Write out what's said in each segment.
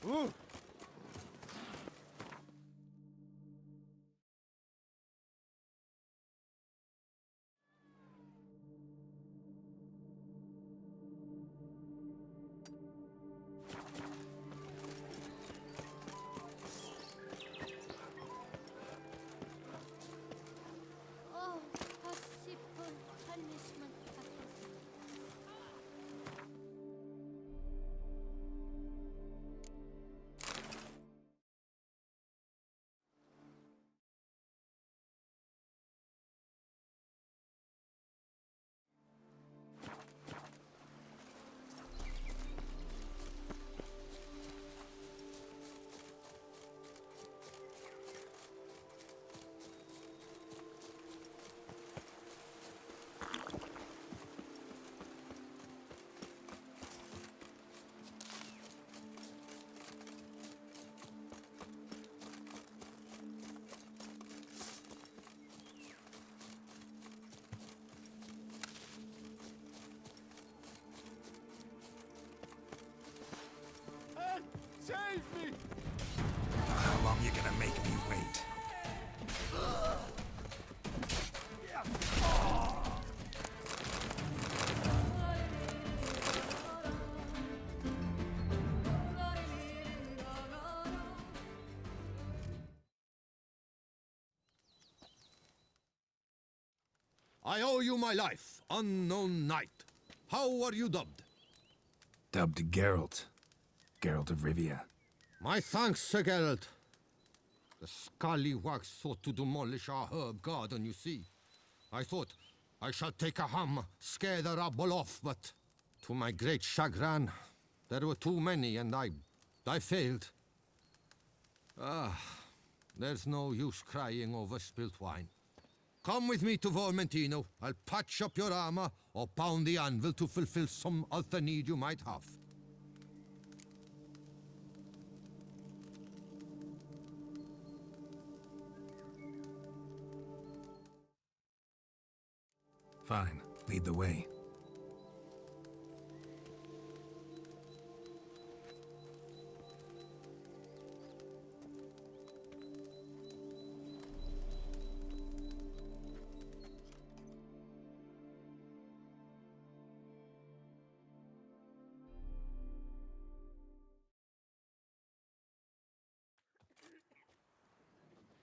Ooh. Oh, possible punishment. Save me! How long you gonna make me wait? I owe you my life, unknown knight. How are you dubbed? Dubbed Geralt. Geralt of Rivia. My thanks, Sir Geralt. The scallywags sought to demolish our herb garden, you see. I thought, I shall take a ham, scare the rabble off, but to my great chagrin, there were too many and I failed. There's no use crying over spilt wine. Come with me to Vormentino. I'll patch up your armor or pound the anvil to fulfill some other need you might have. Fine. Lead the way.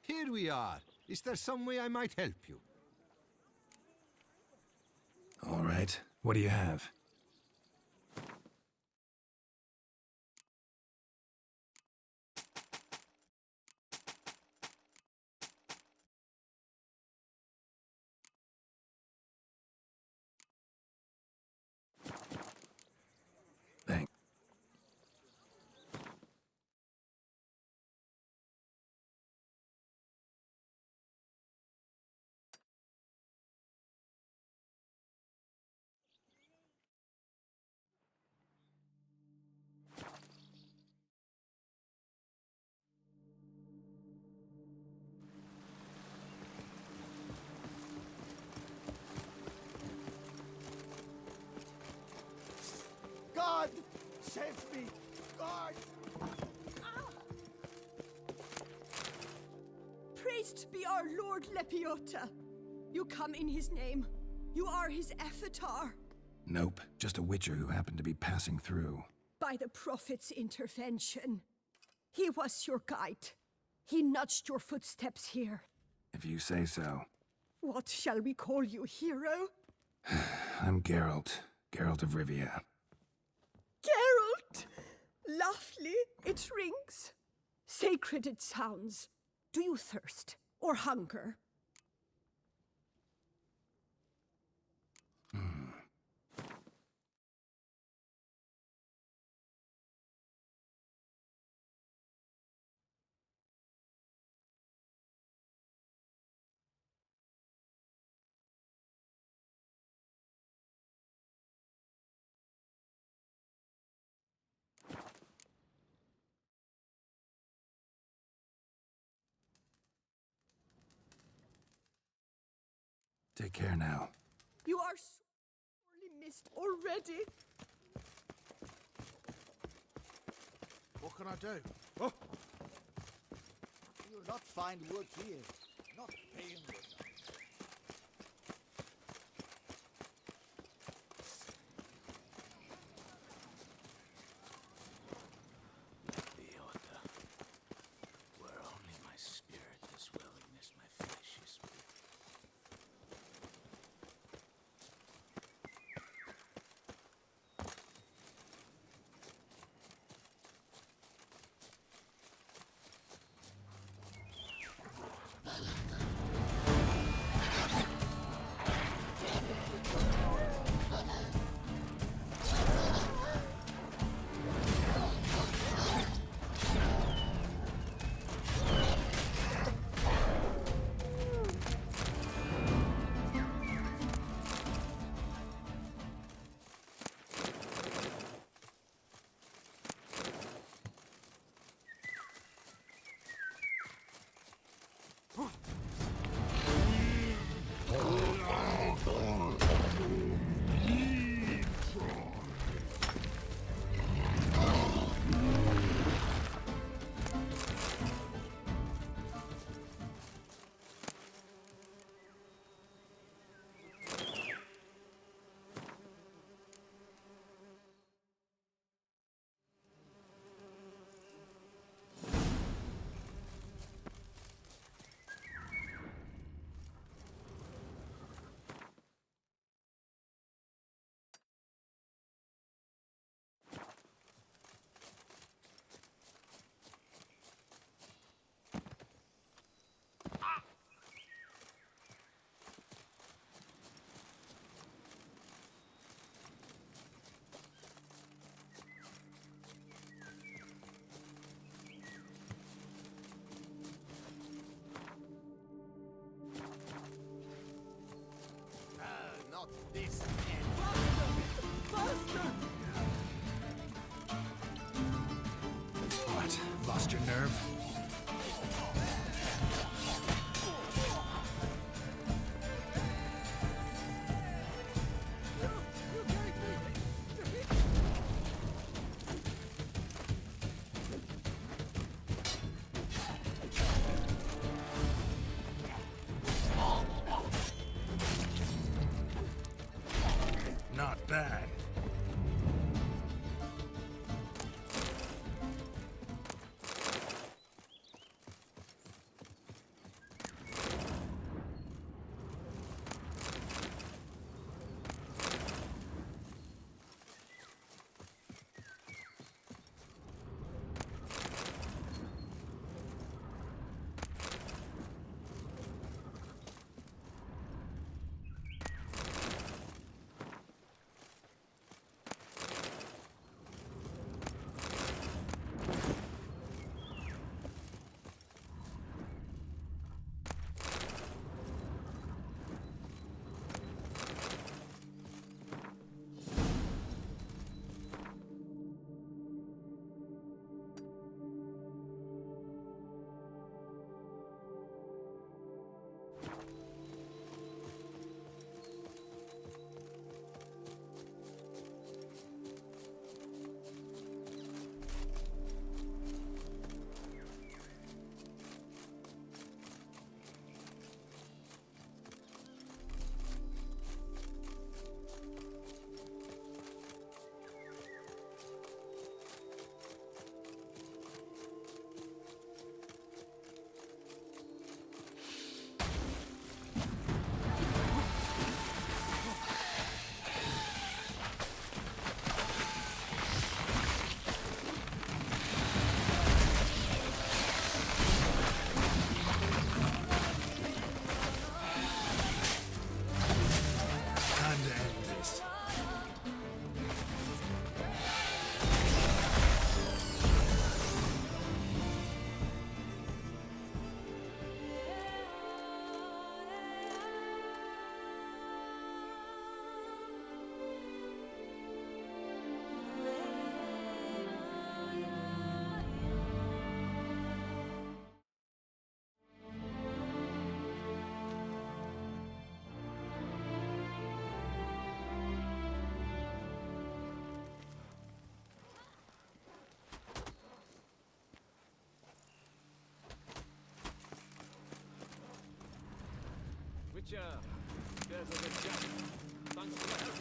Here we are. Is there some way I might help you? All right. What do you have? Thanks. God! Save me! God! Praised be our Lord Lepiota. You come in his name. You are his avatar. Nope. Just a witcher who happened to be passing through. By the prophet's intervention. He was your guide. He nudged your footsteps here. If you say so. What shall we call you, hero? I'm Geralt. Geralt of Rivia. Geralt! Lovely, it rings. Sacred it sounds. Do you thirst or hunger? Take care now. You are sorely missed already. What can I do? You'll not find wood here. Not plain wood. The order. Where only my spirit is willing as my flesh is weak. Not this. What? Lost your nerve? Not bad. Witcher! There's a good chap. Thanks for the help.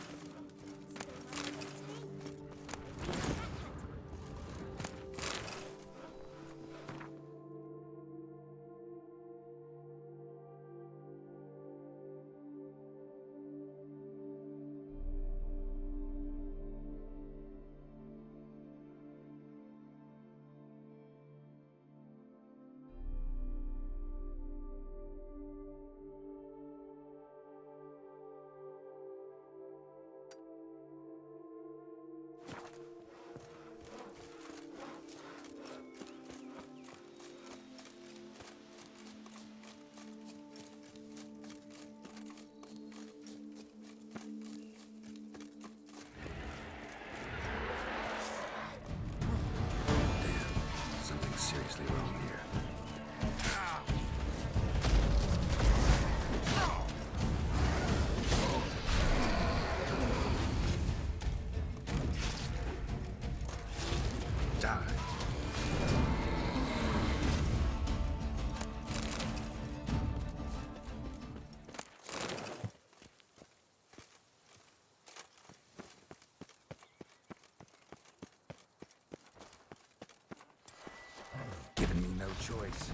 Something's seriously wrong here. Die. Given me no choice.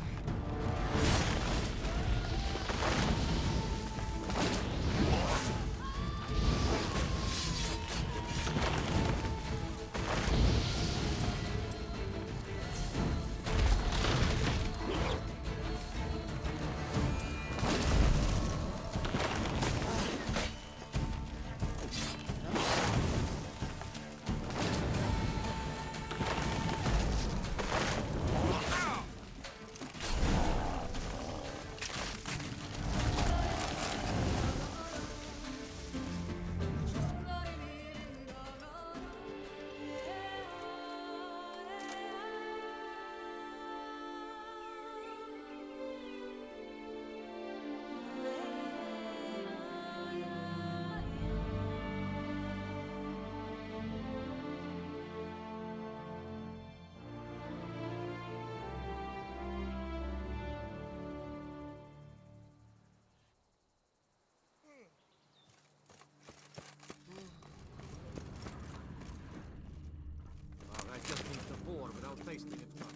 I just need to pour without tasting it first.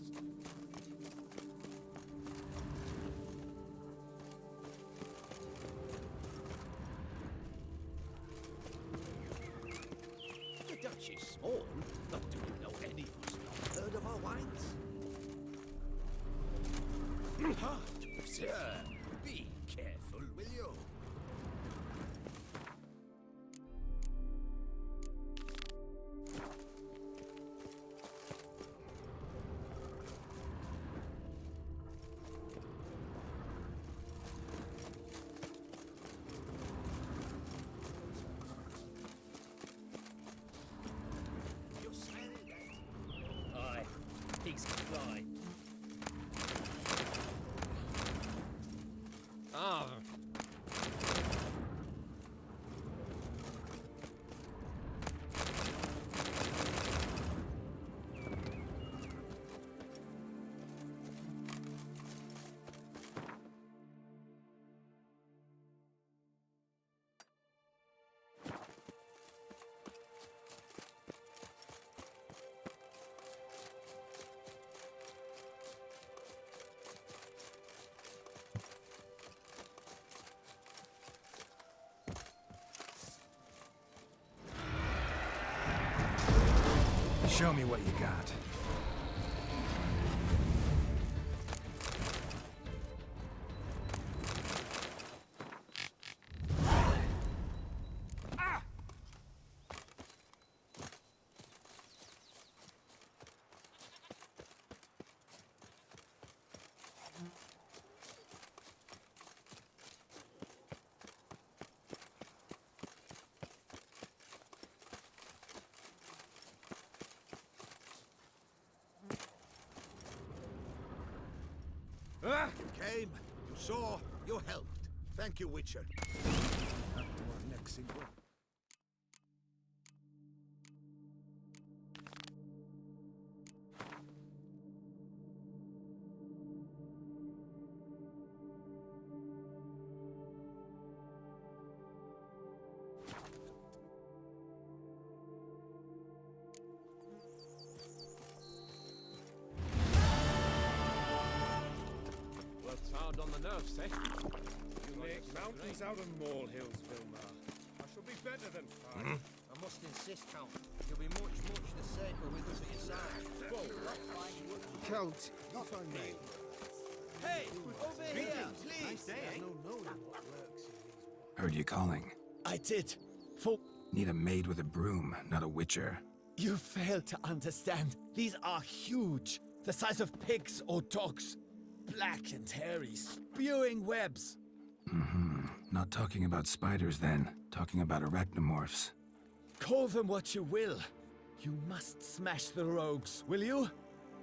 The Dutch is small, but do you know any who's not heard of our wines? Sir, be careful, will you? You smell that? Aye, pigs can fly. Ah, Show me what you got. You came, you saw, you helped. Thank you, Witcher. Up to our next sequel. hard on the nerves, eh? You make mountains out of molehills, Vilmar. I shall be better than fine. I must insist, Count. You'll be much, much the safer with us at your side. Count, not on me. Hey, over here, please! Heard you calling. I did. For Need a maid with a broom, not a witcher. you fail to understand. These are huge. The size of pigs or dogs. Black and hairy, spewing webs. Not talking about spiders then. Talking about arachnomorphs. Call them what you will. You must smash the rogues, will you?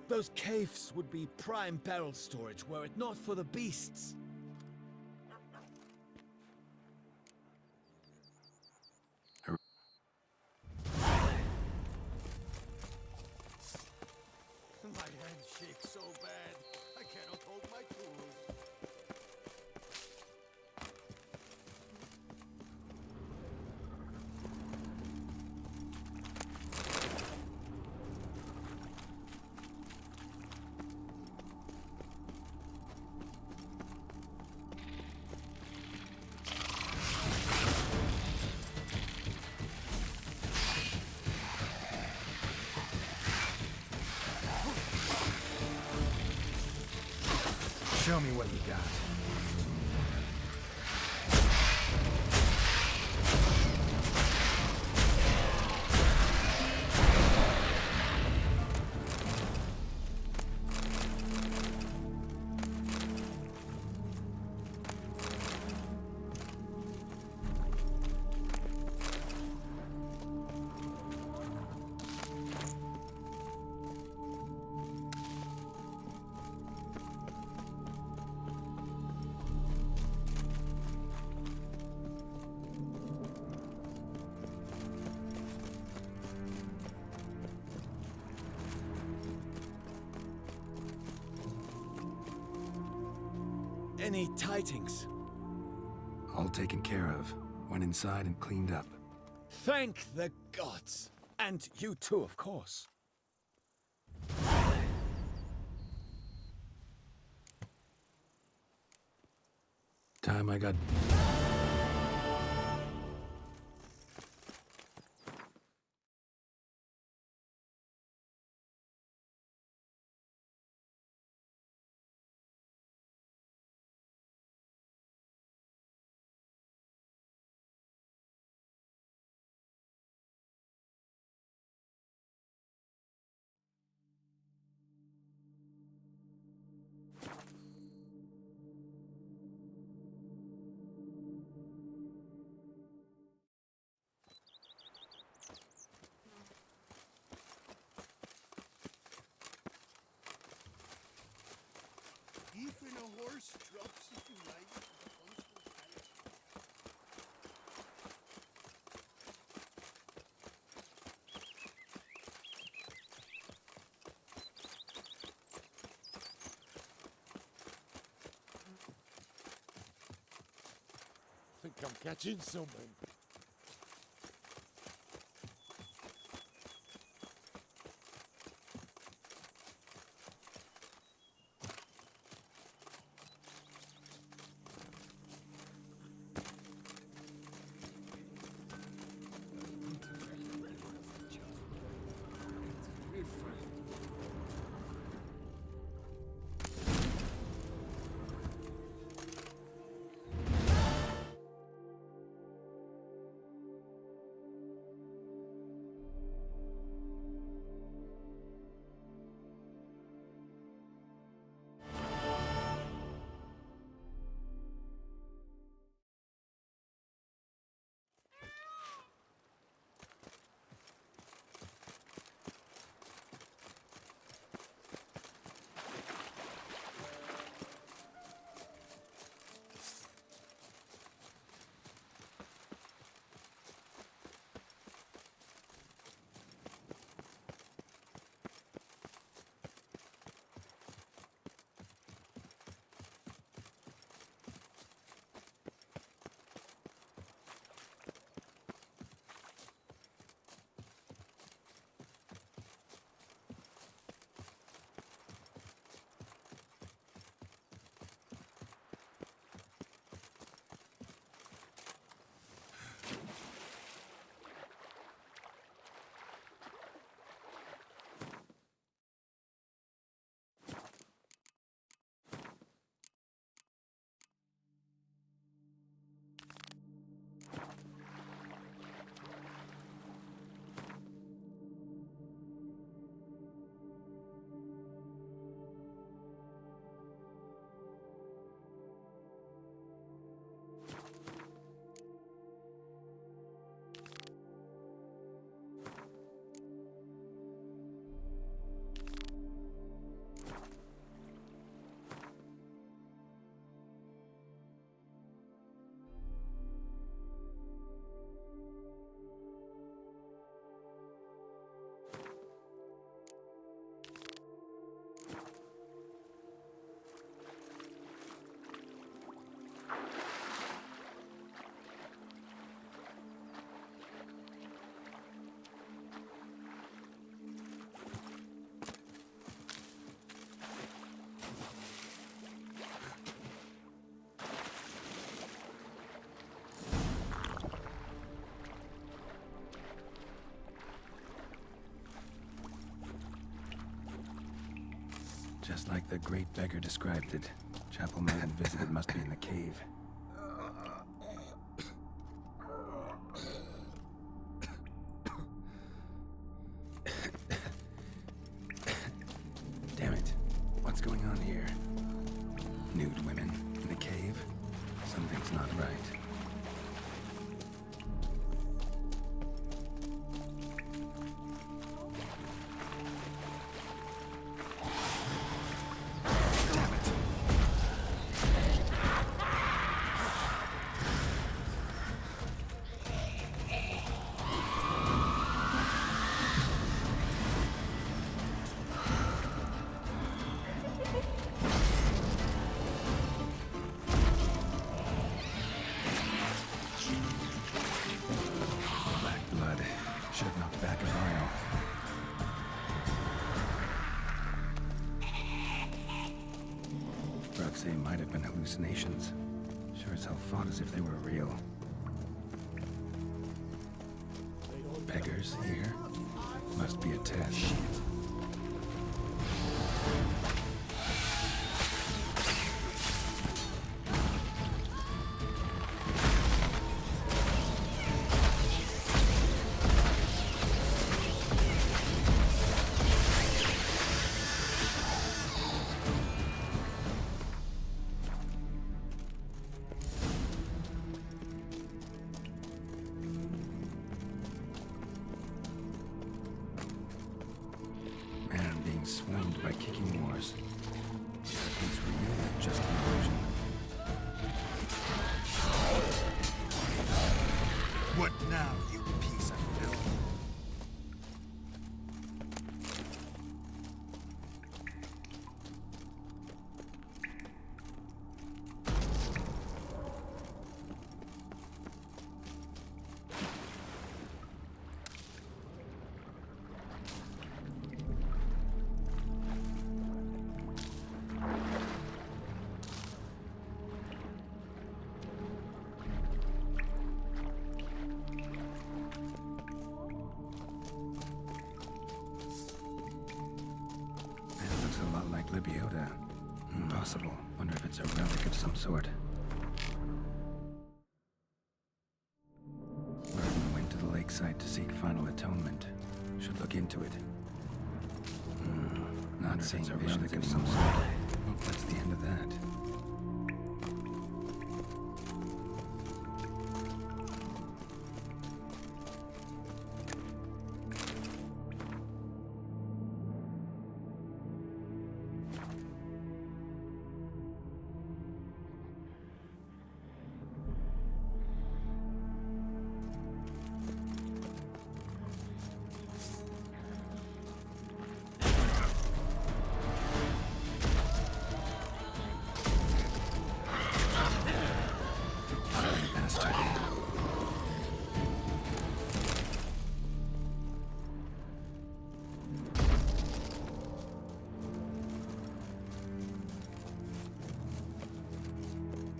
Those caves would be prime barrel storage were it not for the beasts. My hand shakes so bad, I cannot hold my tools. Show me what you got. Any tidings? All taken care of. Went inside and cleaned up. Thank the gods. And you too, of course. Time I got... Even a horse drops if you like. I think I'm catching something. Just like the great beggar described it. Chapel man visited must be in the cave. Damn it. What's going on here? Nude women in a cave? Something's not right. They might have been hallucinations. Sure as hell fought as if they were real. Beggars here? Must be a test. Swarmed by kicking wars. It's real or just an illusion? What now, you piece of filth? Libioda. Impossible. Wonder if it's a relic of some sort. Merton went to the lakeside to seek final atonement. Should look into it. Not seeing visions of some sort. Well, that's the end of that.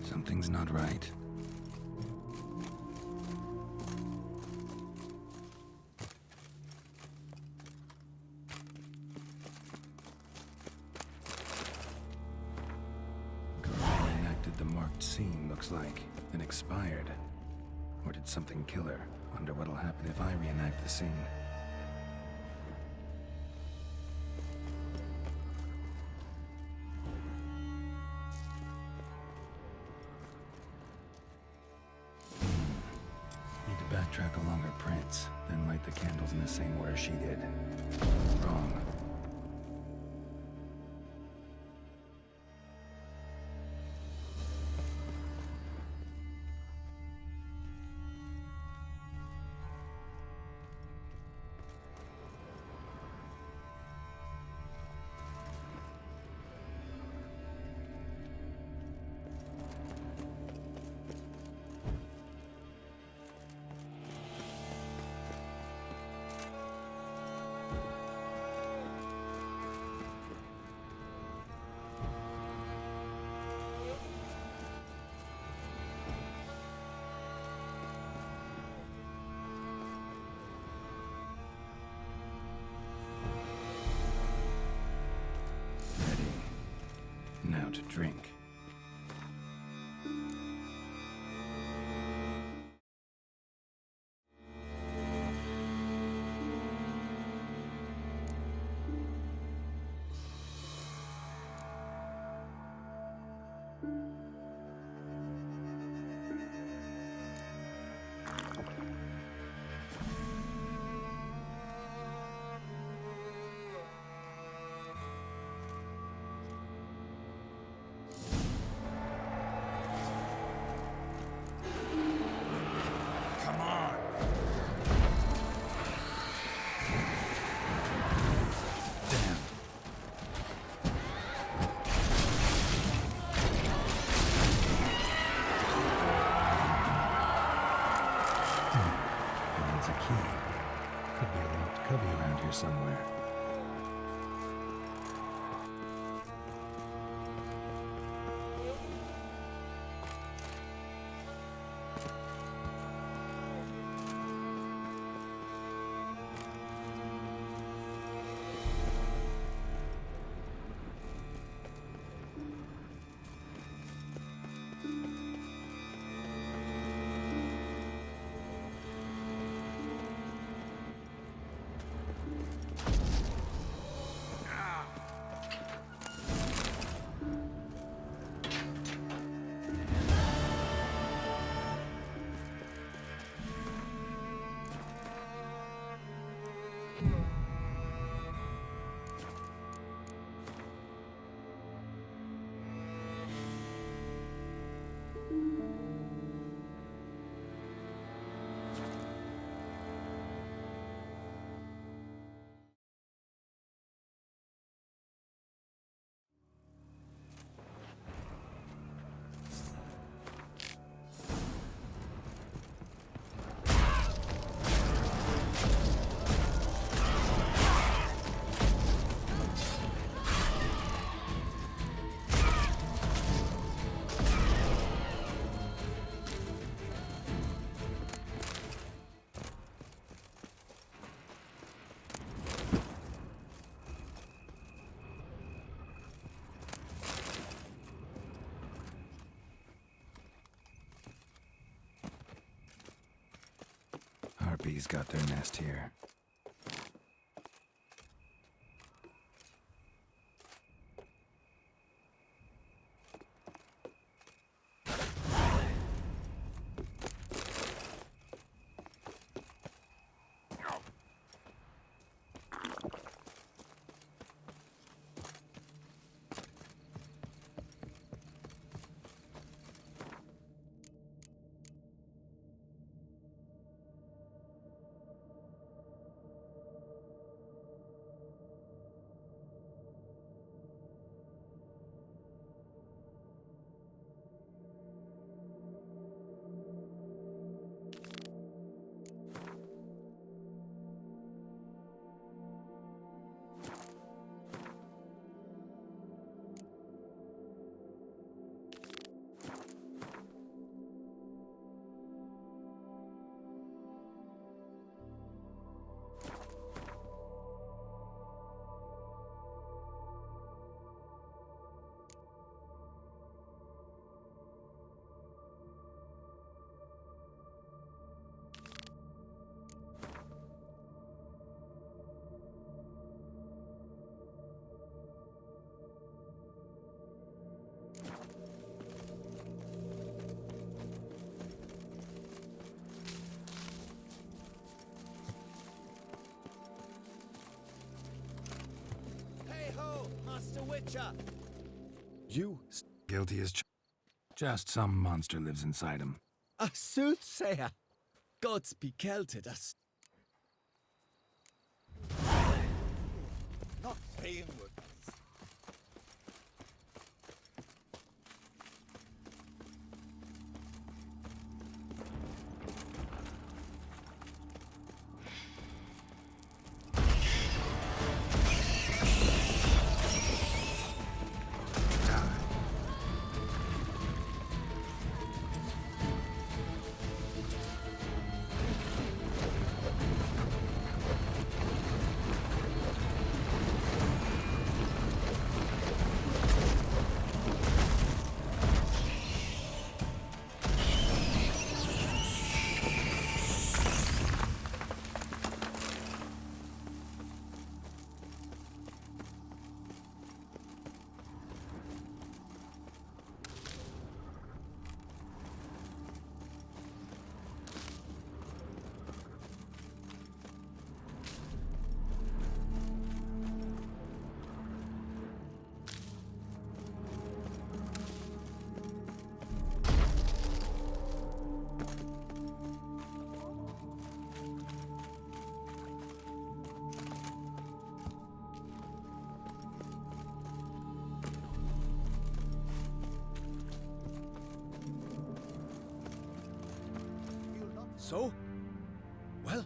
Something's not right. Girl reenacted the marked scene, looks like, and expired. Or did something kill her? Wonder what'll happen if I reenact the scene. Backtrack along her prints, then light the candles in the same order she did. Wrong. now to drink. Could be around here somewhere. Harpies got their nest here. Master Witcher! You... Guilty as just some monster lives inside him. A soothsayer! Gods be kelted us. Not vain words. So? Well?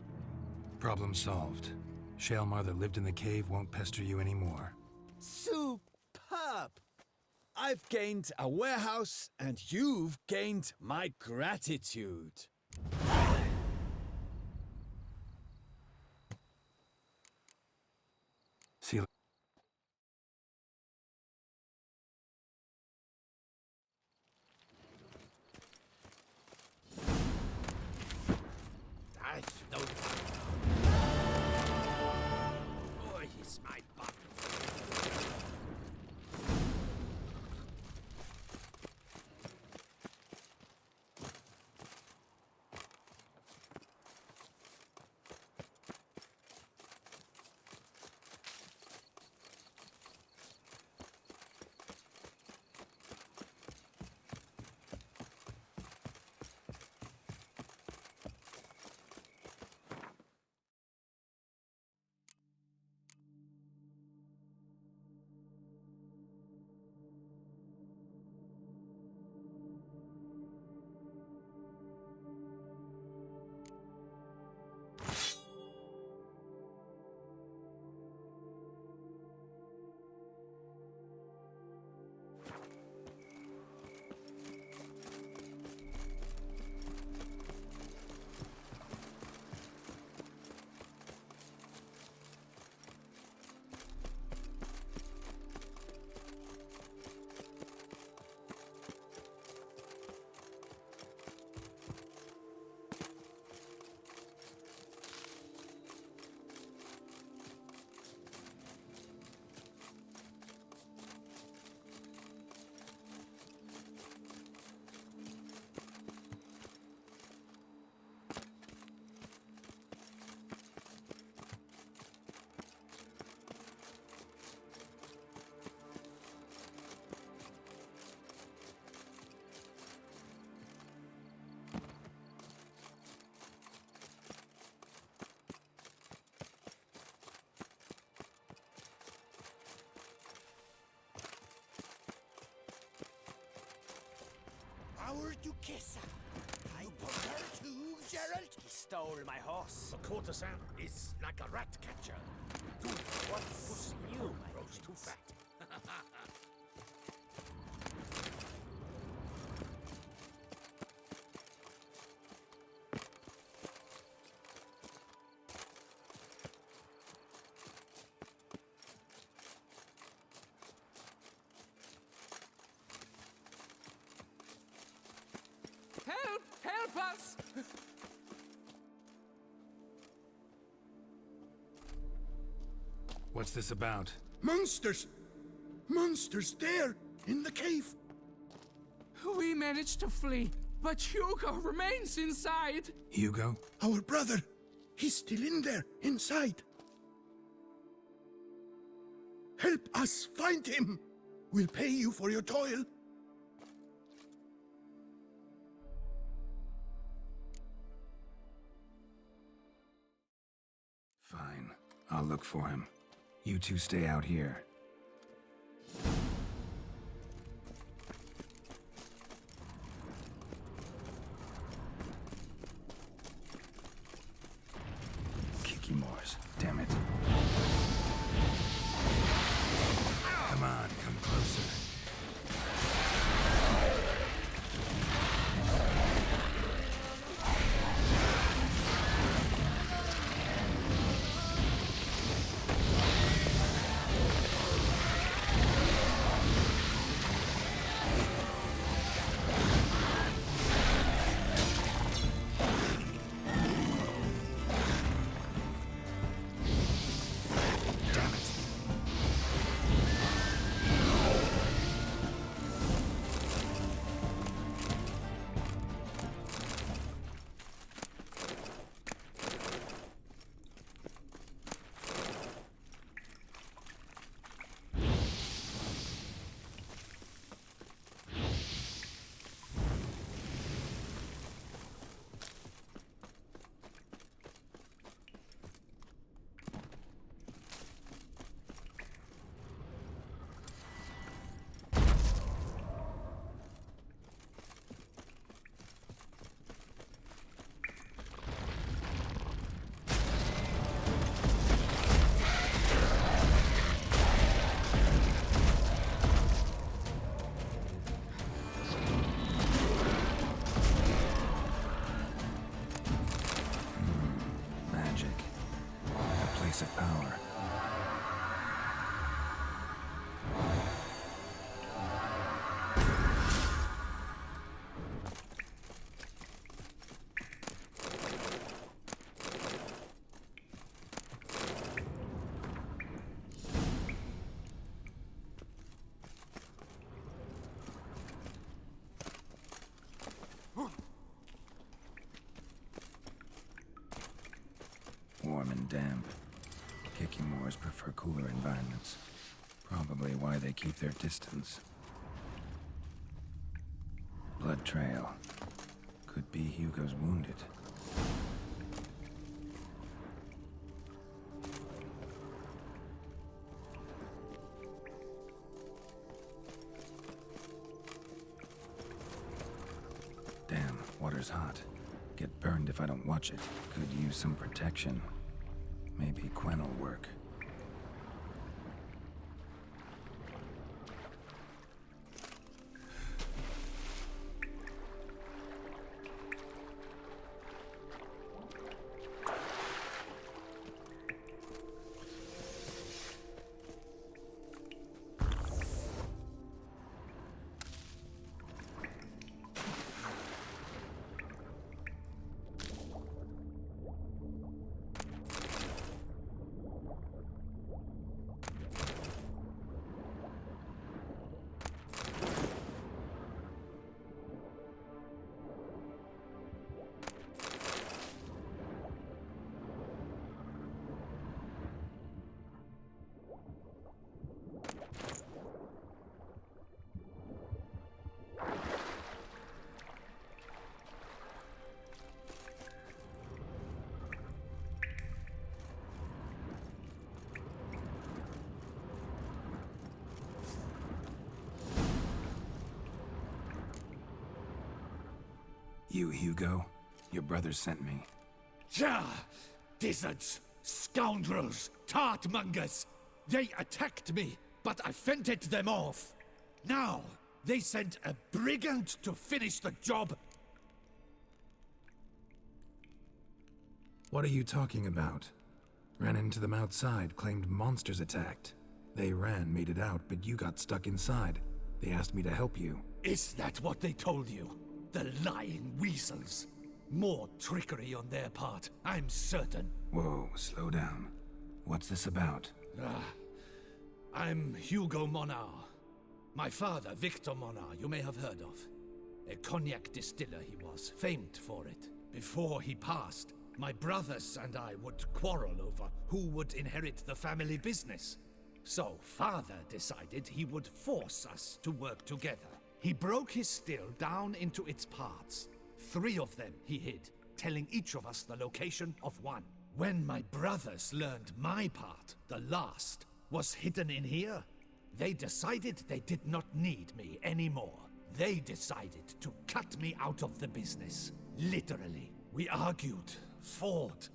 Problem solved. Shaelmar that lived in the cave won't pester you anymore. Superb! I've gained a warehouse, and you've gained my gratitude. See you. That's no Oh, it's my butt. Our Duchessa. You put her too, Geralt? He stole my horse. The courtesan is like a rat catcher. What's you, my grows too fat. Help! Help us! What's this about? Monsters! Monsters there, in the cave! We managed to flee, but Hugo remains inside! Hugo? Our brother! He's still in there, inside! Help us find him! We'll pay you for your toil! Fine. I'll look for him. You two stay out here. Kikimores. Damn it. Come on, come closer. Hickimores prefer cooler environments. Probably why they keep their distance. Blood trail. Could be Hugo's wounded. Damn, water's hot. Get burned if I don't watch it. Could use some protection. Maybe Quen will work. You, Hugo? Your brother sent me. Ja! Dizzards! Scoundrels! Tartmongers! They attacked me, but I fended them off. Now, they sent a brigand to finish the job. What are you talking about? Ran into them outside, claimed monsters attacked. They ran, made it out, but you got stuck inside. They asked me to help you. Is that what they told you? The lying weasels. More trickery on their part, I'm certain. Whoa, slow down. What's this about? I'm Hugo Monar. My father, Victor Monar, you may have heard of. A cognac distiller he was, famed for it. Before he passed, my brothers and I would quarrel over who would inherit the family business. So father decided he would force us to work together. He broke his still down into its parts. 3 of them he hid, telling each of us the location of one. When my brothers learned my part, the last, was hidden in here, they decided they did not need me anymore. They decided to cut me out of the business. Literally. We argued, fought.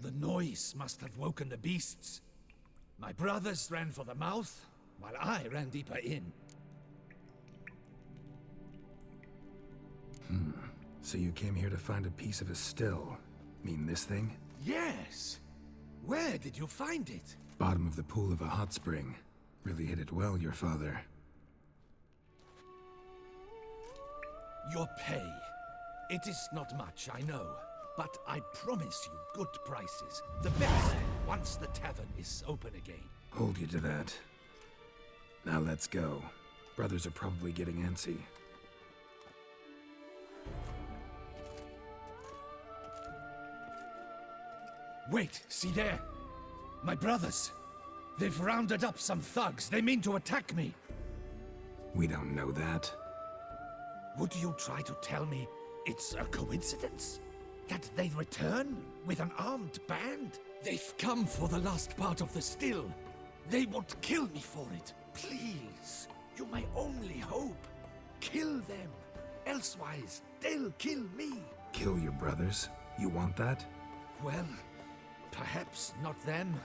The noise must have woken the beasts. My brothers ran for the mouth, while I ran deeper in. So you came here to find a piece of a still. Mean this thing? Yes! Where did you find it? Bottom of the pool of a hot spring. Really hit it well, your father. Your pay. It is not much, I know. But I promise you good prices. The best, once the tavern is open again. Hold you to that. Now let's go. Brothers are probably getting antsy. Wait, see there? My brothers. They've rounded up some thugs. They mean to attack me. We don't know that. Would you try to tell me it's a coincidence? That they return with an armed band? They've come for the last part of the still. They would kill me for it. Please, you're my only hope. Kill them. Elsewise, they'll kill me. Kill your brothers? You want that? Well, perhaps not them,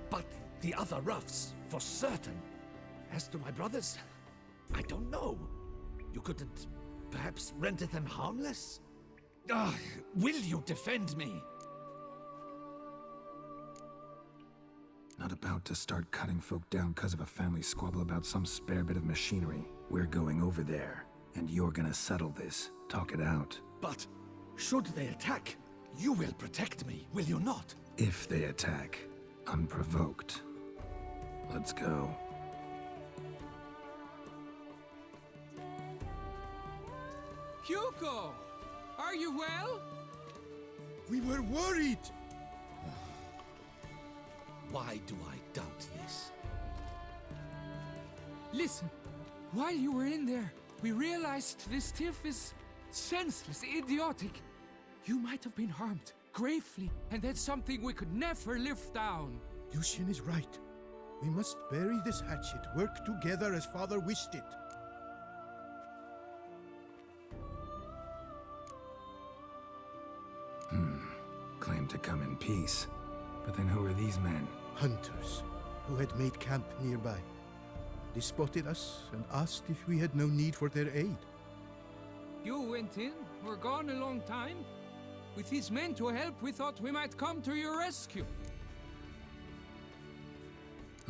but the other roughs, for certain. As to my brothers, I don't know. You couldn't perhaps render them harmless? Will you defend me? Not about to start cutting folk down because of a family squabble about some spare bit of machinery. We're going over there, and you're gonna settle this. Talk it out. But should they attack, you will protect me, will you not? If they attack, unprovoked. Let's go. Hugo! Are you well? We were worried. why do I doubt this? Listen, while you were in there, we realized this tiff is senseless, idiotic. You might have been harmed, gravely, and that's something we could never live down. Lucian is right. We must bury this hatchet, work together as Father wished it. Claim to come in peace. But then who are these men? Hunters, who had made camp nearby. They spotted us and asked if we had no need for their aid. You went in, were gone a long time. With these men to help, we thought we might come to your rescue.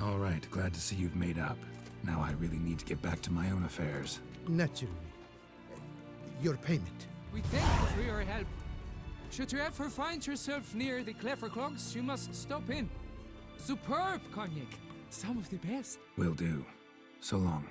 All right, glad to see you've made up. Now I really need to get back to my own affairs. Naturally. Your payment. We thank you for your help. Should you ever find yourself near the Clever Clogs, you must stop in. Superb cognac. Some of the best. Will do. So long.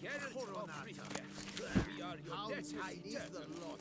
Geralt of Rivia, we are your debtors eternal.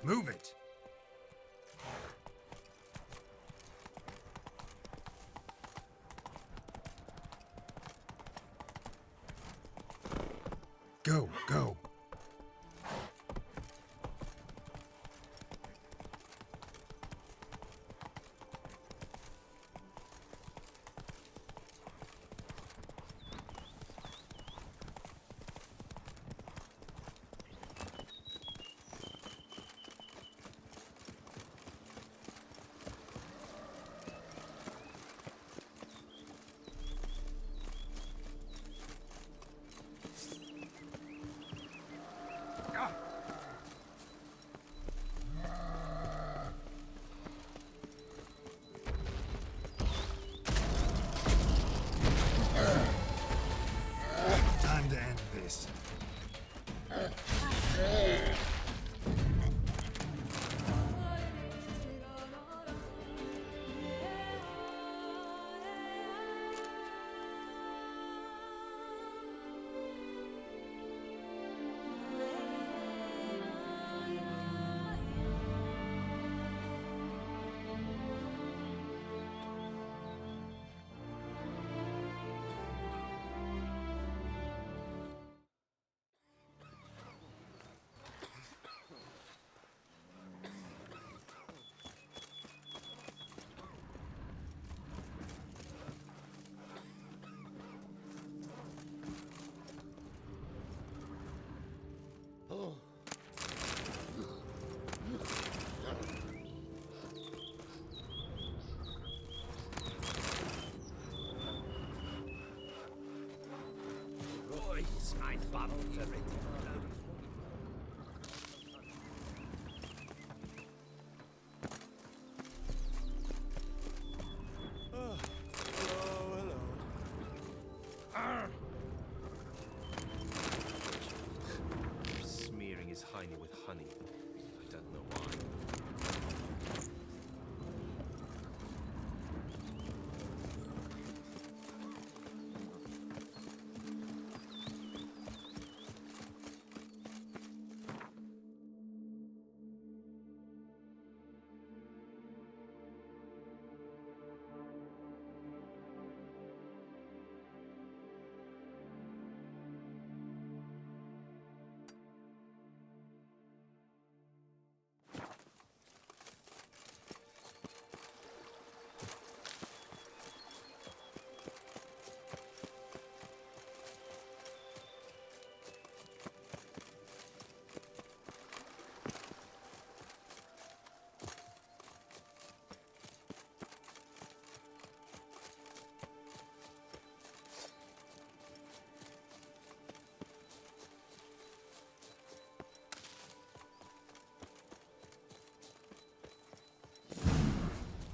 Move it! Go, go! Time to end this. Roy's my bottle for it. Smearing his hiney with honey. I don't know why.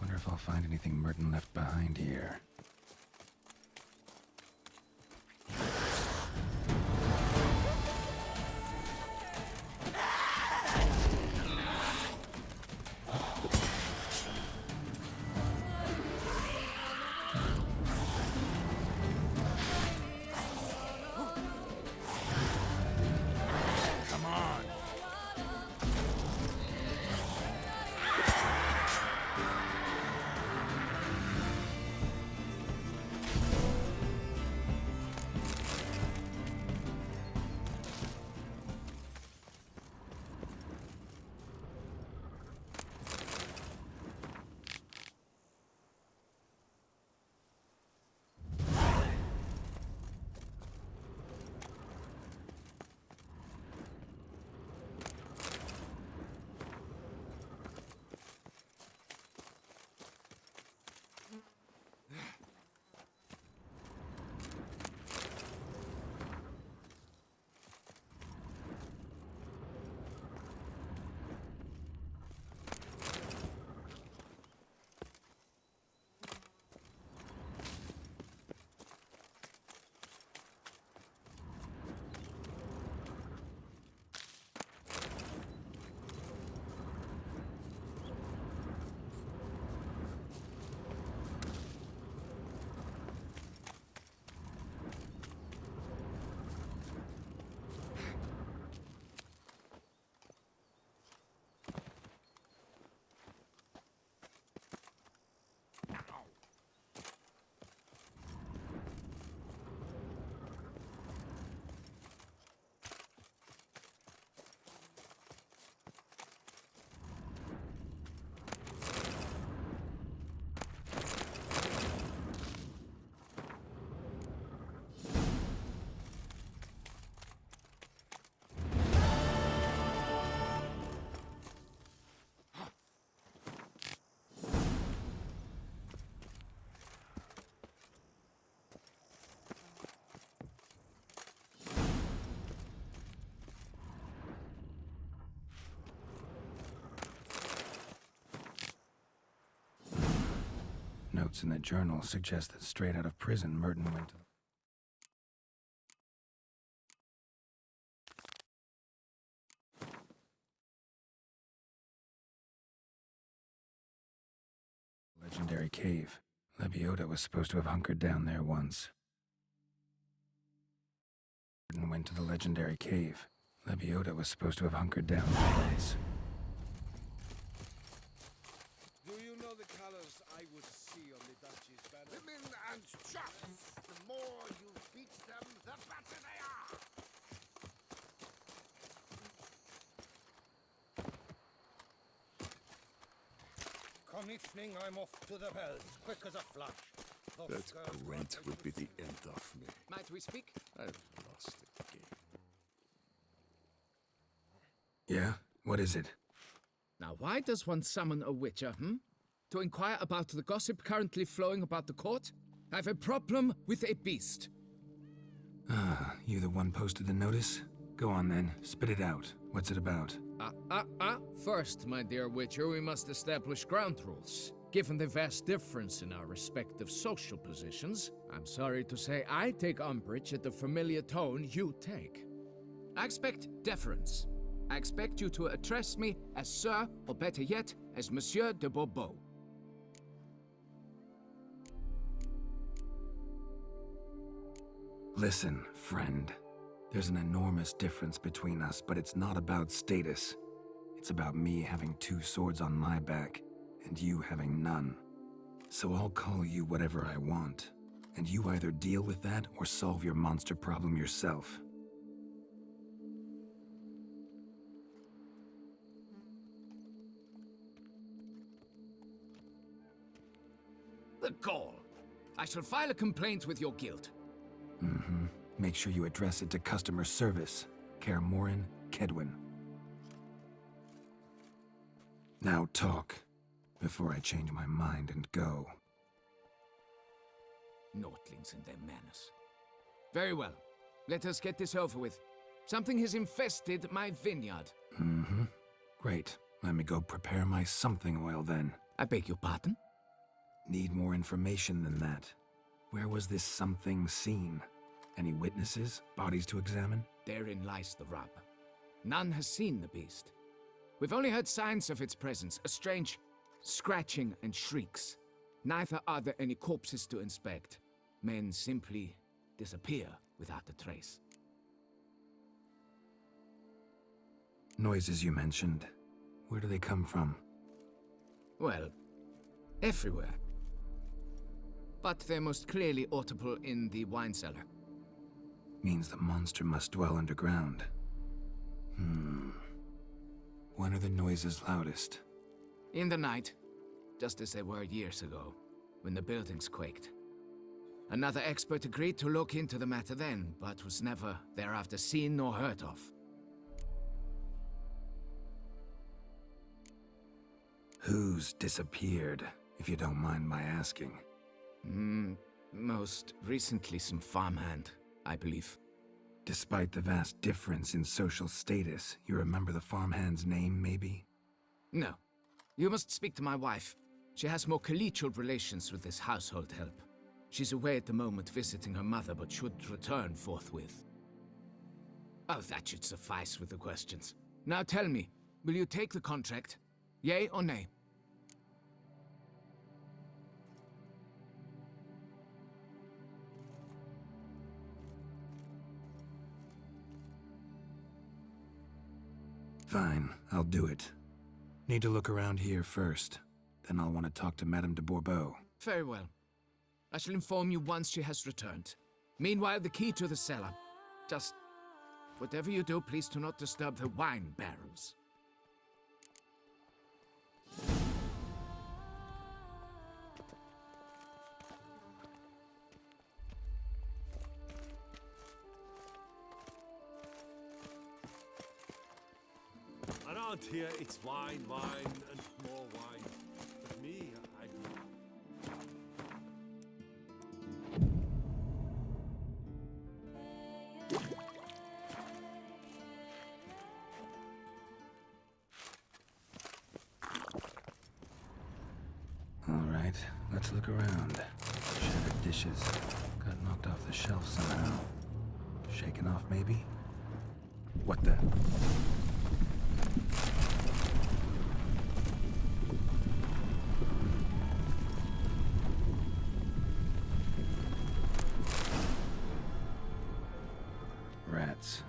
Wonder if I'll find anything Merton left behind here. notes in the journal suggest that straight out of prison, Merton went to the legendary cave. Lebiota was supposed to have hunkered down there once. Merton went to the legendary cave. Lebiota was supposed to have hunkered down there once. Do you know the colors I would see on the Duchy's banner? Women and chaps! The more you beat them, the better they are! Come evening, I'm off to the bells, quick as a flash. That Gwent would be the end of me. Might we speak? I've lost it again. Yeah? What is it? Now, why does one summon a witcher, To inquire about the gossip currently flowing about the court? I have a problem with a beast. Ah, you the one posted the notice? Go on then, spit it out. What's it about? First, my dear witcher, we must establish ground rules. Given the vast difference in our respective social positions, I'm sorry to say I take umbrage at the familiar tone you take. I expect deference. I expect you to address me as Sir, or better yet, as Monsieur de Bourbeau. Listen, friend. There's an enormous difference between us, but it's not about status. It's about me having two swords on my back, and you having none. So I'll call you whatever I want, and you either deal with that or solve your monster problem yourself. The gall! I shall file a complaint with your guild. Make sure you address it to customer service. Kaer Morhen, Kedwin. Now talk, before I change my mind and go. Naughtlings and their manners. Very well. Let us get this over with. Something has infested my vineyard. Great. Let me go prepare my something oil then. I beg your pardon? Need more information than that. Where was this something seen? Any witnesses? Bodies to examine? Therein lies the rub. None has seen the beast. We've only heard signs of its presence, a strange scratching and shrieks. Neither are there any corpses to inspect. Men simply disappear without a trace. Noises you mentioned. Where do they come from? Well, everywhere. But they're most clearly audible in the wine cellar. Means the monster must dwell underground. When are the noises loudest? In the night, just as they were years ago, when the buildings quaked. Another expert agreed to look into the matter then, but was never thereafter seen nor heard of. Who's disappeared, if you don't mind my asking? Most recently some farmhand, I believe. Despite the vast difference in social status, you remember the farmhand's name, maybe? No. You must speak to my wife. She has more collegial relations with this household help. She's away at the moment visiting her mother, but should return forthwith. Oh, that should suffice with the questions. Now tell me, will you take the contract? Yea or nay? Fine, I'll do it. Need to look around here first. Then I'll want to talk to Madame de Bourbeau. Very well. I shall inform you once she has returned. Meanwhile, the key to the cellar. Just whatever you do, please do not disturb the wine barrels. Around here, it's wine, wine, and more wine. But me, I do. All right. right, let's look around. Shattered dishes. Got knocked off the shelf somehow. Shaken off, maybe? What the? Rats.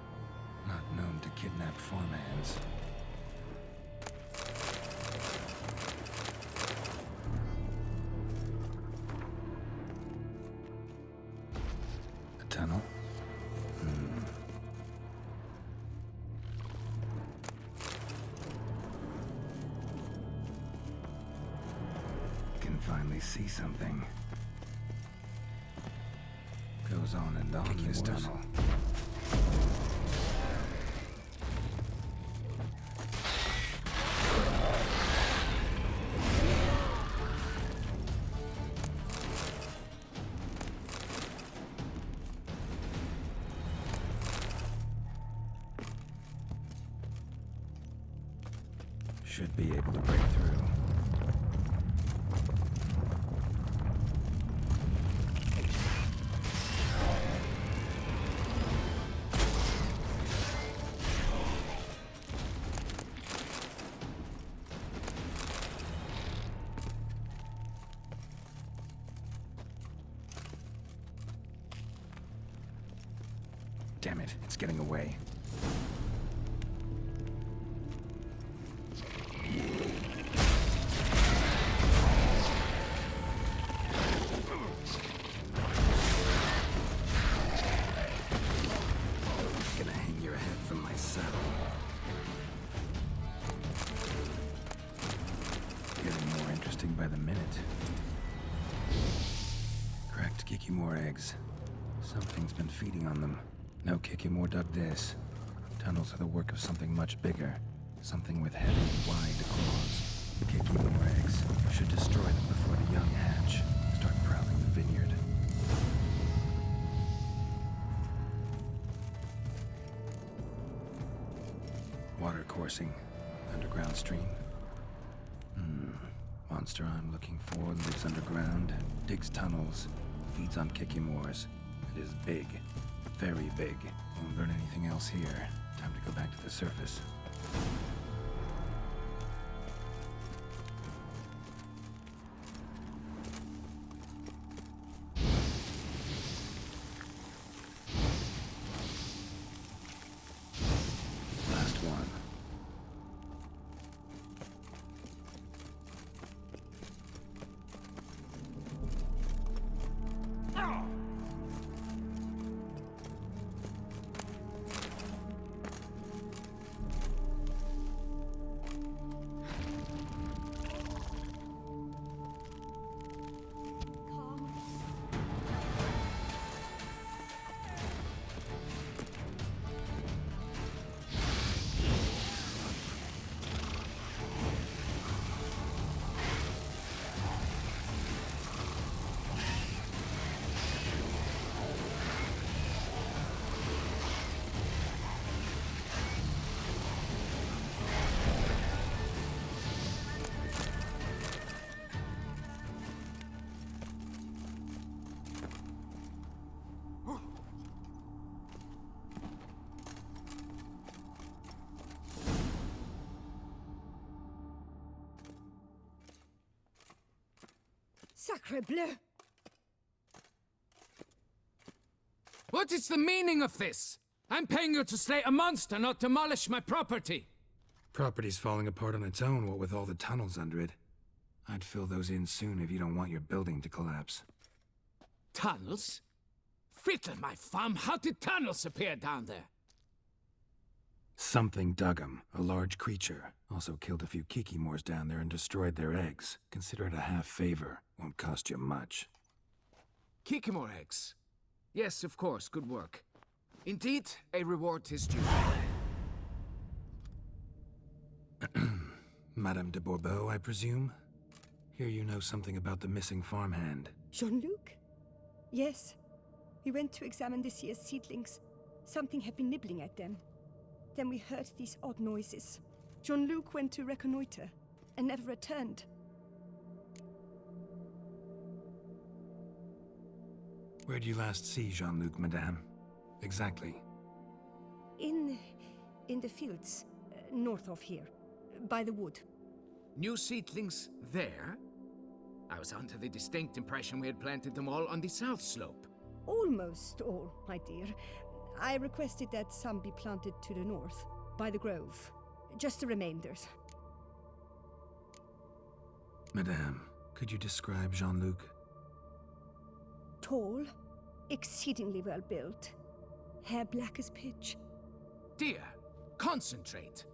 Not known to kidnap farmhands. A tunnel? Can finally see something. Goes on and on this tunnel. Should be able to break through. Damn it, it's getting away. Gonna hang your head from my saddle. Getting more interesting by the minute. Cracked Kikimore eggs. Something's been feeding on them. No Kikimore dug this. Tunnels are the work of something much bigger. Something with heavy, wide claws. Kikimore eggs. Should destroy them before the young hatch. Start prowling the vineyard. Water coursing. Underground stream. Monster I'm looking for lives underground, digs tunnels, feeds on Kikimores, and is big. Very big. Won't learn anything else here. Time to go back to the surface. Last one. Sacre bleu! What is the meaning of this? I'm paying you to slay a monster, not demolish my property. Property's falling apart on its own, what with all the tunnels under it. I'd fill those in soon if you don't want your building to collapse. Tunnels? Fiddle my thumb, how did tunnels appear down there? Something dug 'em. A large creature. Also killed a few Kikimores down there and destroyed their eggs. Consider it a half-favor. Won't cost you much. Kikimore eggs. Yes, of course, good work. Indeed, a reward is due. Madame de Bourbeau, I presume? Hear you know something about the missing farmhand. Jean-Luc? Yes. We went to examine this year's seedlings. Something had been nibbling at them. Then we heard these odd noises. Jean-Luc went to reconnoiter and never returned. Where'd you last see Jean-Luc, madame? Exactly. In the fields, north of here, by the wood. New seedlings there? I was under the distinct impression we had planted them all on the south slope. Almost all, my dear. I requested that some be planted to the north, by the grove. Just the remainders. Madame, could you describe Jean-Luc? Tall, exceedingly well built, hair black as pitch. Dear, concentrate.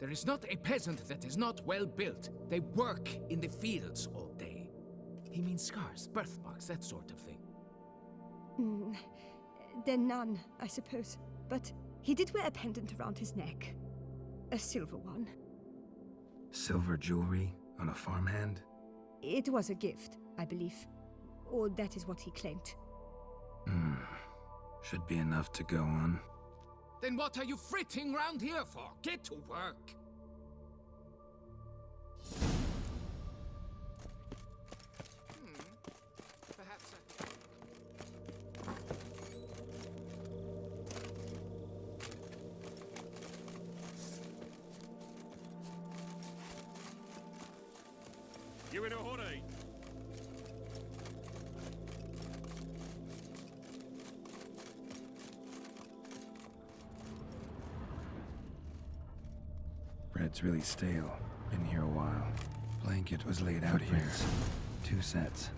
There is not a peasant that is not well built. They work in the fields all day. He means scars, birthmarks, that sort of thing. Then none, I suppose. But he did wear a pendant around his neck. A silver one. Silver jewelry on a farmhand? It was a gift, I believe. Or that is what he claimed. Should be enough to go on. Then what are you fritting round here for? Get to work! Perhaps You in a hurry? Bread's really stale. Been here a while. Blanket was laid out here. 2 sets.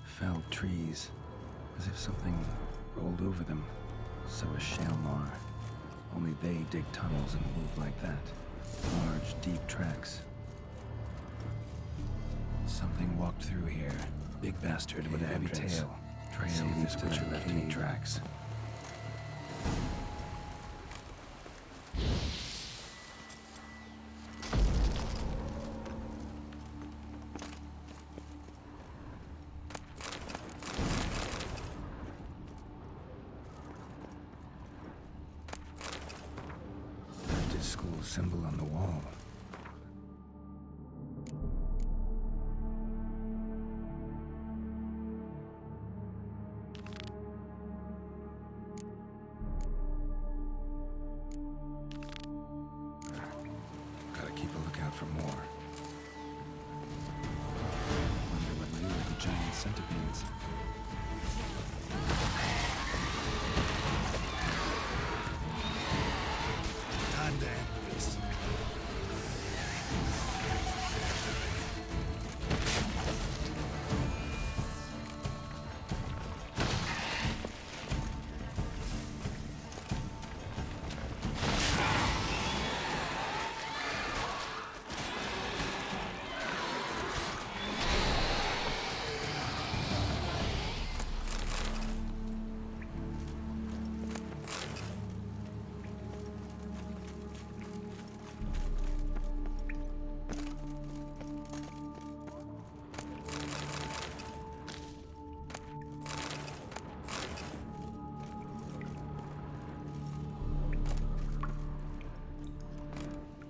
Felled trees, as if something rolled over them. So is Shalmar. Only they dig tunnels and move like that. Large, deep tracks. Something walked through here. Big bastard with a heavy tail. Trail leads to the left knee tracks. Left his school symbol on the wall. Gotta keep a lookout for more. Wonder what lured the giant centipedes. Time to end this.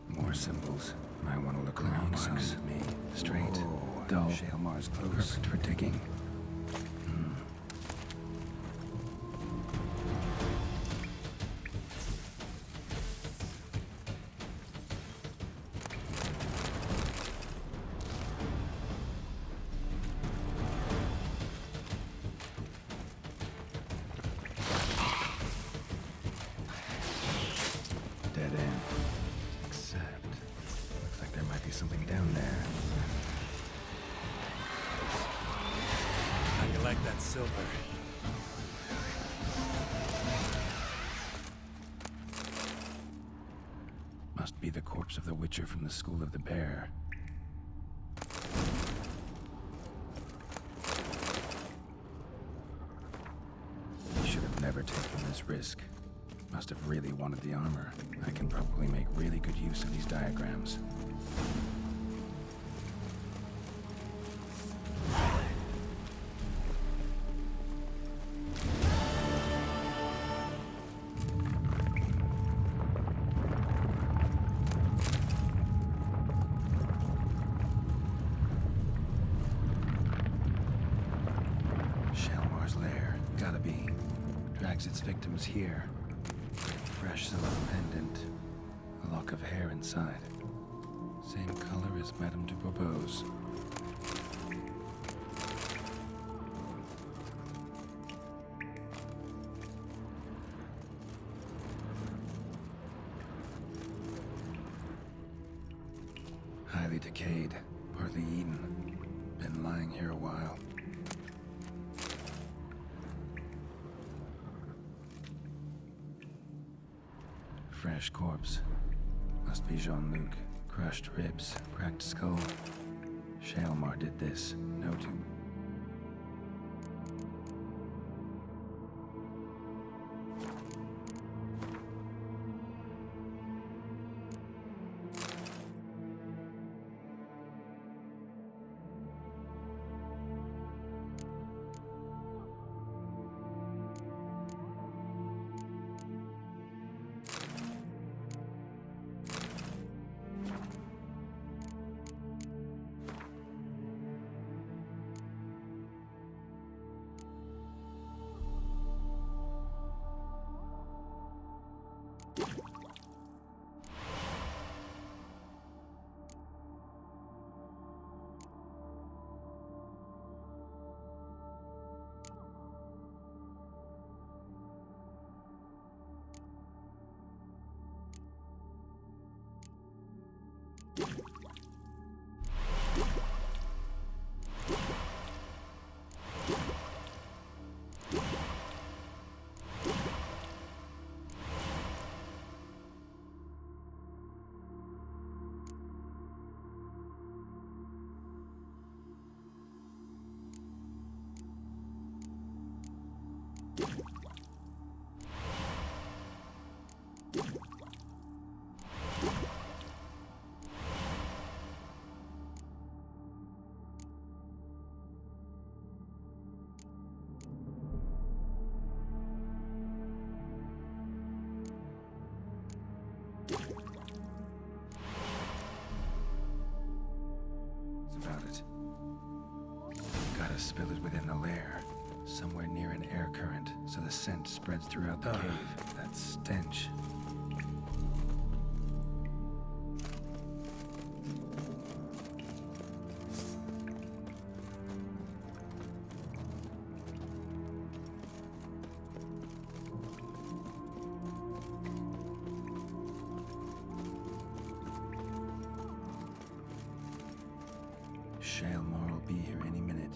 More symbols. Might want to look around. Marks. Me. Straight. Dull. Shalmar's close. Perfect for digging. Dead end. Except, looks like there might be something down there. How you like that silver? Must be the corpse of the Witcher from the School of the Bear. He should have never taken this risk. Must have really wanted the armor. I can probably make really good use of these diagrams. drags its victims here. A fresh silver pendant, a lock of hair inside. Same color as Madame de Bourbeau's. Highly decayed, partly eaten. Been lying here a while. Fresh corpse. Must be Jean-Luc. Crushed ribs, cracked skull. Shalmar did this. No tomb. Spill it within the lair, somewhere near an air current, so the scent spreads throughout the cave. That stench. Shalmar will be here any minute.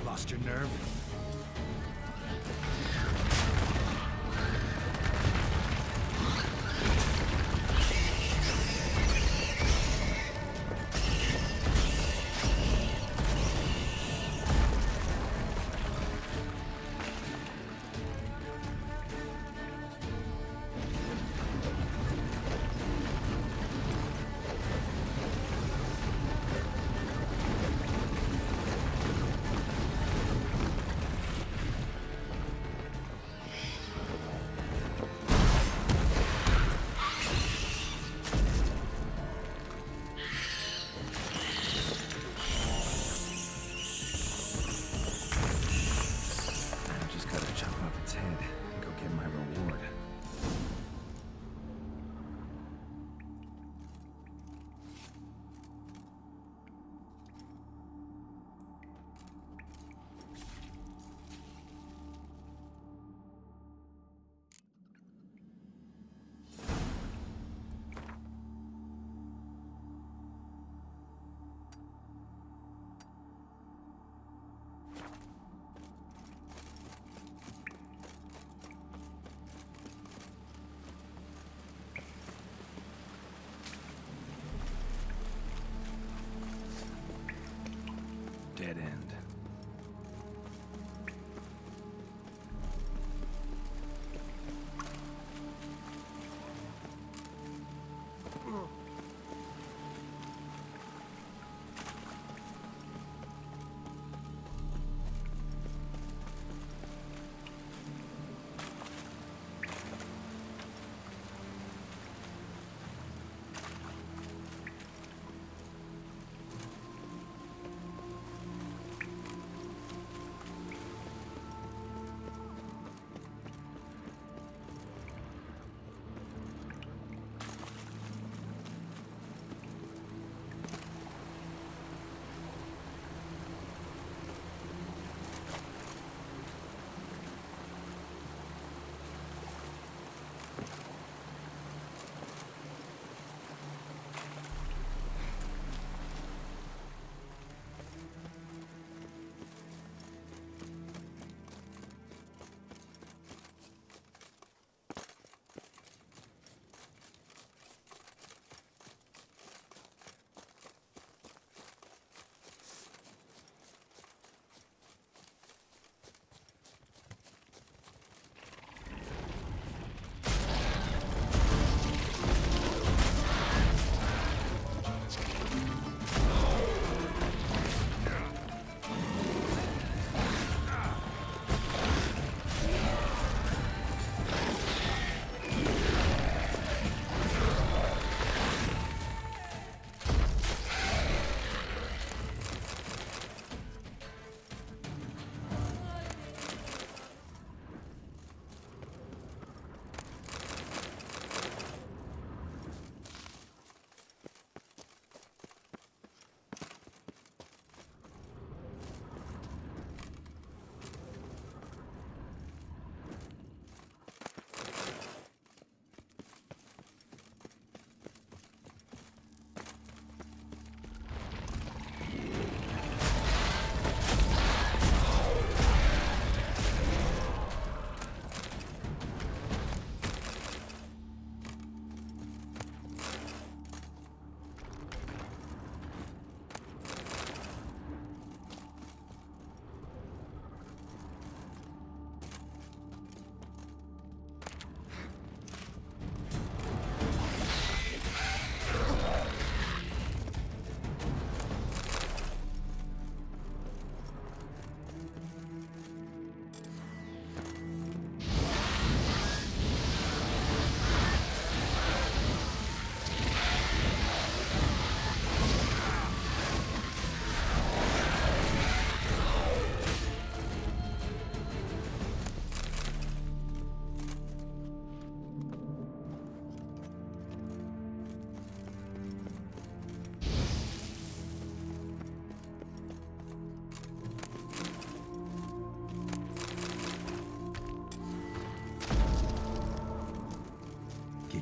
Lost your nerve? dead end.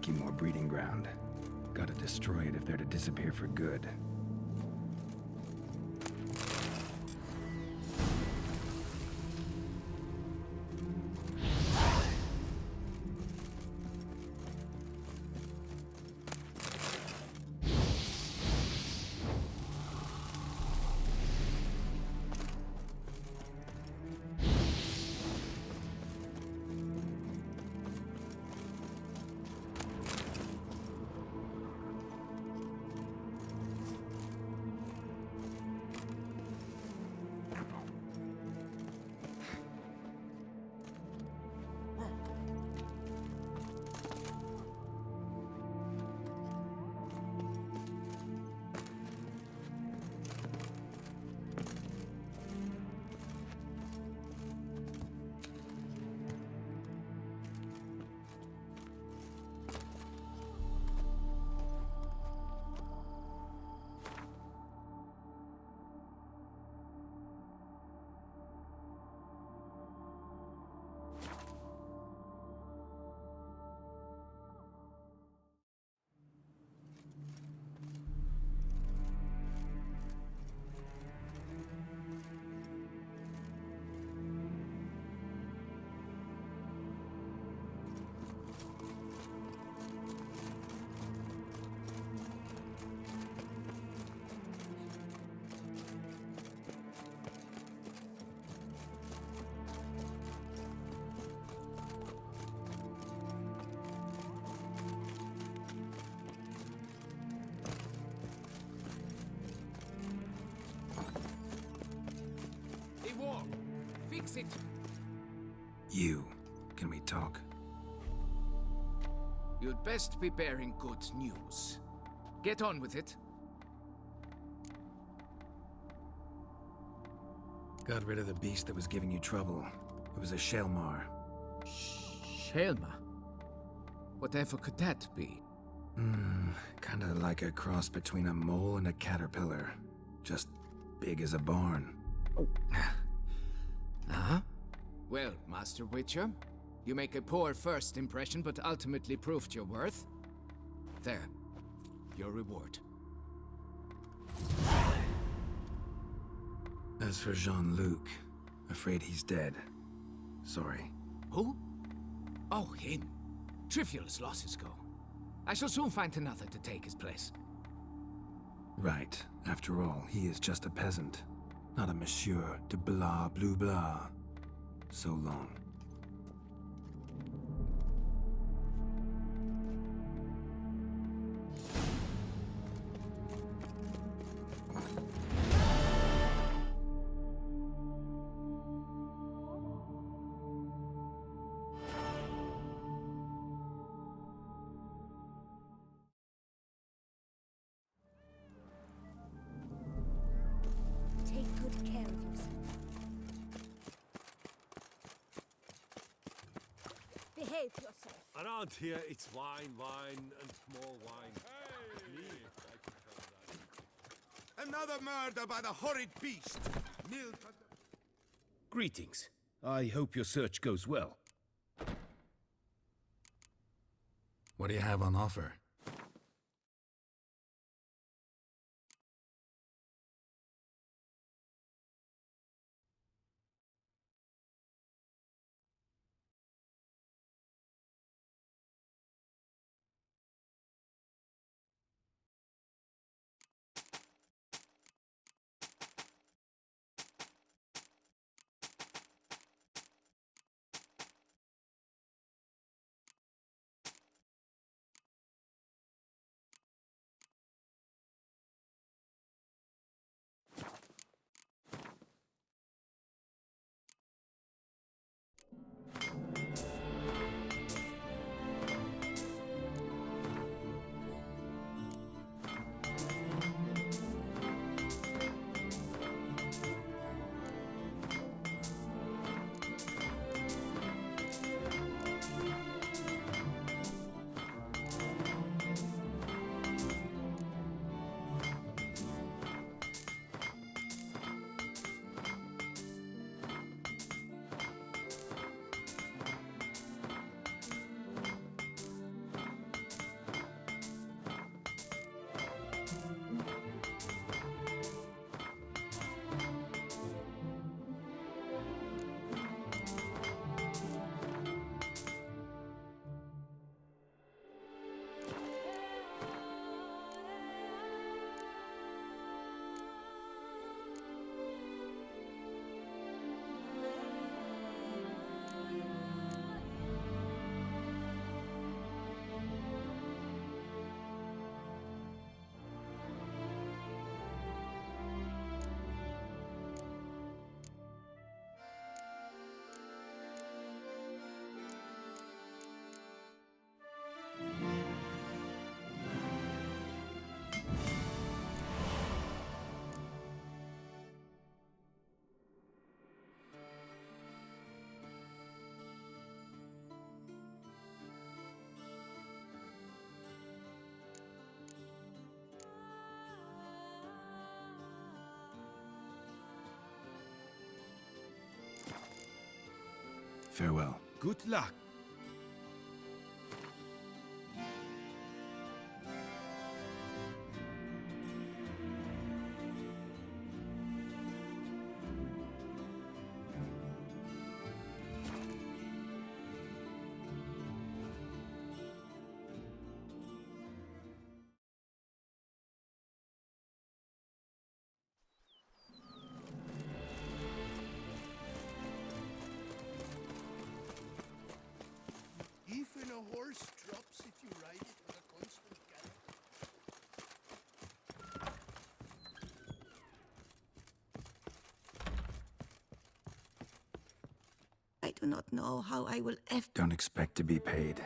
More breeding ground. Gotta destroy it if they're to disappear for good. exit. You. Can we talk? You'd best be bearing good news. Get on with it. Got rid of the beast that was giving you trouble. It was a Shelmar. Shelma? Whatever could that be? Kinda like a cross between a mole and a caterpillar. Just big as a barn. Uh-huh. Well, Master Witcher, you make a poor first impression, but ultimately proved your worth. There. Your reward. As for Jean-Luc, afraid he's dead. Sorry. Who? Oh, him. Trivial as losses go. I shall soon find another to take his place. Right. After all, he is just a peasant. Not a monsieur de blah blue blah. So long. Take good care of yourself. Behave yourself. Around here, it's wine, wine, and more wine. Me, I can tell that. Another murder by the horrid beast! Milk. Greetings. I hope your search goes well. What do you have on offer? Farewell. Good luck. Even a horse drops if you ride it with a constant gallop. do not know how I will ever... Don't expect to be paid.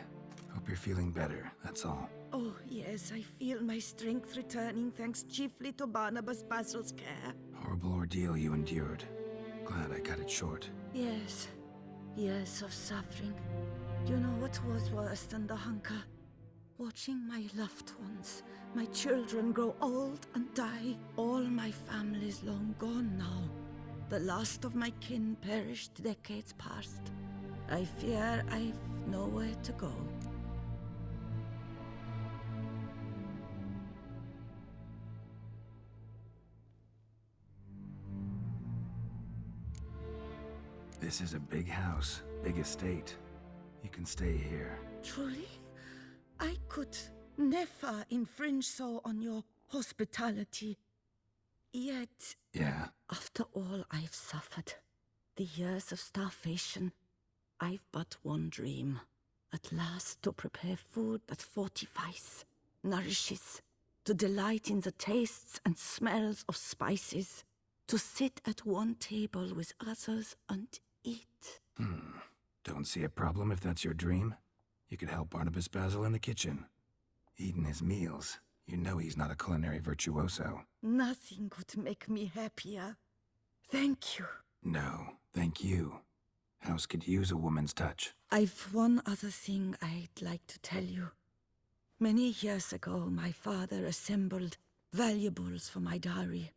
Hope you're feeling better, that's all. Oh, yes, I feel my strength returning thanks chiefly to Barnabas Basil's care. Horrible ordeal you endured. Glad I cut it short. Yes, years of suffering. Do you know what was worse than the hunger? Watching my loved ones, my children grow old and die. All my family's long gone now. The last of my kin perished decades past. I fear I've nowhere to go. This is a big house, big estate. You can stay here. Truly? I could never infringe so on your hospitality. Yet... Yeah? After all I've suffered, the years of starvation, I've but one dream. At last to prepare food that fortifies, nourishes, to delight in the tastes and smells of spices, to sit at one table with others and eat. Don't see a problem if that's your dream. You could help Barnabas Basil in the kitchen. Eating his meals. You know he's not a culinary virtuoso. Nothing could make me happier. Thank you. No, thank you. House could use a woman's touch. I've one other thing I'd like to tell you. Many years ago, my father assembled valuables for my dowry.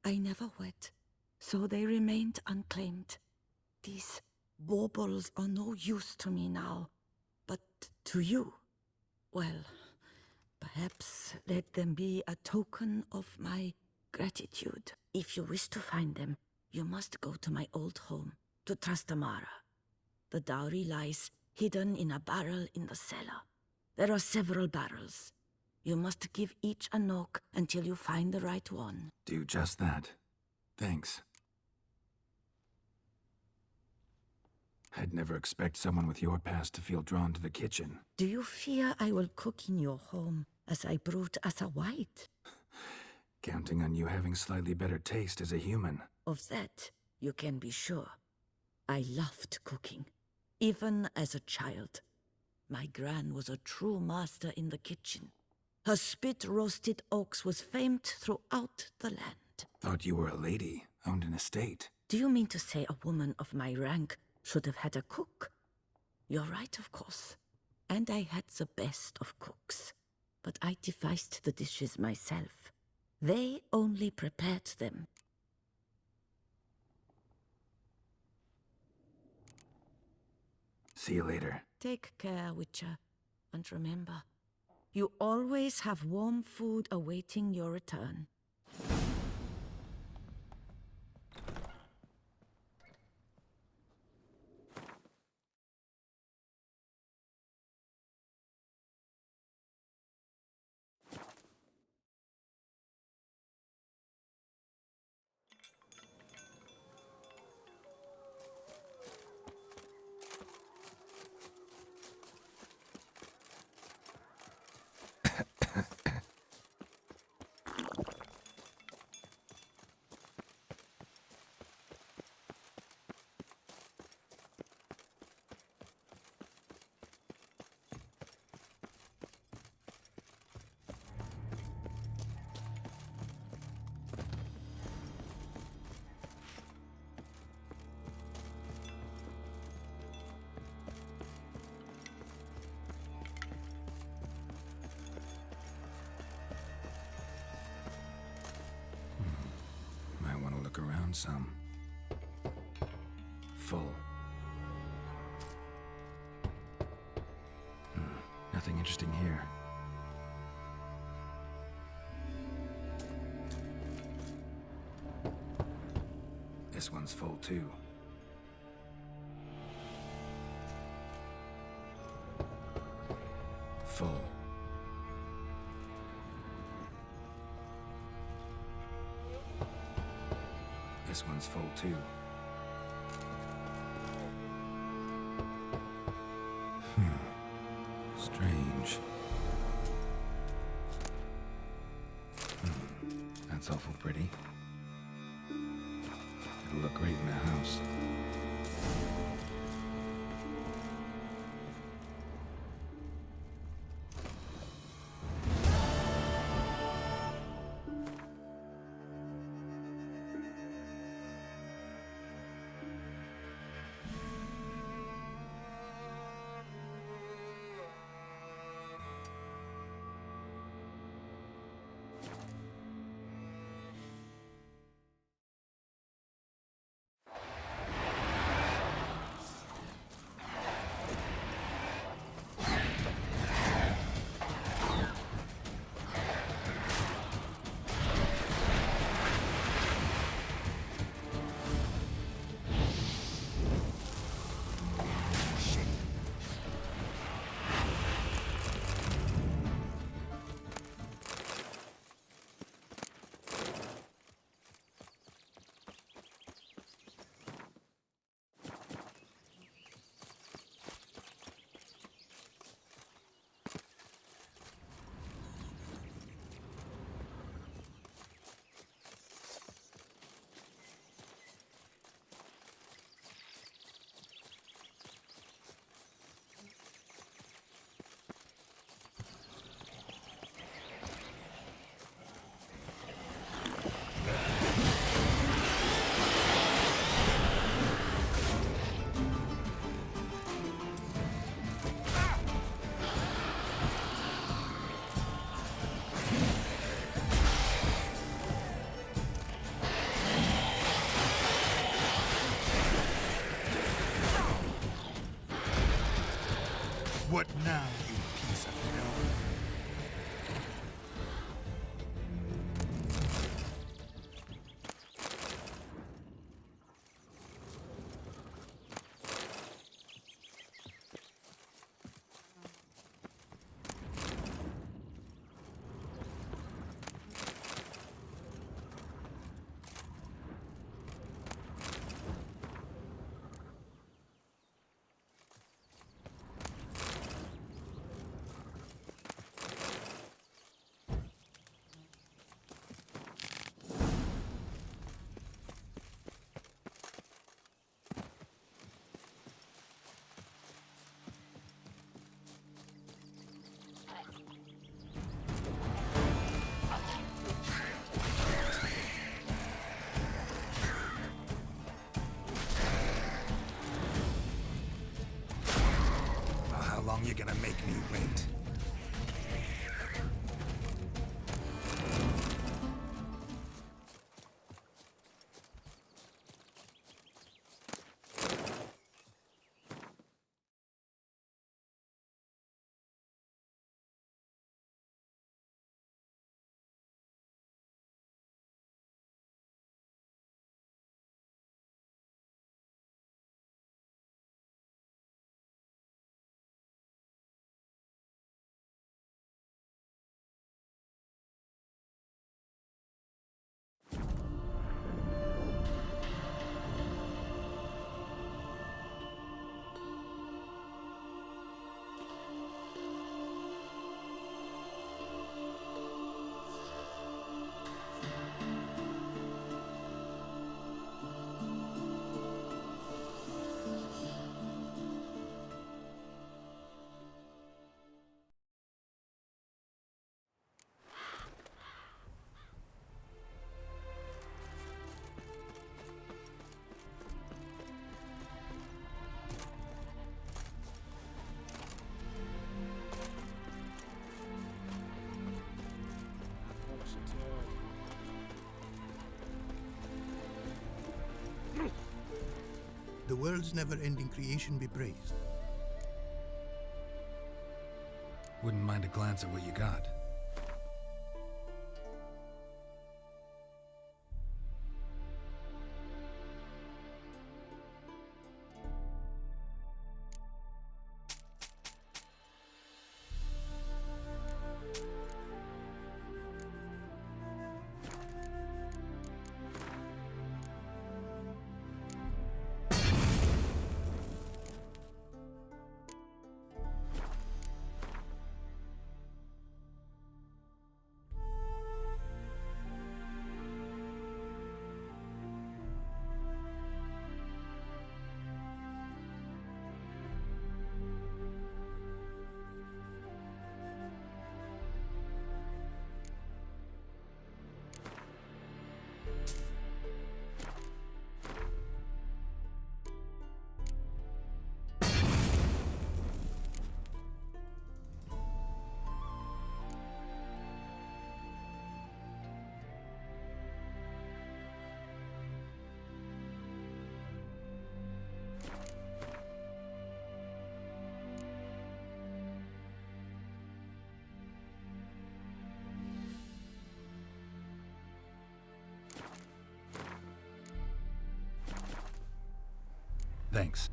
I never wed, so they remained unclaimed. These baubles are no use to me now, but to you, well, perhaps let them be a token of my gratitude. If you wish to find them, you must go to my old home, to Trastamara. The dowry lies hidden in a barrel in the cellar. There are several barrels. You must give each a knock until you find the right one. Do just that. Thanks. I'd never expect someone with your past to feel drawn to the kitchen. Do you fear I will cook in your home as I brewed as a white? Counting on you having slightly better taste as a human. Of that, you can be sure. I loved cooking, even as a child. My gran was a true master in the kitchen. Her spit-roasted ox was famed throughout the land. Thought you were a lady, owned an estate. Do you mean to say a woman of my rank should have had a cook? You're right, of course. And I had the best of cooks. But I devised the dishes myself. They only prepared them. See you later. Take care, Witcher. And remember, you always have warm food awaiting your return. Around some. Full. Nothing interesting here. This one's full too. Full. This one's full too. Strange. That's awful pretty. It'll look great in the house. the world's never-ending creation be praised. Wouldn't mind a glance at what you got. Thanks.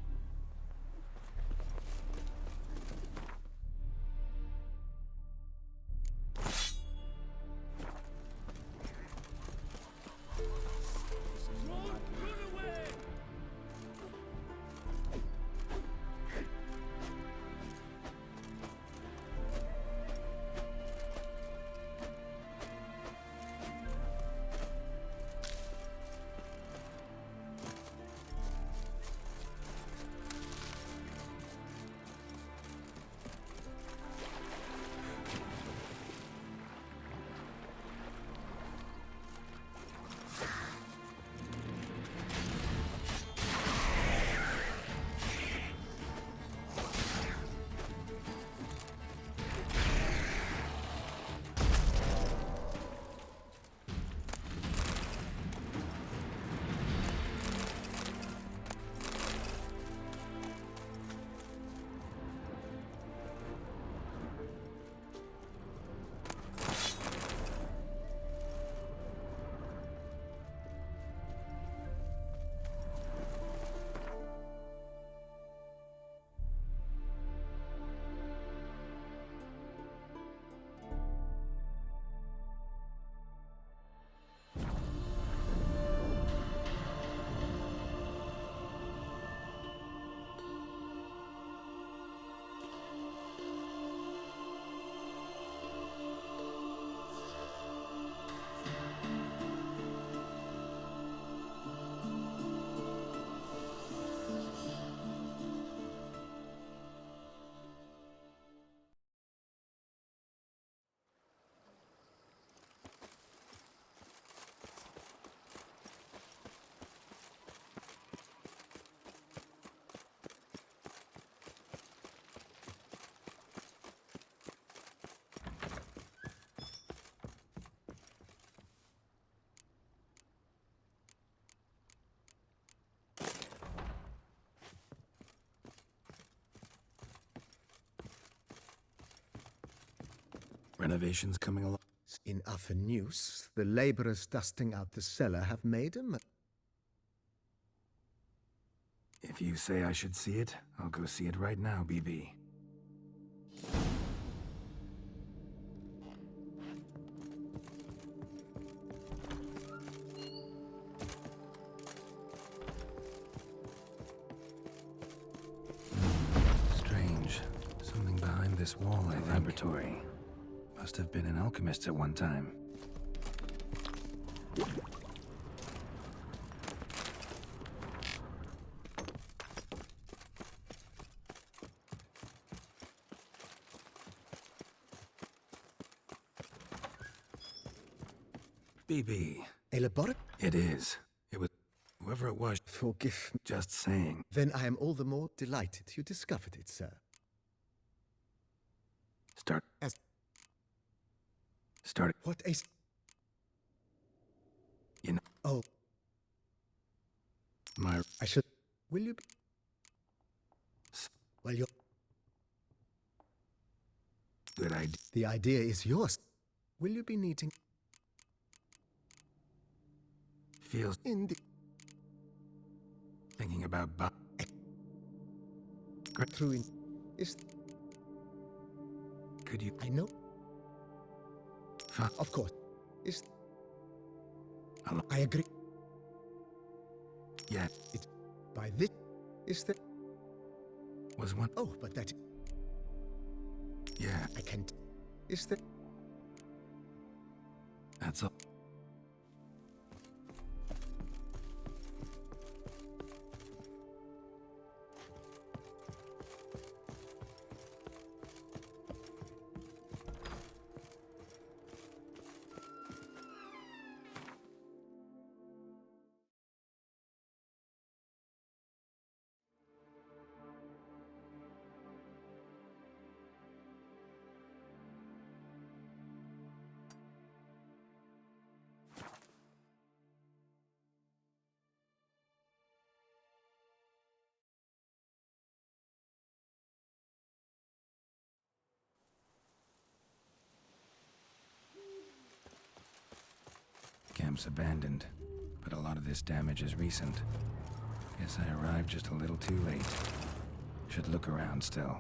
Renovations coming along? In other news, the laborers dusting out the cellar have made a If you say I should see it, I'll go see it right now, BB. Strange. Something behind this wall, I think. Laboratory. Must have been an alchemist at one time. BB. A laboratory? It is. It was... whoever it was... Forgive me. Just saying. Then I am all the more delighted you discovered it, sir. Start... As... Start... What a... You know... Oh. My... I should... Will you be... Well, you're... Good idea. The idea is yours. Will you be needing... Feels... Thinking about Through in... Is... Could you... I know. Of course. Is... I agree. Yeah. It... By this... Is that... Was one... Oh, but that... Yeah. I can't... Is that... That's all. Camp's abandoned, but a lot of this damage is recent. Guess I arrived just a little too late. Should look around still.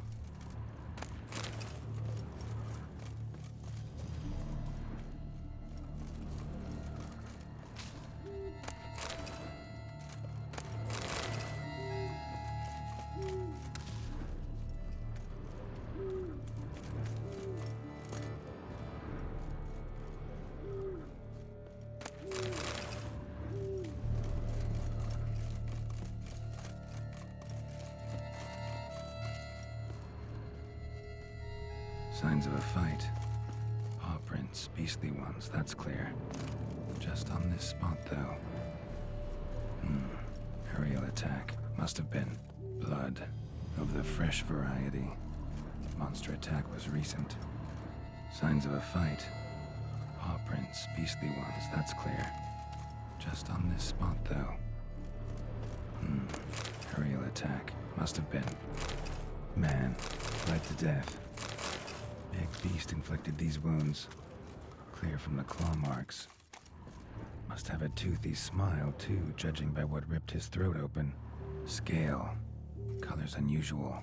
Signs of a fight. Paw prints, beastly ones, that's clear. Just on this spot, though. Aerial attack. Must have been blood of the fresh variety. Monster attack was recent. Signs of a fight. Paw prints, beastly ones, that's clear. Just on this spot, though. Aerial attack. Must have been. Man, bled to death. Big beast inflicted these wounds. Clear from the claw marks. Must have a toothy smile, too, judging by what ripped his throat open. Scale. Colors unusual.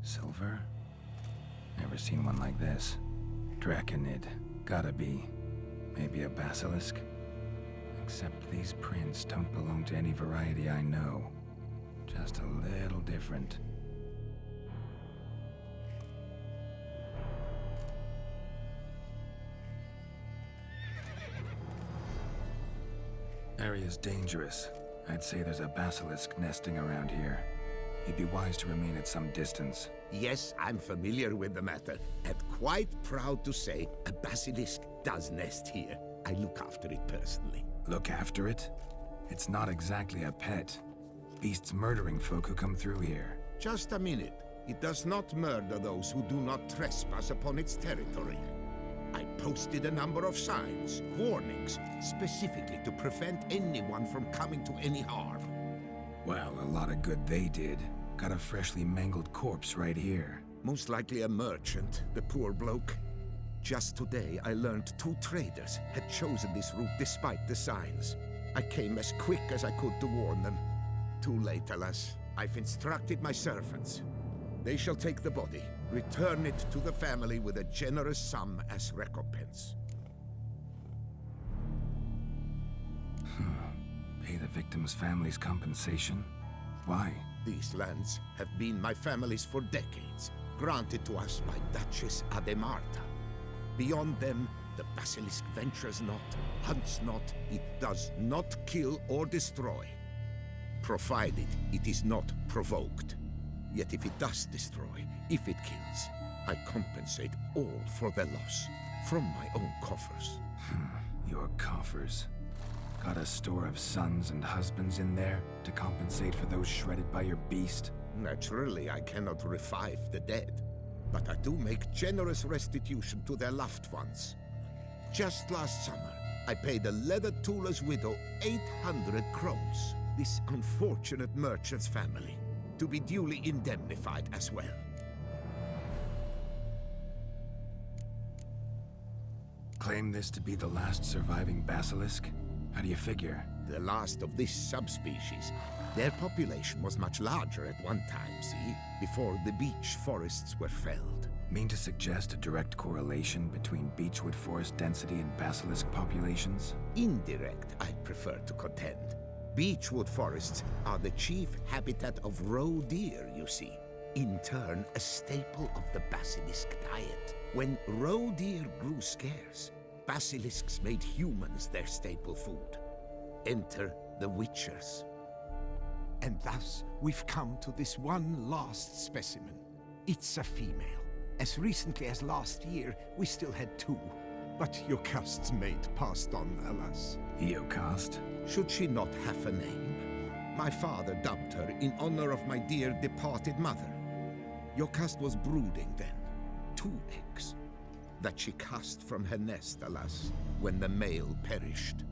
Silver? Never seen one like this. Draconid. Gotta be. Maybe a basilisk? Except these prints don't belong to any variety I know. Just a little different. Area's dangerous. I'd say there's a basilisk nesting around here. It'd be wise to remain at some distance. Yes, I'm familiar with the matter, and quite proud to say a basilisk does nest here. I look after it personally. Look after it? It's not exactly a pet. Beasts murdering folk who come through here. Just a minute. It does not murder those who do not trespass upon its territory. I posted a number of signs, warnings, specifically to prevent anyone from coming to any harm. Well, a lot of good they did. Got a freshly mangled corpse right here. Most likely a merchant, the poor bloke. Just today, I learned 2 traders had chosen this route despite the signs. I came as quick as I could to warn them. Too late, alas. I've instructed my servants. They shall take the body, return it to the family with a generous sum as recompense. Pay the victim's family's compensation? Why? These lands have been my family's for decades, granted to us by Duchess Ademarta. Beyond them, the basilisk ventures not, hunts not, it does not kill or destroy, provided it is not provoked. Yet if it does destroy, if it kills, I compensate all for their loss, from my own coffers. Your coffers? Got a store of sons and husbands in there to compensate for those shredded by your beast? Naturally, I cannot revive the dead, but I do make generous restitution to their loved ones. Just last summer, I paid a leather tooler's widow 800 crowns. this unfortunate merchant's family, to be duly indemnified as well. Claim this to be the last surviving basilisk? How do you figure? The last of this subspecies. Their population was much larger at one time, see? Before the beech forests were felled. Mean to suggest a direct correlation between beechwood forest density and basilisk populations? Indirect, I'd prefer to contend. Beechwood forests are the chief habitat of roe deer, you see. In turn, a staple of the basilisk diet. When roe deer grew scarce, basilisks made humans their staple food. Enter the witchers. And thus, we've come to this one last specimen. It's a female. As recently as last year, we still had 2. But Jocast's mate passed on, alas. Jocast? Should she not have a name? My father dubbed her in honor of my dear departed mother. Jocast was brooding then. 2 eggs. That she cast from her nest, alas, when the male perished.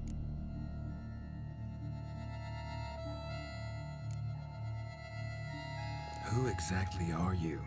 Who exactly are you?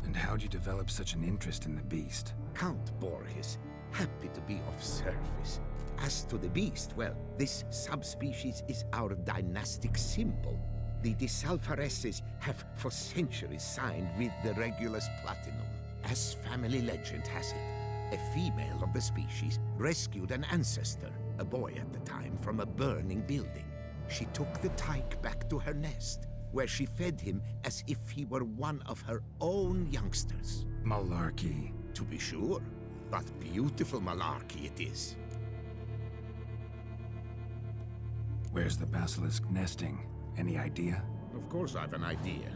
And how'd you develop such an interest in the beast? Count Borges, happy to be of service. As to the beast, well, this subspecies is our dynastic symbol. The Disalfareses have for centuries signed with the Regulus Platinum. As family legend has it, a female of the species rescued an ancestor, a boy at the time, from a burning building. She took the tyke back to her nest, where she fed him as if he were one of her own youngsters. Malarkey. To be sure, but beautiful malarkey it is. Where's the basilisk nesting? Any idea? Of course I've an idea,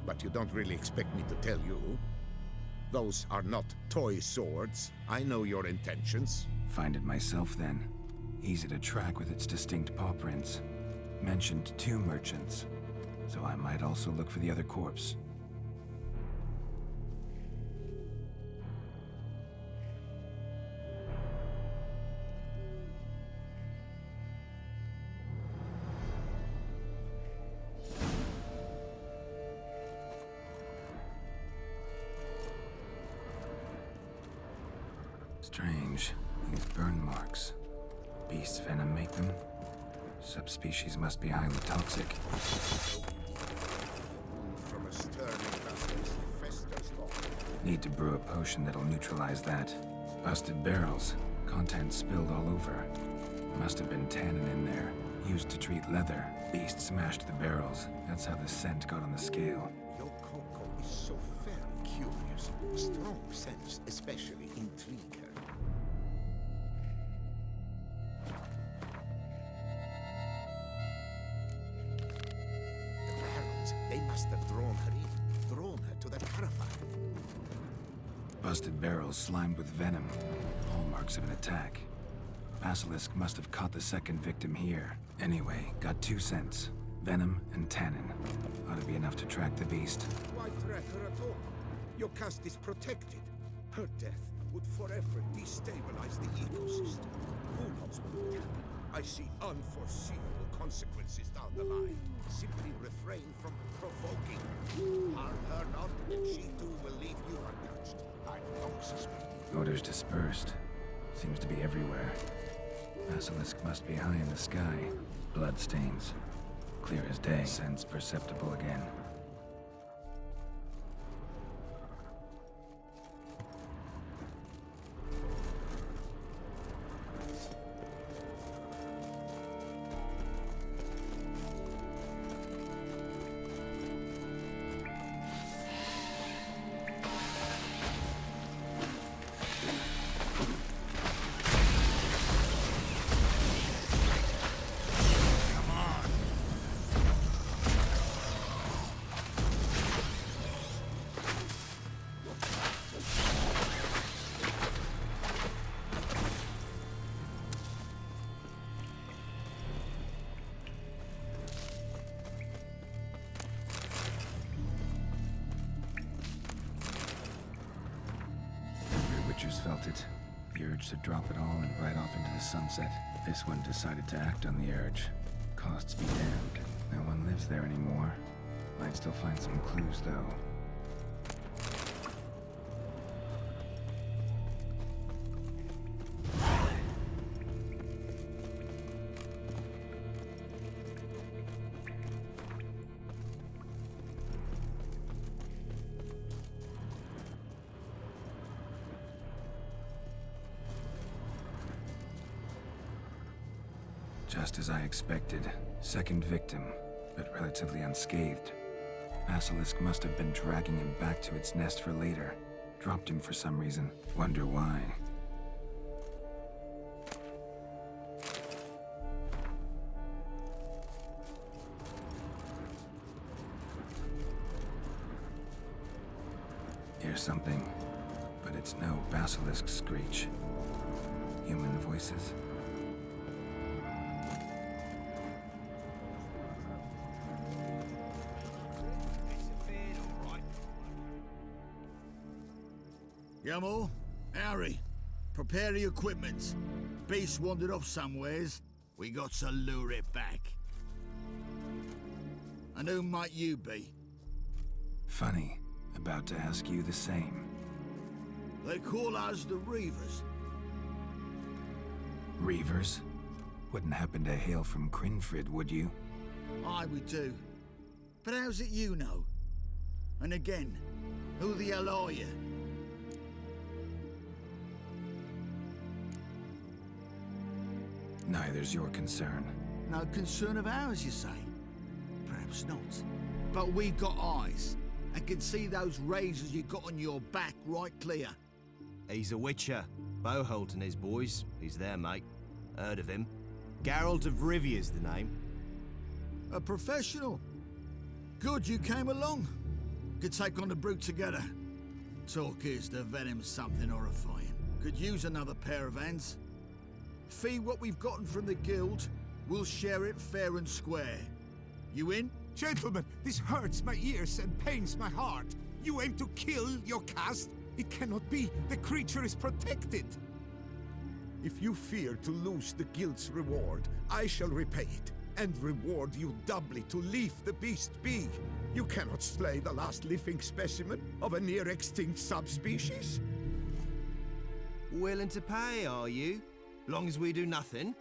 but you don't really expect me to tell you. Those are not toy swords. I know your intentions. Find it myself then. Easy to track with its distinct paw prints. Mentioned 2 merchants, so I might also look for the other corpse. Strange. These burn marks. Beast venom make them? Subspecies must be highly toxic. From a sterling basilisk festers long. Need to brew a potion that'll neutralize that. Busted barrels. Contents spilled all over. Must have been tannin in there. Used to treat leather. Beast smashed the barrels. That's how the scent got on the scale. Your Coco is so very curious. Strong scents especially intrigue her. They must have drawn her in, drawn her to the caravan. Busted barrels slimed with venom. Hallmarks of an attack. Basilisk must have caught the second victim here. Anyway, got 2 scents. Venom and tannin. Ought to be enough to track the beast. Why threat her at all? Your caste is protected. Her death would forever destabilize the ecosystem. Who knows what would happen? I see unforeseeable consequences down the line. Simply refrain from provoking. Harm her not, and she too will leave you untouched. I've long suspected. Odors dispersed. Seems to be everywhere. Basilisk must be high in the sky. Bloodstains. Clear as day. Scents perceptible again. Felt it. The urge to drop it all and ride off into the sunset. This one decided to act on the urge. Costs be damned. No one lives there anymore. Might still find some clues, though. Just as I expected. Second victim, but relatively unscathed. Basilisk must have been dragging him back to its nest for later. Dropped him for some reason. Wonder why. Here's something, but it's no basilisk screech. Human voices? Yamo, Harry, prepare the equipment. Beast wandered off somewheres. We got to lure it back. And who might you be? Funny. About to ask you the same. They call us the Reavers. Reavers? Wouldn't happen to hail from Crinfrid, would you? Aye, we do. But how's it you know? And again, who the hell are you? Neither's your concern. No concern of ours, you say? Perhaps not. But we got eyes, and can see those razors you got on your back right clear. He's a witcher. Boholt and his boys. He's there, mate. Heard of him. Geralt of Rivia's the name. A professional. Good you came along. Could take on the brute together. Talk is the venom's something horrifying. Could use another pair of hands. Fee what we've gotten from the guild, we'll share it fair and square. You in? Gentlemen, this hurts my ears and pains my heart. You aim to kill your caste? It cannot be. The creature is protected. If you fear to lose the guild's reward, I shall repay it, and reward you doubly to leave the beast be. You cannot slay the last living specimen of a near-extinct subspecies. Willing to pay, are you? Long as we do nothing?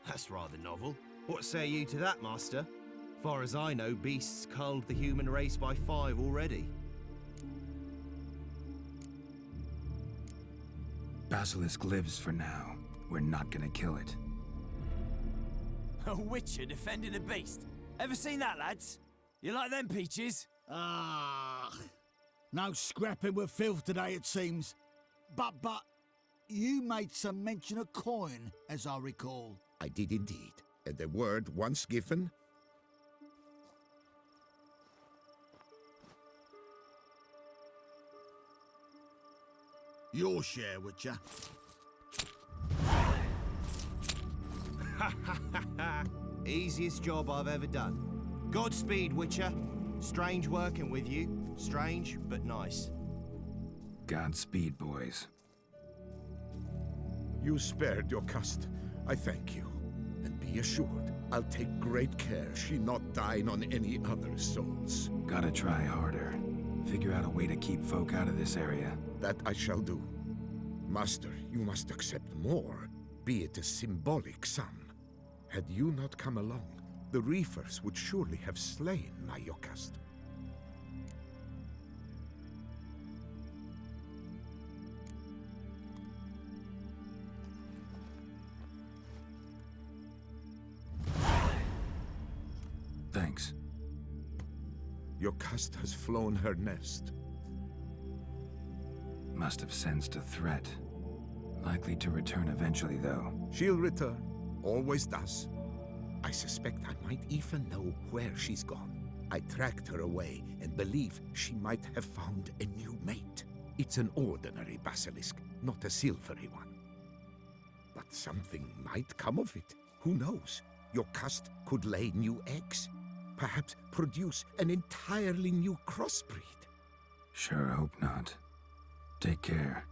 That's rather novel. What say you to that, master? Far as I know, beasts culled the human race by 5 already. Basilisk lives for now. We're not gonna kill it. A witcher defending a beast. Ever seen that, lads? You like them peaches? Ah, no scrapping with filth today, it seems. But, you made some mention of coin, as I recall. I did indeed. And the word once given... Your share, would ya? Easiest job I've ever done. Godspeed, Witcher. Strange working with you. Strange, but nice. Godspeed, boys. You spared your caste. I thank you. And be assured, I'll take great care she not dine on any other souls. Gotta try harder. Figure out a way to keep folk out of this area. That I shall do. Master, you must accept more, be it a symbolic sum. Had you not come along, the Reefers would surely have slain my Yokast. Thanks. Yokast has flown her nest. Must have sensed a threat. Likely to return eventually, though. She'll return. Always does. I suspect I might even know where she's gone. I tracked her away and believe she might have found a new mate. It's an ordinary basilisk, not a silvery one. But something might come of it. Who knows? Your caste could lay new eggs. Perhaps produce an entirely new crossbreed. Sure hope not. Take care.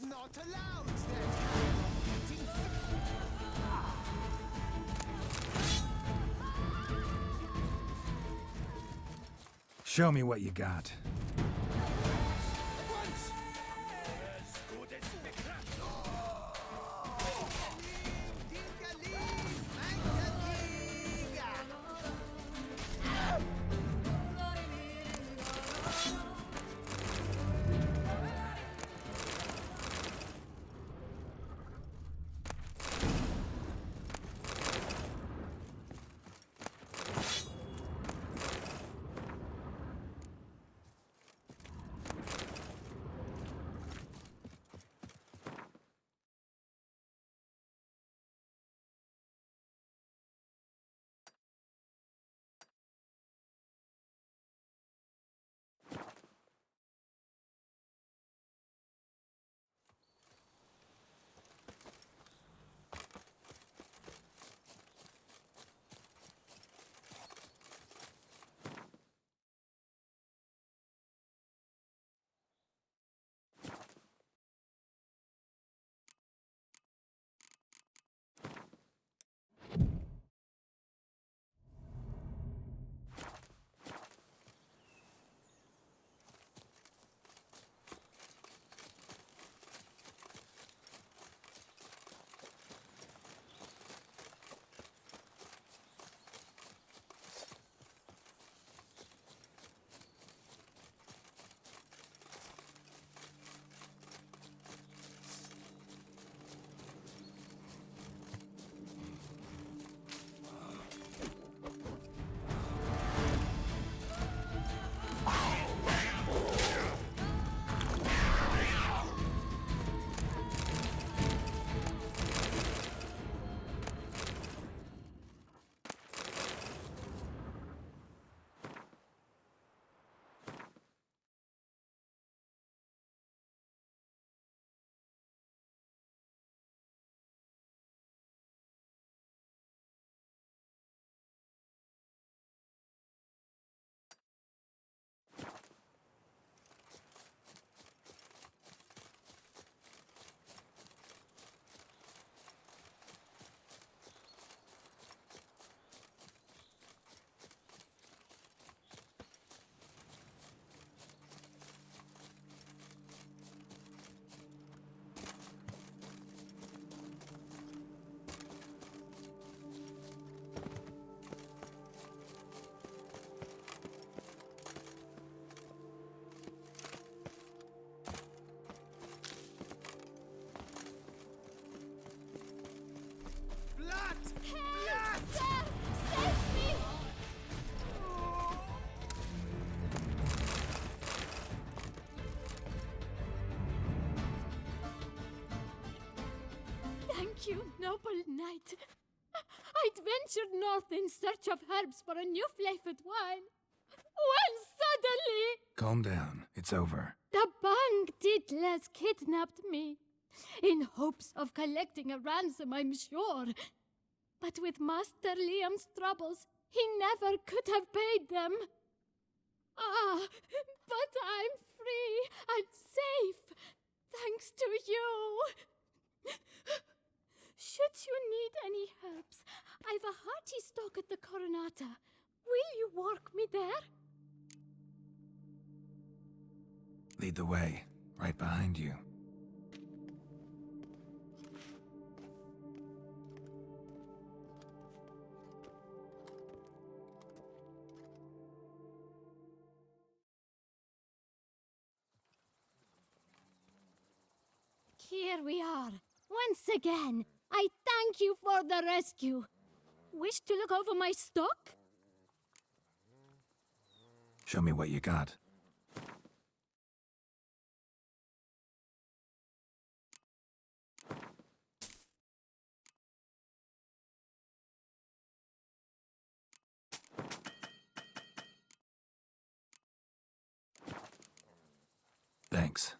not allowed! Show me what you got. Thank you, noble knight. I'd ventured north in search of herbs for a new flavored wine. When suddenly... Calm down. It's over. the Bang Diddlers kidnapped me. In hopes of collecting a ransom, I'm sure. But with Master Liam's troubles, he never could have paid them. Ah, but I'm free and safe, thanks to you. Should you need any herbs, I've a hearty stock at the Coronata. Will you walk me there? Lead the way. Right behind you. Here we are. Once again, I thank you for the rescue. Wish to look over my stock? Show me what you got. Thanks.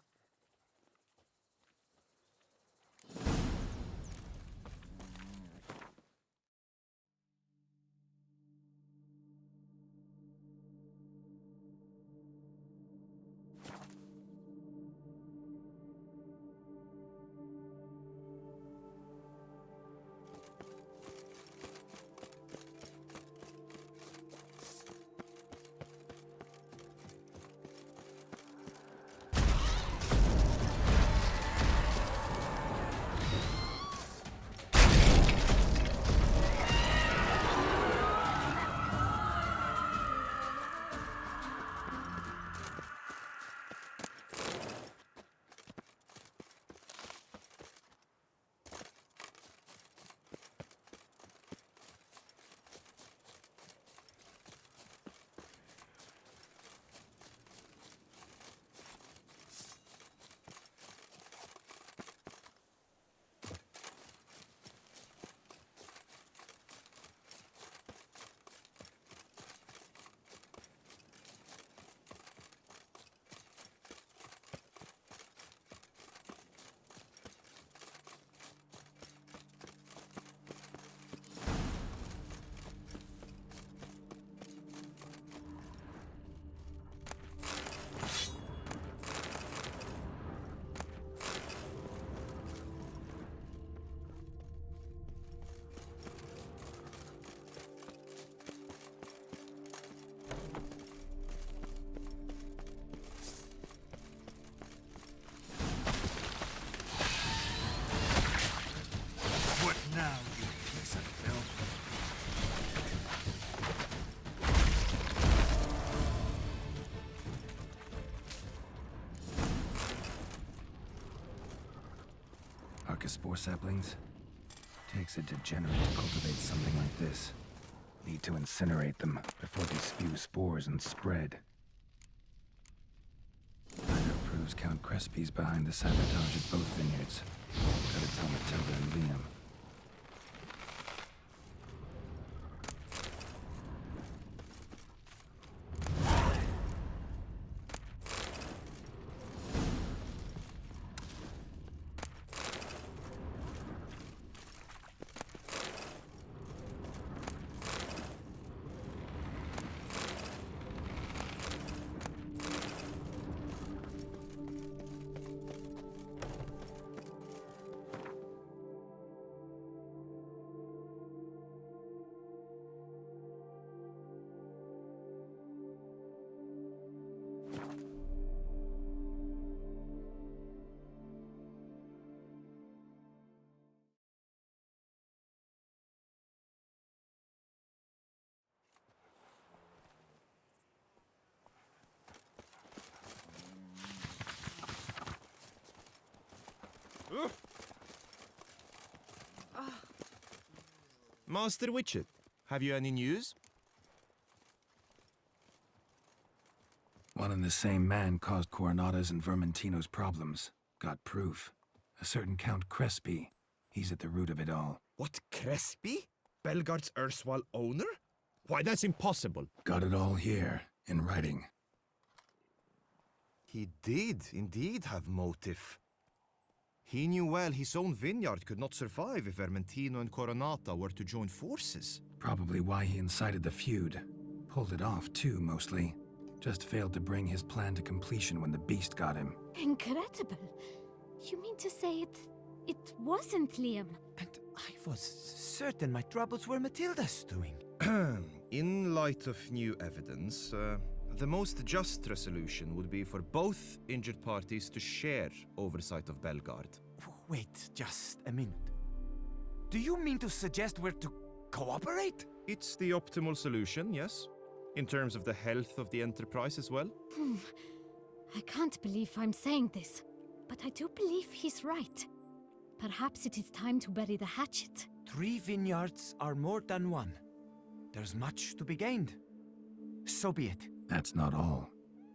Orchis spore saplings? Takes a degenerate to cultivate something like this. Need to incinerate them before they spew spores and spread. Finder proves Count Crespi's behind the sabotage at both vineyards. Gotta tell Matilda and Liam. Master Witcher, have you any news? One and the same man caused Coronata's and Vermentino's problems. Got proof. A certain Count Crespi. He's at the root of it all. What, Crespi? Belgard's erstwhile owner? Why, that's impossible. Got it all here, in writing. He did indeed have motive. He knew well his own vineyard could not survive if Vermentino and Coronata were to join forces. Probably why he incited the feud. Pulled it off, too, mostly. Just failed to bring his plan to completion when the beast got him. Incredible. You mean to say it wasn't Liam? And I was certain my troubles were Matilda's doing. In light of new evidence, the most just resolution would be for both injured parties to share oversight of Belgard. Wait just a minute. Do you mean to suggest we're to cooperate? It's the optimal solution, yes. In terms of the health of the enterprise as well. I can't believe I'm saying this, but I do believe he's right. Perhaps it is time to bury the hatchet. 3 vineyards are more than one. There's much to be gained. So be it. That's not all.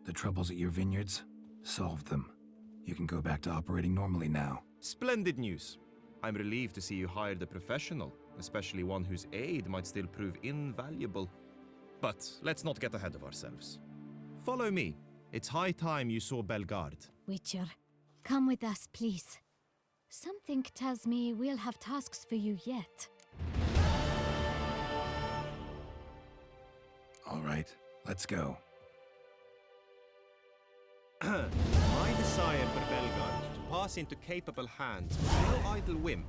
The troubles at your vineyards? Solved them. You can go back to operating normally now. Splendid news. I'm relieved to see you hired a professional, especially one whose aid might still prove invaluable. But let's not get ahead of ourselves. Follow me. It's high time you saw Belgard. Witcher, come with us, please. Something tells me we'll have tasks for you yet. All right, let's go. My desire for Belgard to pass into capable hands was no idle whim,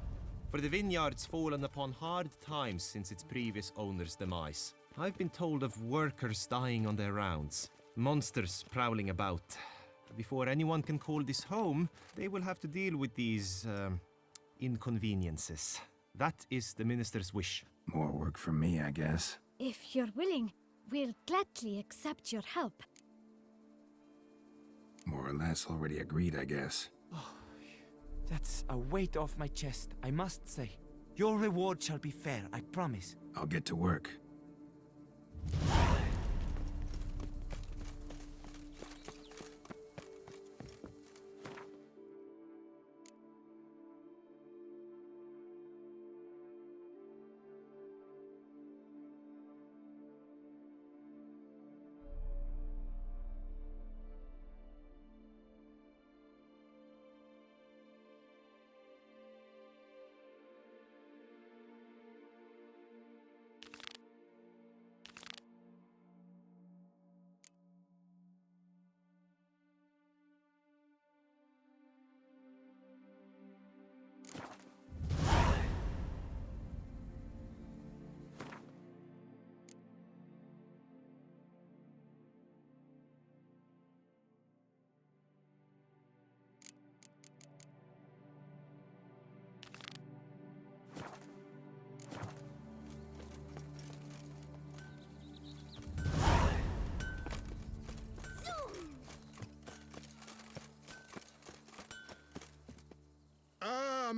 for the vineyard's fallen upon hard times since its previous owner's demise. I've been told of workers dying on their rounds, monsters prowling about. Before anyone can call this home, they will have to deal with these, inconveniences. That is the minister's wish. More work for me, I guess. If you're willing, we'll gladly accept your help. More or less already agreed, I guess. Oh, that's a weight off my chest, I must say. Your reward shall be fair, I promise. I'll get to work.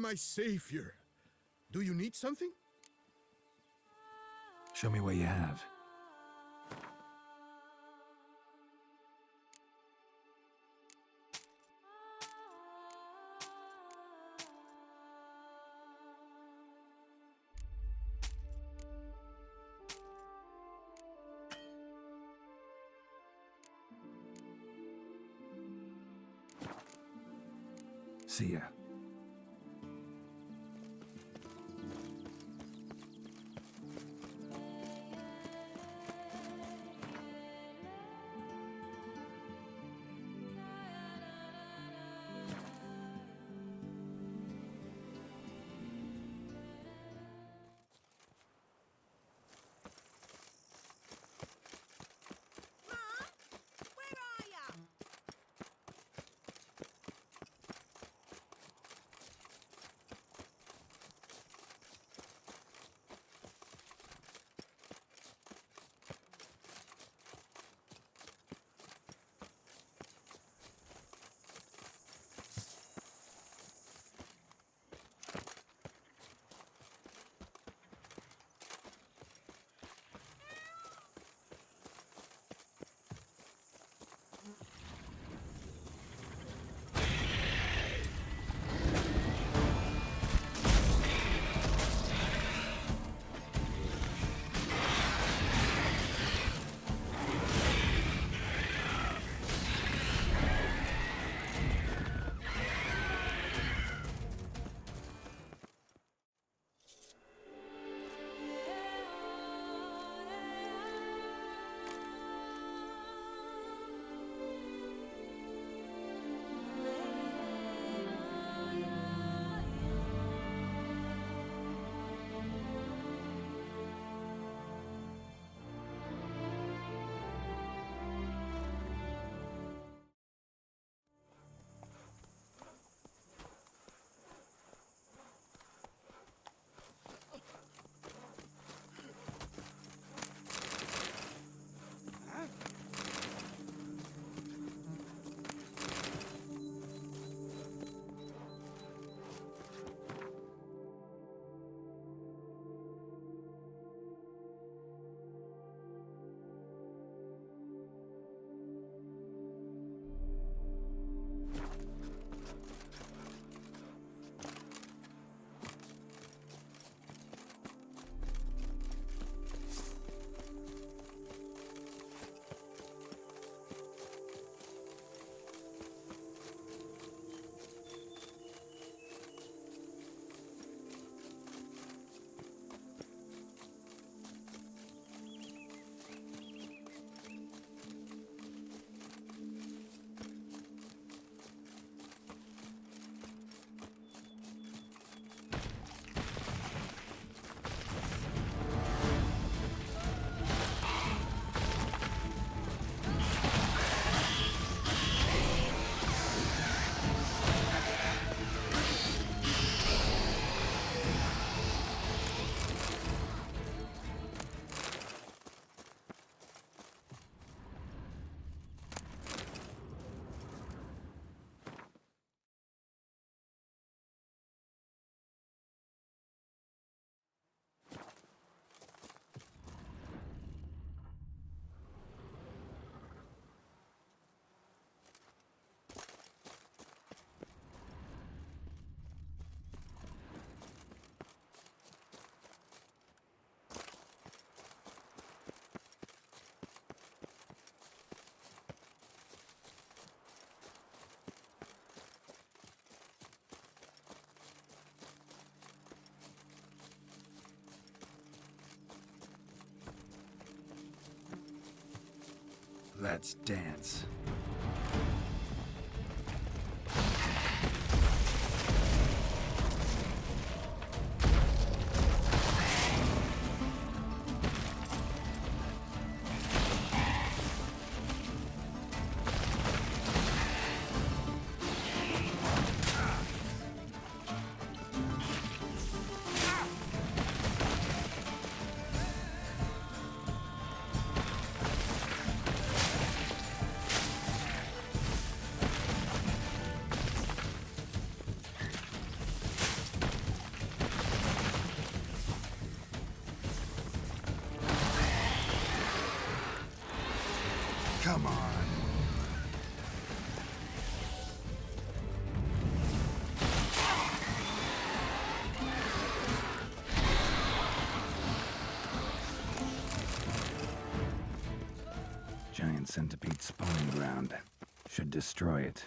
my savior. Do you need something? Show me what you have. See ya. Let's dance. Come on. Giant centipede spawning ground. Should destroy it.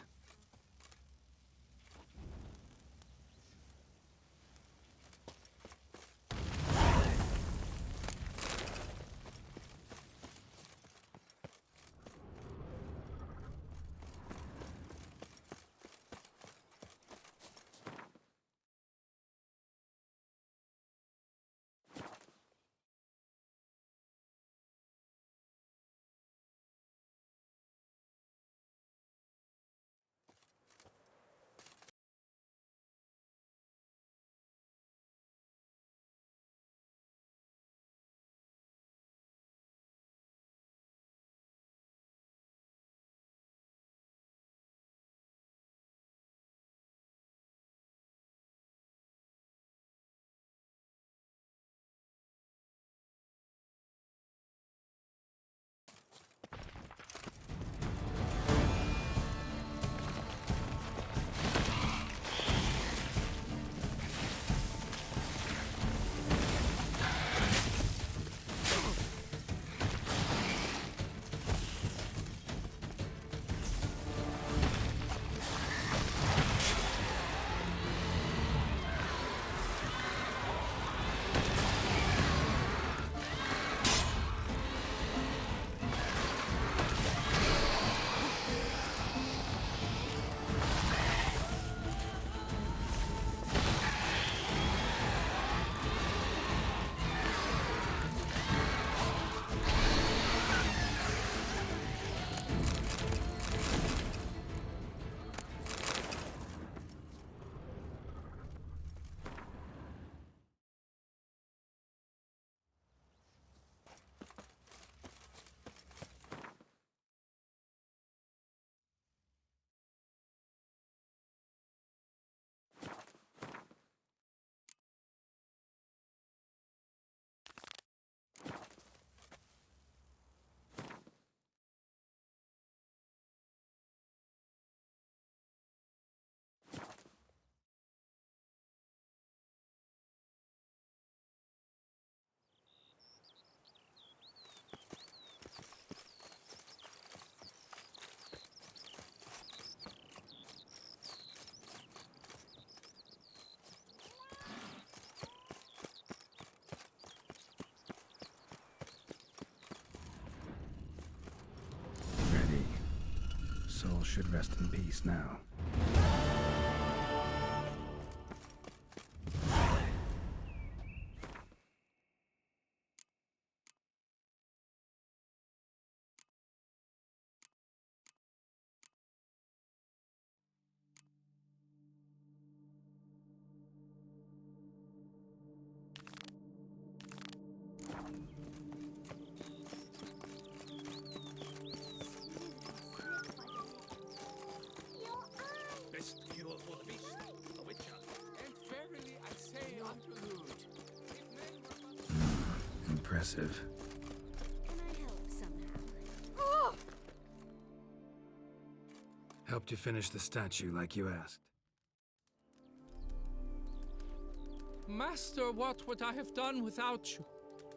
Soul should rest in peace now. Impressive. Can I help somehow? Oh! Helped you finish the statue like you asked. Master, what would I have done without you?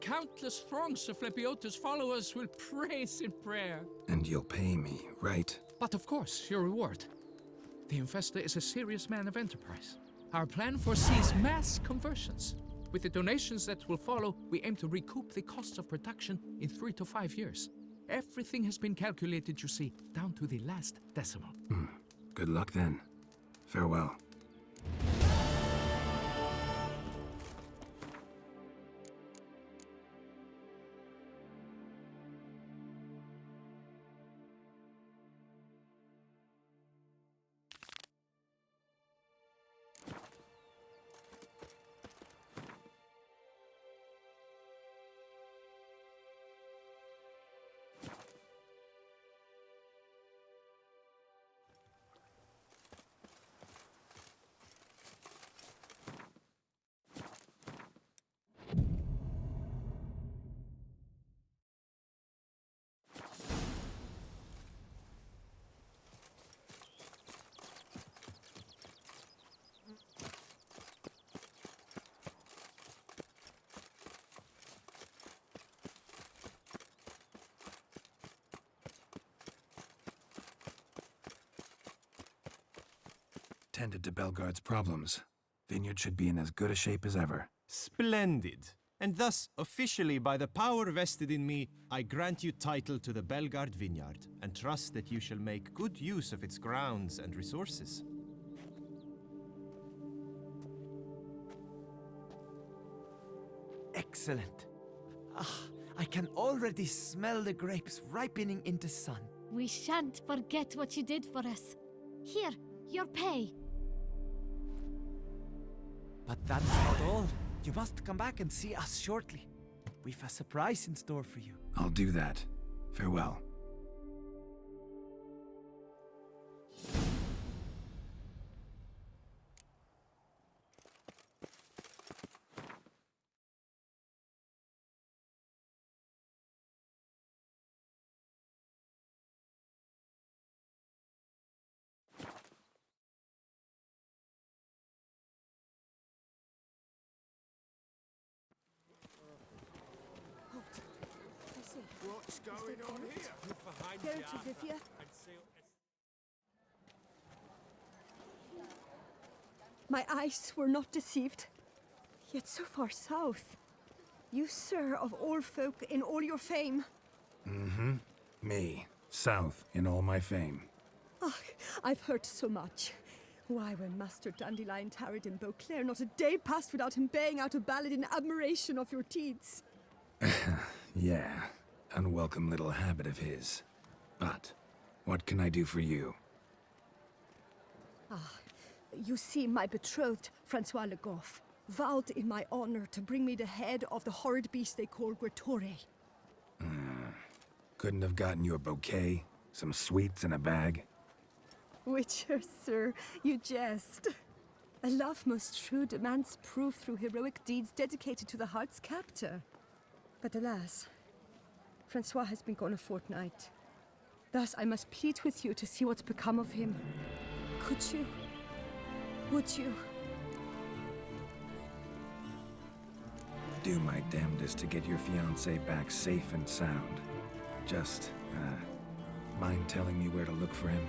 Countless throngs of Lebiota's followers will praise in prayer. And you'll pay me, right? But of course, your reward. The Infestor is a serious man of enterprise. Our plan foresees mass conversions. With the donations that will follow, we aim to recoup the costs of production in 3 to 5 years. Everything has been calculated, you see, down to the last decimal. Good luck then. Farewell. tended to Belgard's problems. Vineyard should be in as good a shape as ever. Splendid. And thus, officially by the power vested in me, I grant you title to the Belgard Vineyard, and trust that you shall make good use of its grounds and resources. Excellent. I can already smell the grapes ripening into sun. We shan't forget what you did for us. Here, your pay. But that's not all. You must come back and see us shortly. We've a surprise in store for you. I'll do that. Farewell. What's going on here? Look behind you, Geralt of Rivia. and see. My eyes were not deceived. Yet so far south. You, sir, of all folk in all your fame. Mm-hmm. Me. South in all my fame. Ah, I've heard so much. Why, when Master Dandelion tarried in Beauclair, not a day passed without him baying out a ballad in admiration of your deeds. Yeah. Unwelcome little habit of his. But, what can I do for you? You see, my betrothed, Francois Le Goff, vowed in my honor to bring me the head of the horrid beast they call Gretore. Couldn't have gotten you a bouquet, some sweets in a bag? Witcher, sir, you jest. A love most true demands proof through heroic deeds dedicated to the heart's captor. But alas, Francois has been gone a fortnight. Thus I must plead with you to see what's become of him. Could you? Would you? Do my damnedest to get your fiancé back safe and sound. Just, mind telling me where to look for him?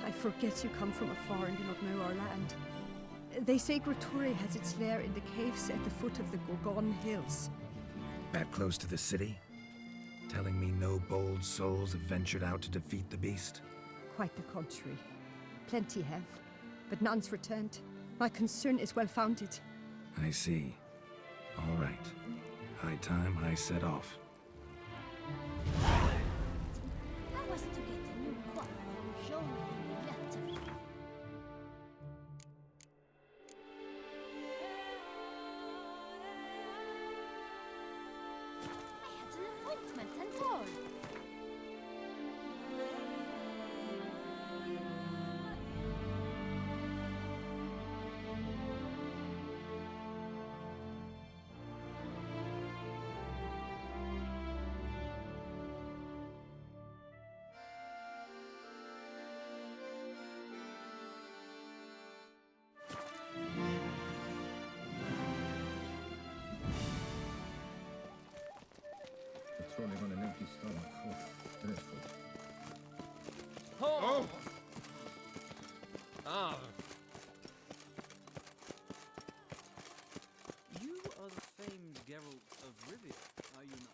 I forget you come from afar and do not know our land. They say Gretore has its lair in the caves at the foot of the Gorgon Hills. That close to the city? Telling me no bold souls have ventured out to defeat the beast? Quite the contrary. Plenty have, but none's returned. My concern is well founded. I see. All right. High time I set off. I was to get a new coif from Jean Letter. I had an appointment and all. Patrolling on an empty stomach. Oh, dreadful. Oh! Ah. You are the famed Geralt of Rivia, are you not?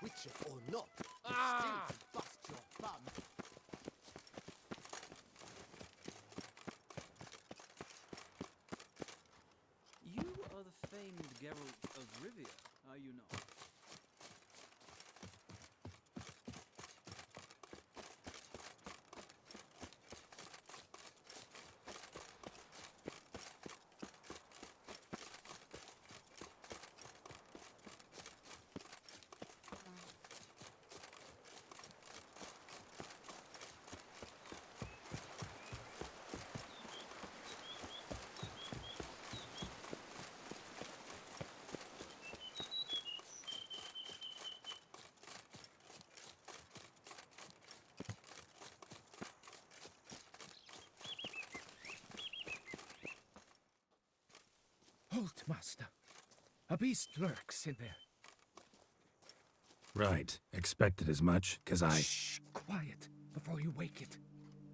Witcher or not, Ah! still bust your bum. You are the famed Geralt of Rivia, are you not? Halt, master. A beast lurks in there. Right. Expected as much, 'cause I... Shh! Quiet, before you wake it.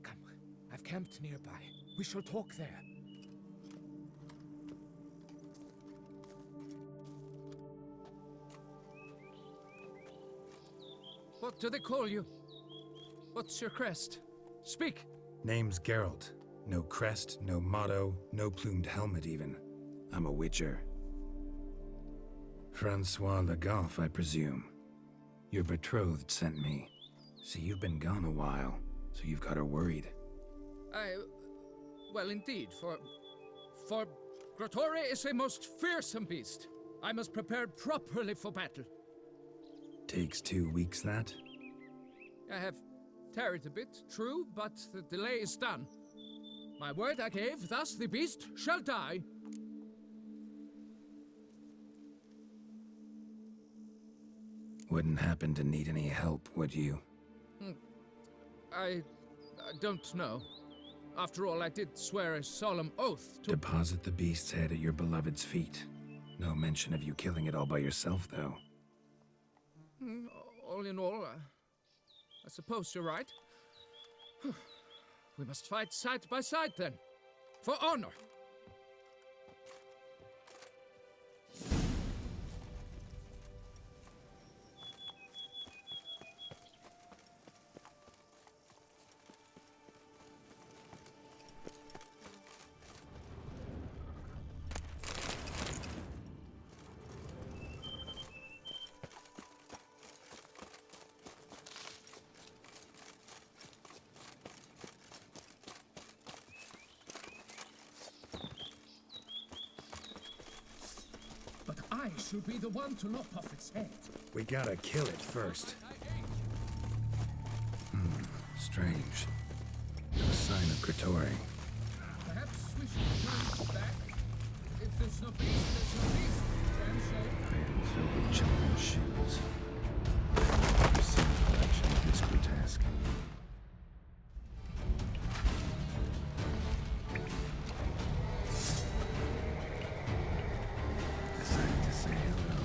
Come, I've camped nearby. We shall talk there. What do they call you? What's your crest? Speak! Name's Geralt. No crest, no motto, no plumed helmet even. I'm a witcher. Francois Le Goff, I presume. Your betrothed sent me. See, you've been gone a while, so you've got her worried. Well, indeed, for Grotore is a most fearsome beast. I must prepare properly for battle. Takes 2 weeks, that? I have tarried a bit, true, but the delay is done. My word I gave, thus the beast shall die. Wouldn't happen to need any help, would you? I don't know. After all, I did swear a solemn oath to— Deposit the beast's head at your beloved's feet. No mention of you killing it all by yourself, though. All in all, I suppose you're right. We must fight side by side, then. For honor! I should be the one to lop off its head. We gotta kill it first. Strange. No sign of Grotore. Perhaps we should turn back. If there's no beast, there's no beast. Damn shame. Cradle filled with children's shoes. I've seen the collection this grotesque. Decided to say hello.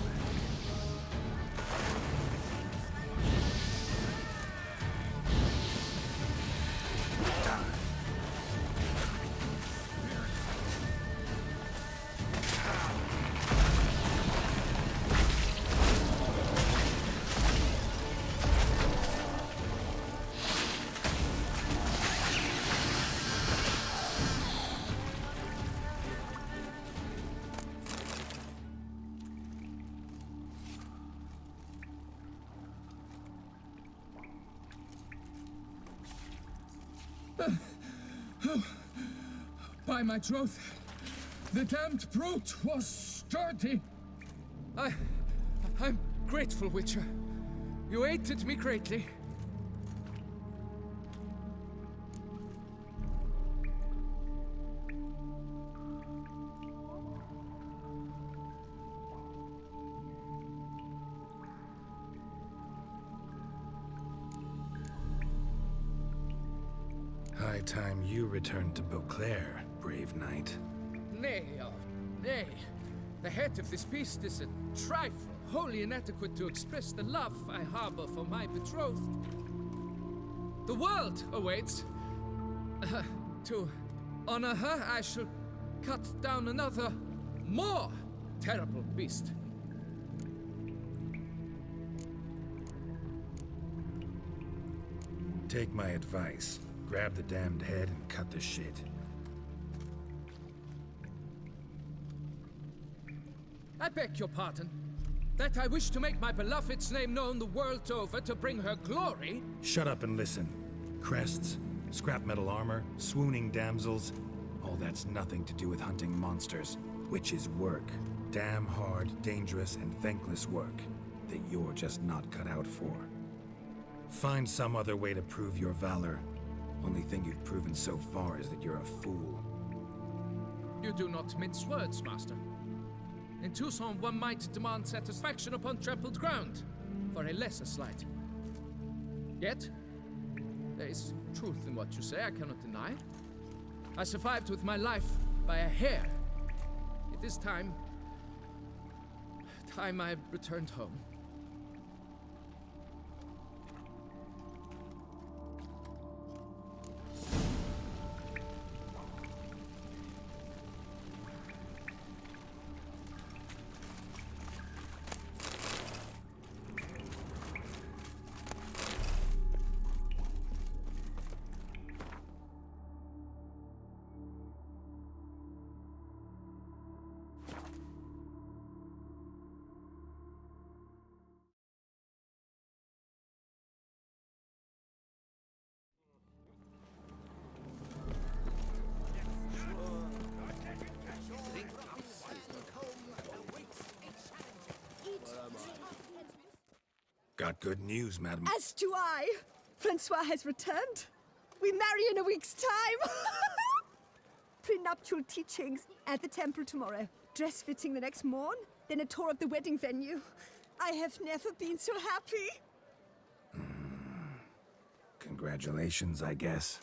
By my troth, the damned brute was sturdy. I'm grateful, Witcher. You aided me greatly. High time you returned to Beauclair, brave knight. Nay, oh, nay. The head of this beast is a trifle, wholly inadequate to express the love I harbor for my betrothed. The world awaits. To honor her, I shall cut down another, more terrible beast. Take my advice. Grab the damned head and cut the shit. I beg your pardon. That I wish to make my beloved's name known the world over to bring her glory? Shut up and listen. Crests, scrap metal armor, swooning damsels. All that's nothing to do with hunting monsters, which is work. Damn hard, dangerous, and thankless work that you're just not cut out for. Find some other way to prove your valor. Only thing you've proven so far is that you're a fool. You do not mince words, Master. In Tucson, one might demand satisfaction upon trampled ground for a lesser slight. Yet, there is truth in what you say, I cannot deny. I survived with my life by a hair. It is time I returned home. Got good news, madam. As do I. Francois has returned. We marry in a week's time. Prenuptial teachings at the temple tomorrow. Dress fitting the next morn. Then a tour of the wedding venue. I have never been so happy. Congratulations, I guess.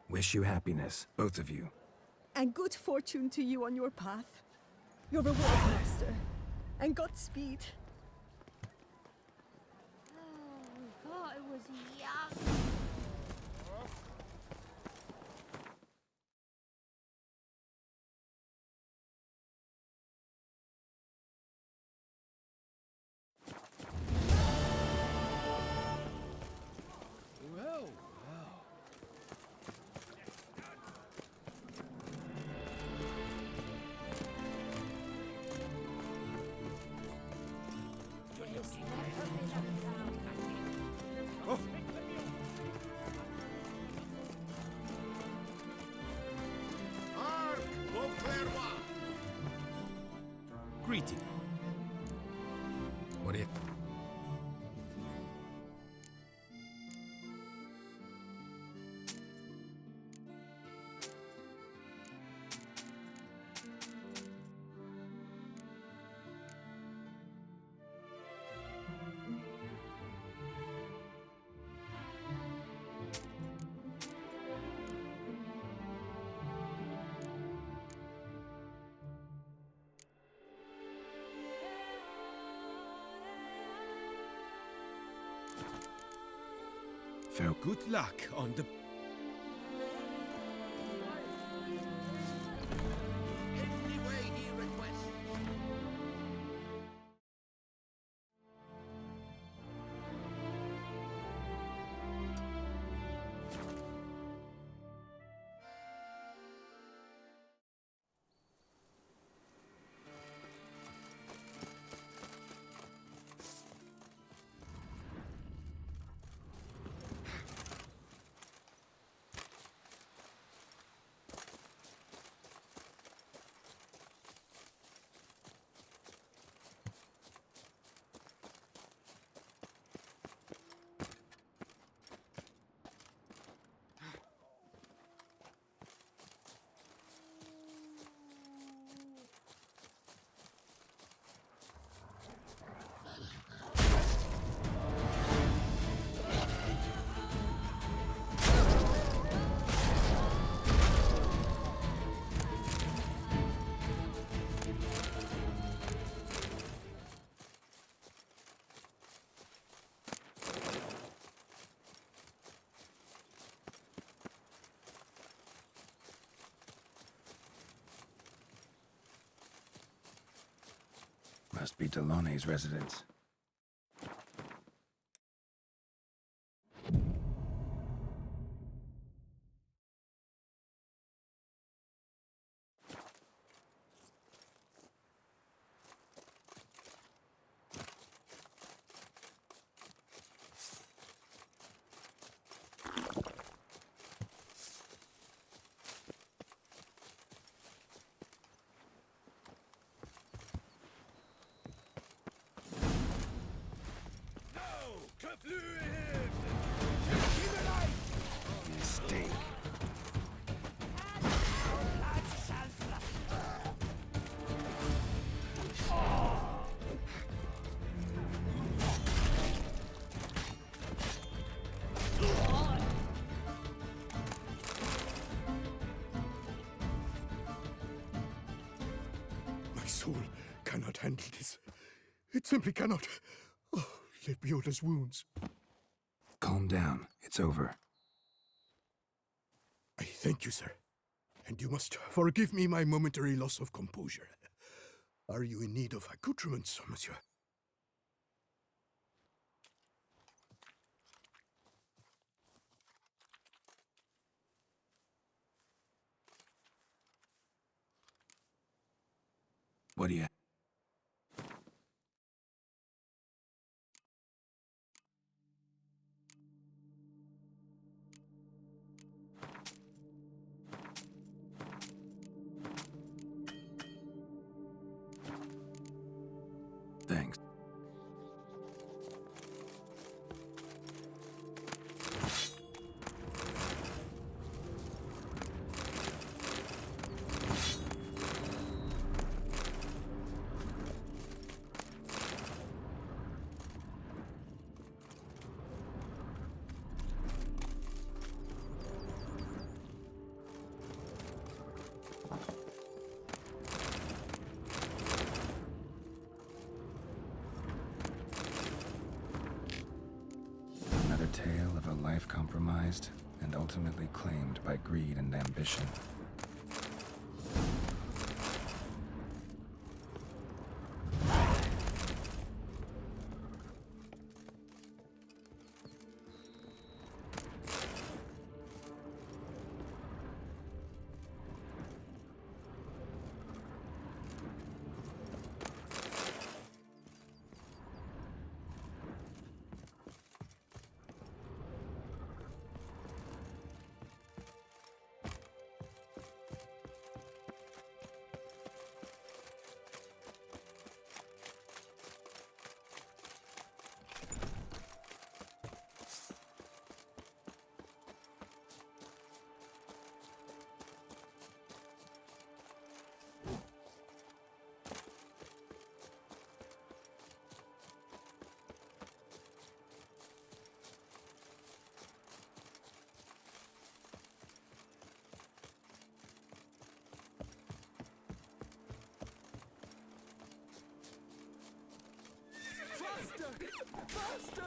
Wish you happiness, both of you. And good fortune to you on your path. Your reward, master. And Godspeed. Oh, it was young. Well. Greeting. What do you... Good luck on the... Must be Delaunay's residence. soul cannot handle this. It simply cannot. Oh, Lebioda's wounds. Calm down. It's over. I thank you, sir. And you must forgive me my momentary loss of composure. Are you in need of accoutrements, monsieur? What do you... Thanks. Another tale of a life compromised and ultimately claimed by greed and ambition. Faster!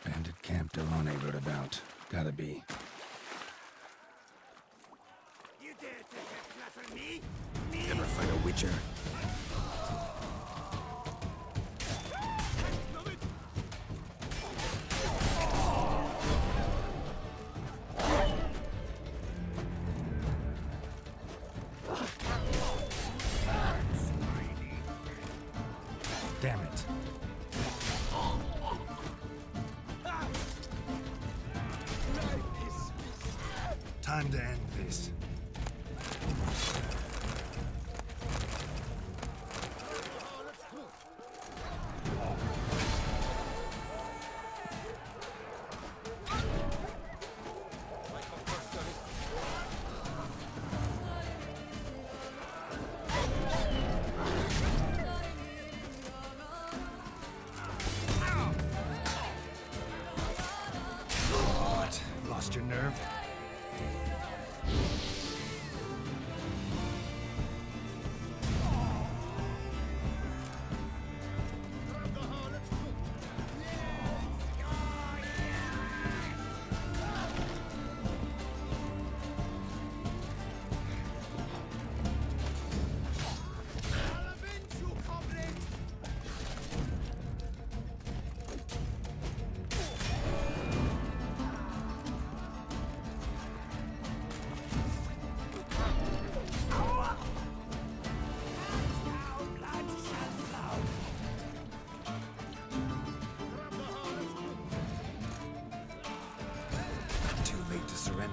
Bandit camp Delane wrote about. Gotta be. You dare to flatter me? Ever fight a witcher? Damn it. Time to end this. What? Lost your nerve? Too late to surrender.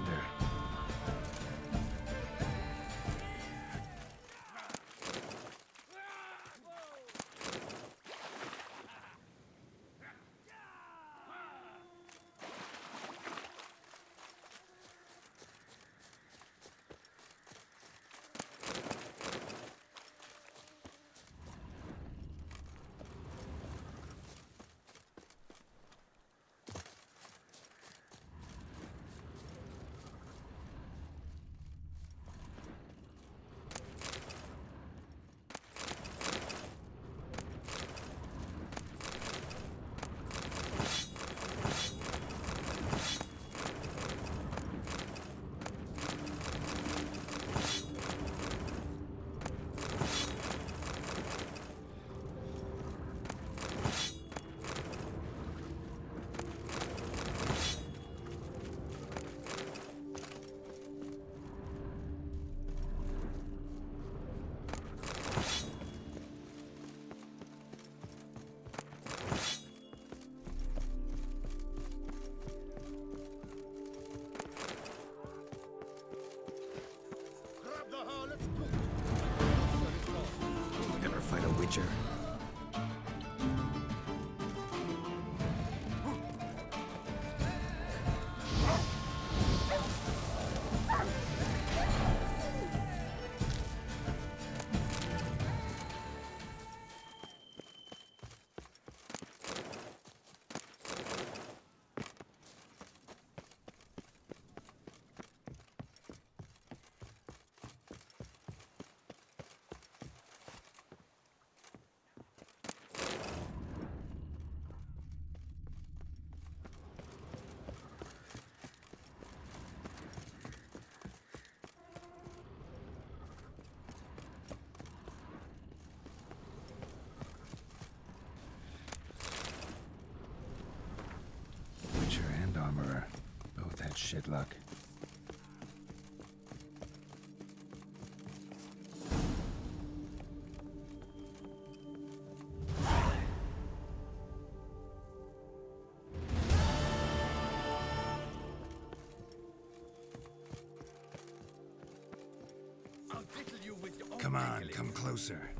Never fight a witcher. Witcher and armorer both had shit luck. Come on, come closer.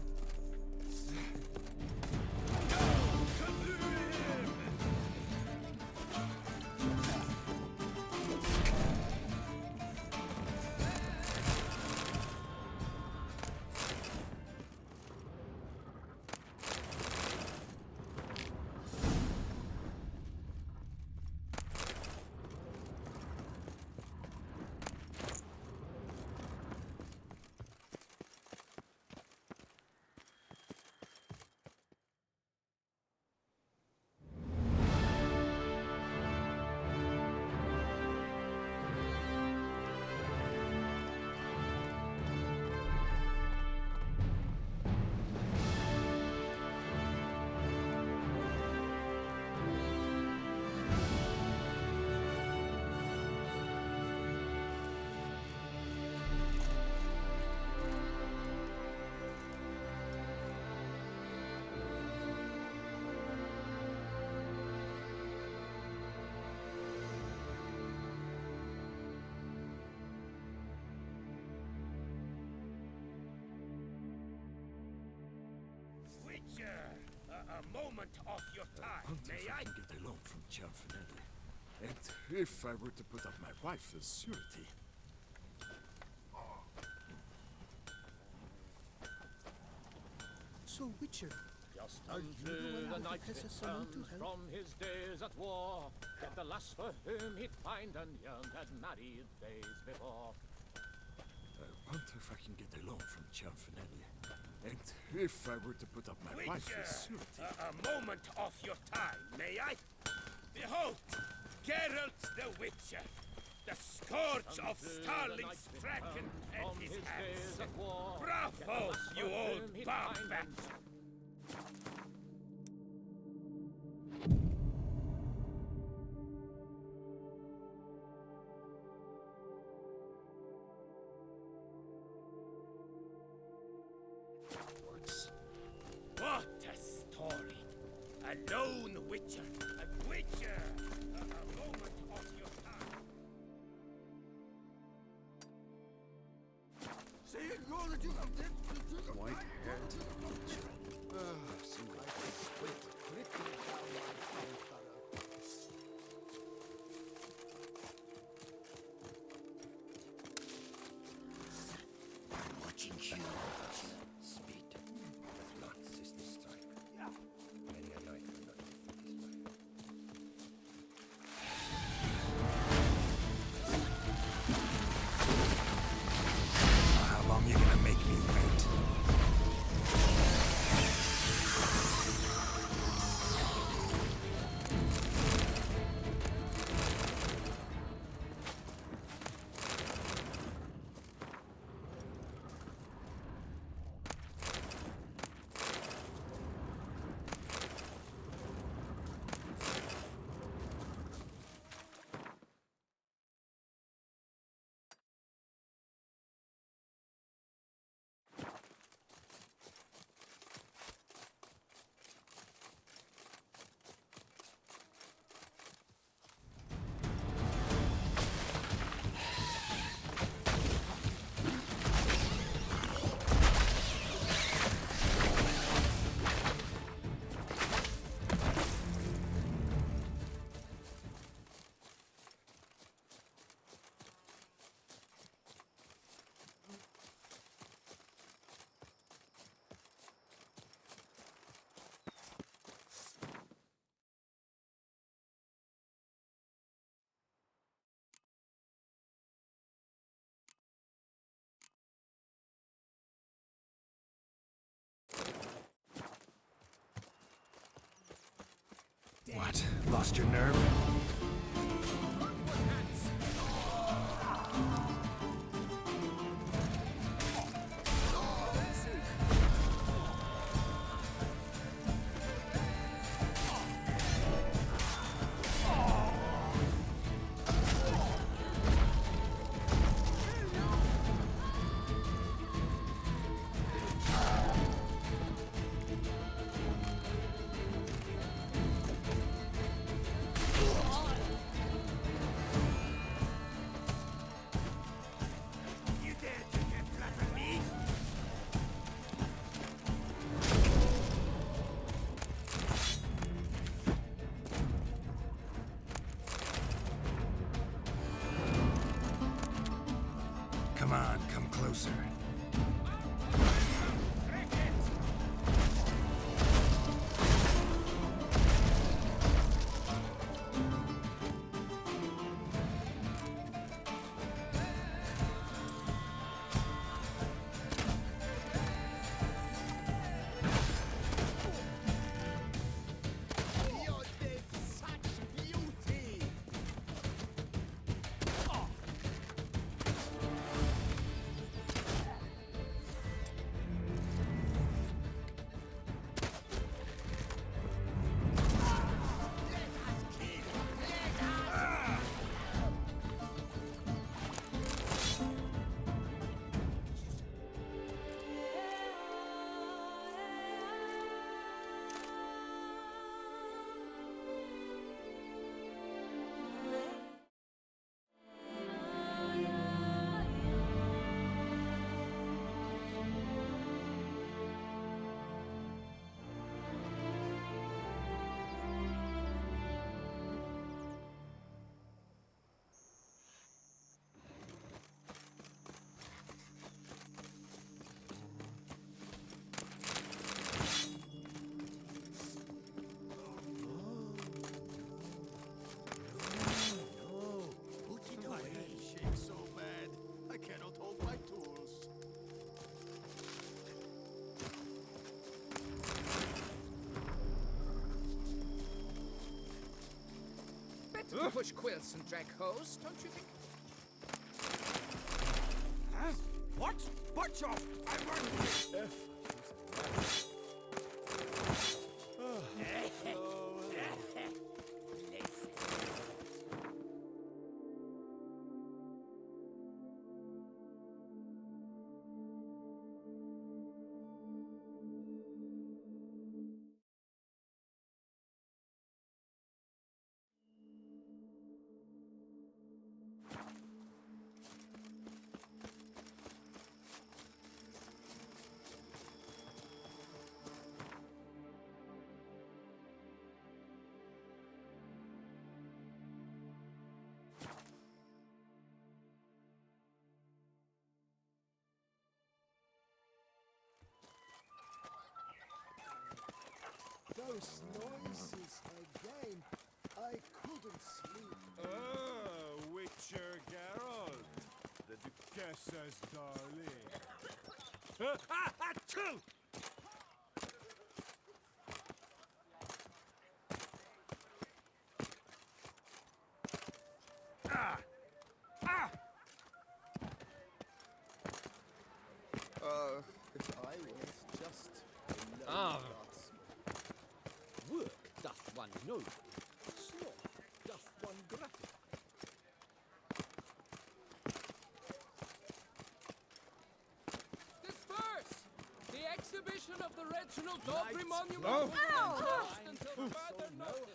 Witcher! A moment of your time, may I? Get a loan from Cianfinelli. And if I were to put up my wife as surety. So, Witcher, Just are you the unto one the who knight professes someone to returns help? from his days at war, get the lass for whom he'd pined and yearned had married days before. I wonder if I can get a loan from Cianfinelli. And if I were to put up my wife Witcher! as surety. A moment of your time, may I? Behold! Geralt the Witcher! The scourge of Starling's Kraken at his hands! Bravo, you old barbet! What a story! A lone Witcher! A Witcher! A moment of your time! White-haired Witcher. Seems like I'm watching you. Speed. Not sister strike. Many a night will not defeat his life. How long you gonna make me wait? What? Lost your nerve? You dare to get flatter me? Come on, come closer. push quilts and drag hose, don't you think? Huh? What? Butch off! I won't. Those noises again. I couldn't sleep. Oh, Witcher Geralt, the Duchessa's darling. Achoo! Ah! Ah! If I was just a Ah. lone guardsman. Work doth one noble, sloth doth one gratify. Disperse! The exhibition of the Reginald Daubry Monument Oh. will be closed until further notice.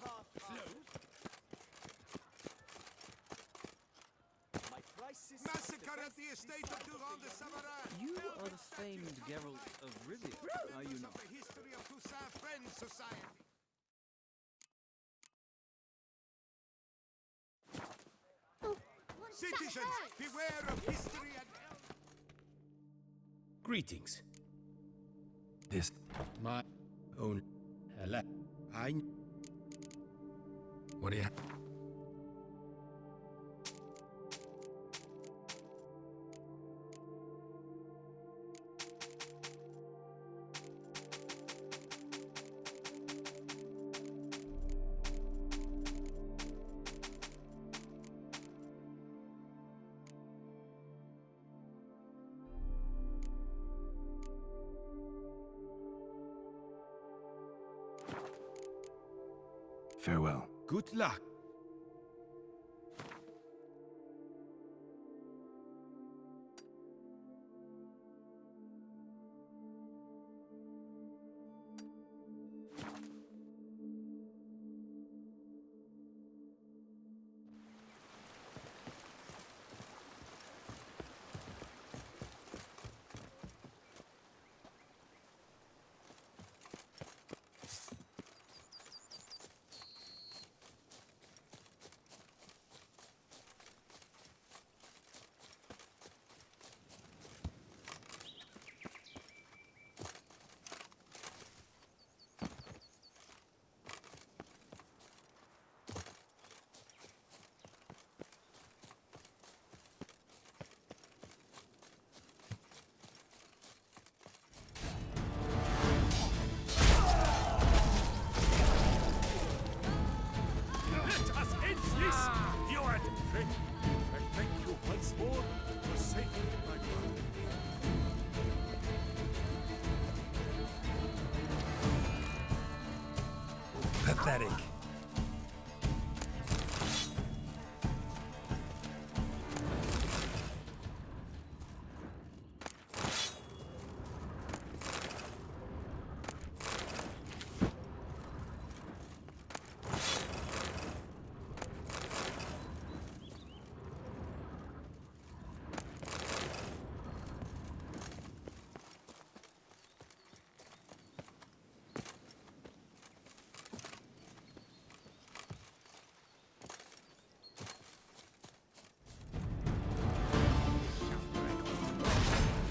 Massacre at the estate of Durand de Savarin! You are the famed Geralt of Rivia, are you not? The history of Toussaint Friends Society. Citizens, beware of history and Greetings. This. My own. Hello. What do you. Farewell. Good luck. let us end this! You are great! I thank you once more for saving my brother. Pathetic.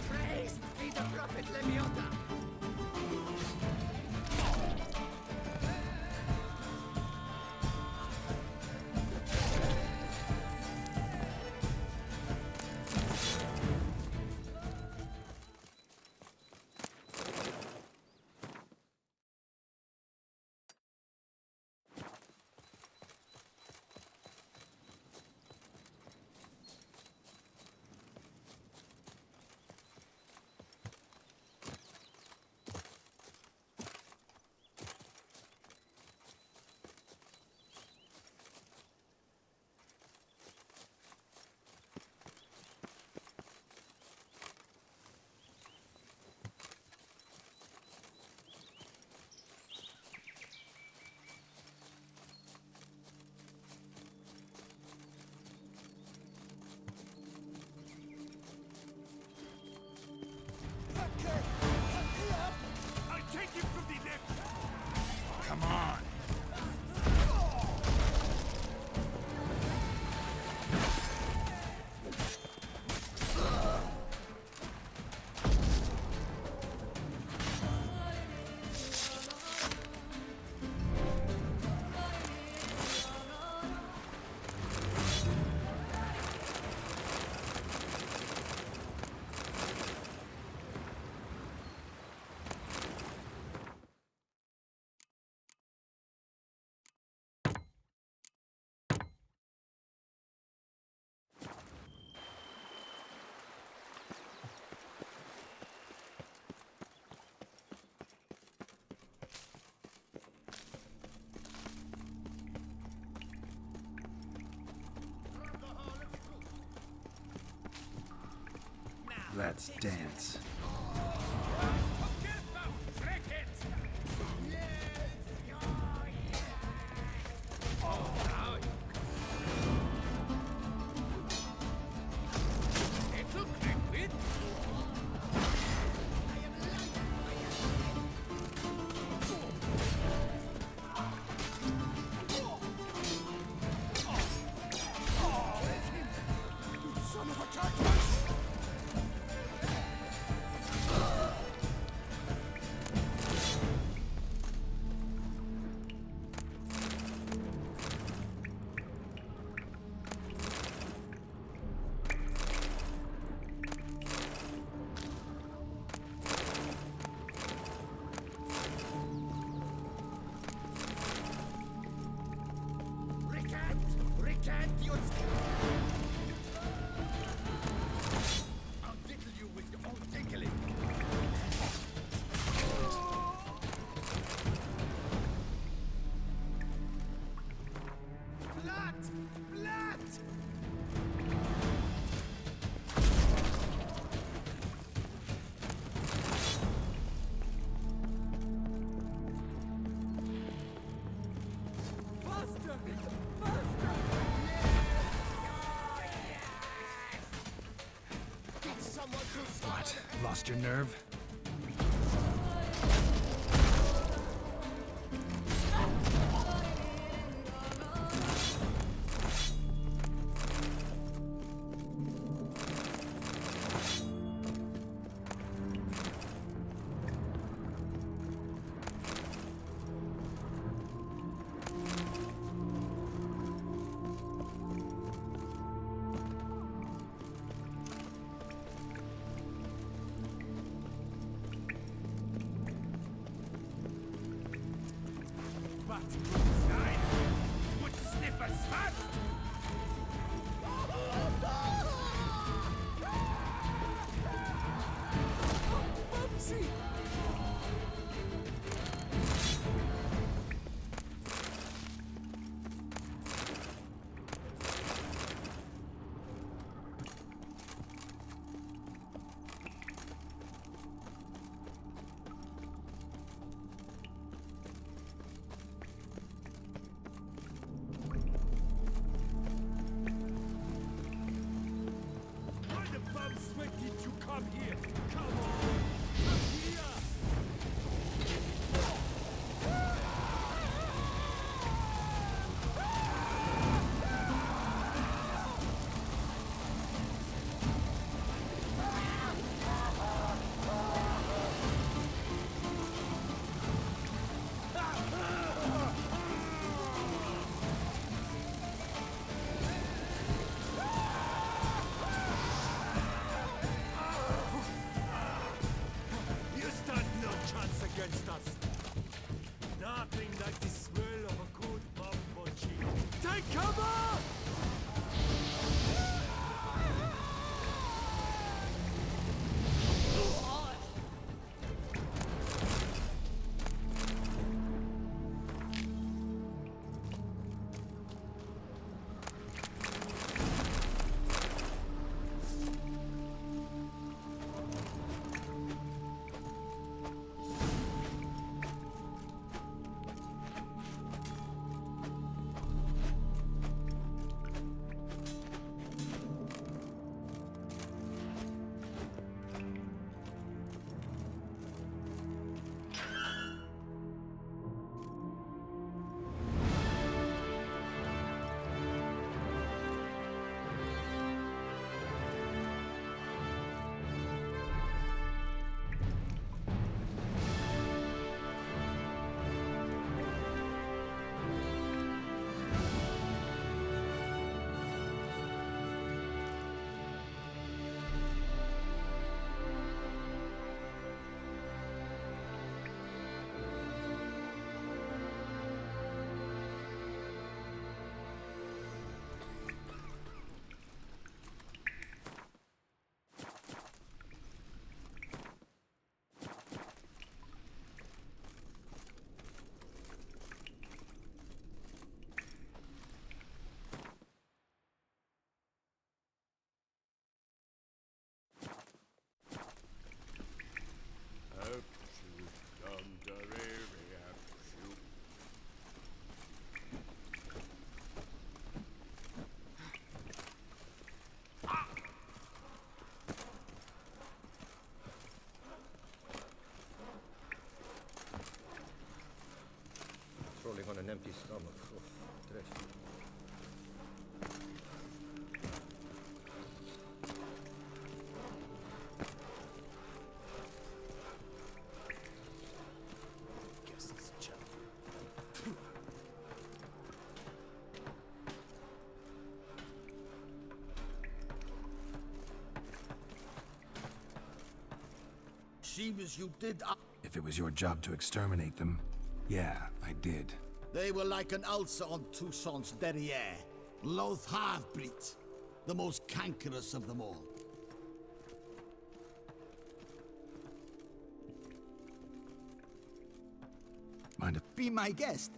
Praised be the prophet Lemiota! Let's dance. What? Lost your nerve? Nein! Would sniff us fast! Bubsy! Why the bum sweat did you come here? Come on! Come here! seems you did. If it was your job to exterminate them, yeah, I did. They were like an ulcer on Toussaint's derriere. Loath half-breeds. The most cankerous of them all. Mind if... Be my guest.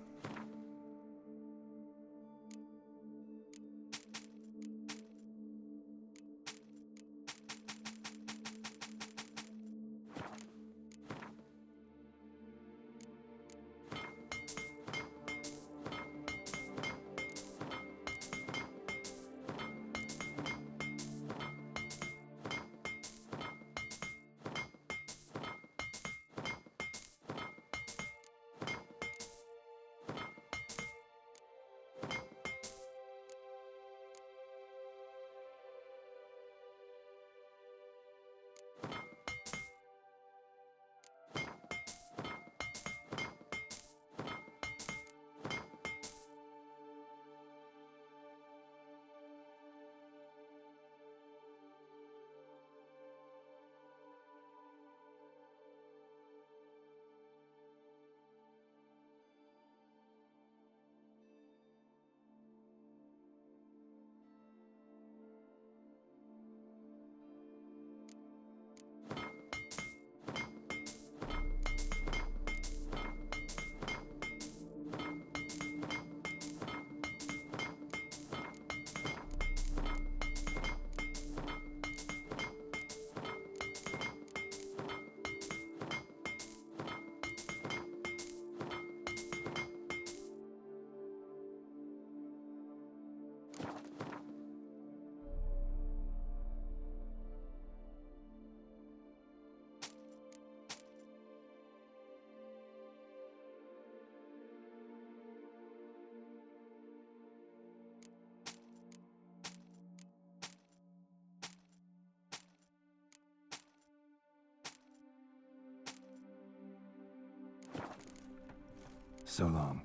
So long.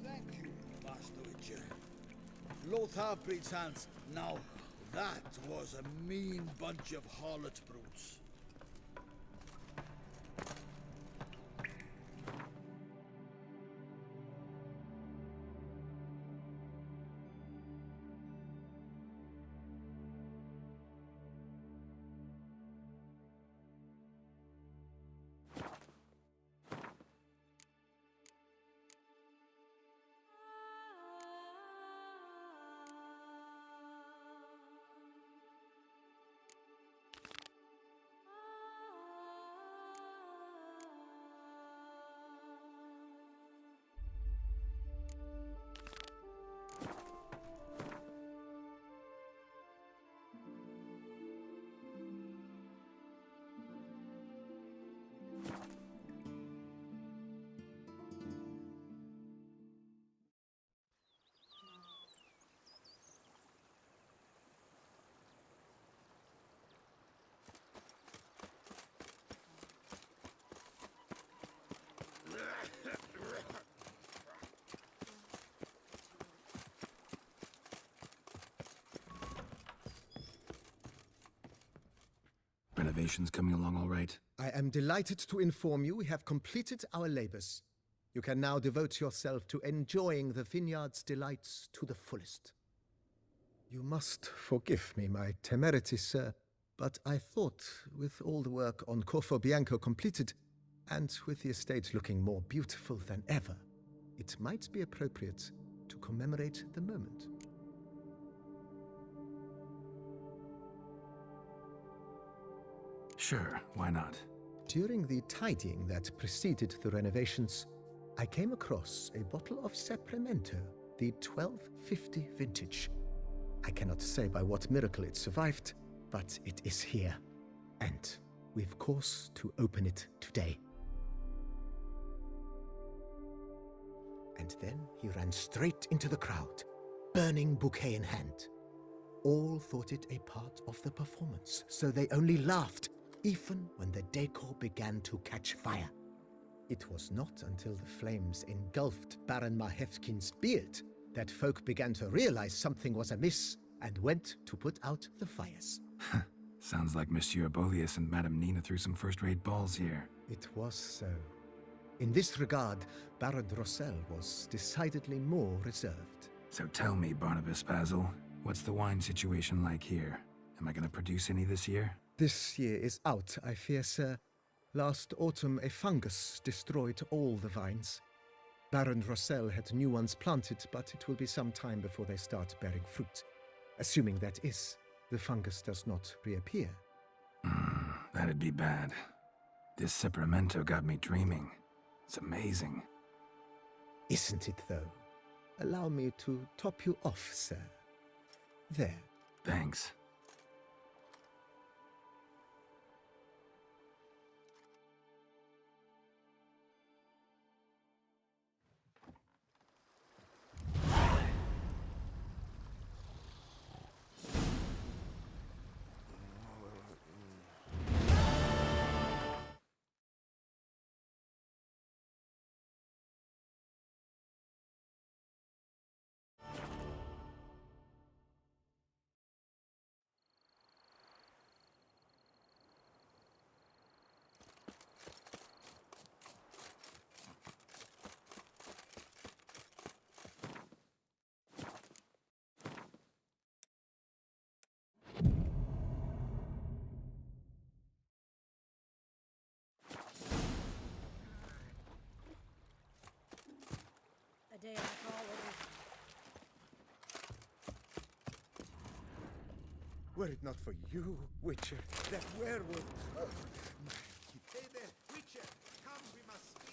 Thank you, Master Witcher. Loath half-breed's hands. Now, that was a mean bunch of harlot brutes. Renovations coming along all right? I am delighted to inform you we have completed our labors. You can now devote yourself to enjoying the vineyard's delights to the fullest. You must forgive me my temerity, sir, but I thought, with all the work on Corfo Bianco completed, and with the estate looking more beautiful than ever, it might be appropriate to commemorate the moment. Sure, why not? During the tidying that preceded the renovations, I came across a bottle of Sapramento, the 1250 vintage. I cannot say by what miracle it survived, but it is here. And we've cause to open it today. And then he ran straight into the crowd, burning bouquet in hand. All thought it a part of the performance, so they only laughed, even when the decor began to catch fire. It was not until the flames engulfed Baron Mahevkin's beard that folk began to realize something was amiss and went to put out the fires. Sounds like Monsieur Bolius and Madame Nina threw some first-rate balls here. It was so. In this regard, Baron Rossel was decidedly more reserved. So tell me, Barnabas Basil, what's the wine situation like here? Am I gonna produce any this year? This year is out, I fear, sir. Last autumn, a fungus destroyed all the vines. Baron Rossel had new ones planted, but it will be some time before they start bearing fruit. Assuming that is, the fungus does not reappear. That'd be bad. This Cyperamento got me dreaming. It's amazing. Isn't it, though? Allow me to top you off, sir. There. Thanks. A day like holiday. Were it not for you, Witcher, that werewolf... Oh, my... Hey there, Witcher! Come, we must speak!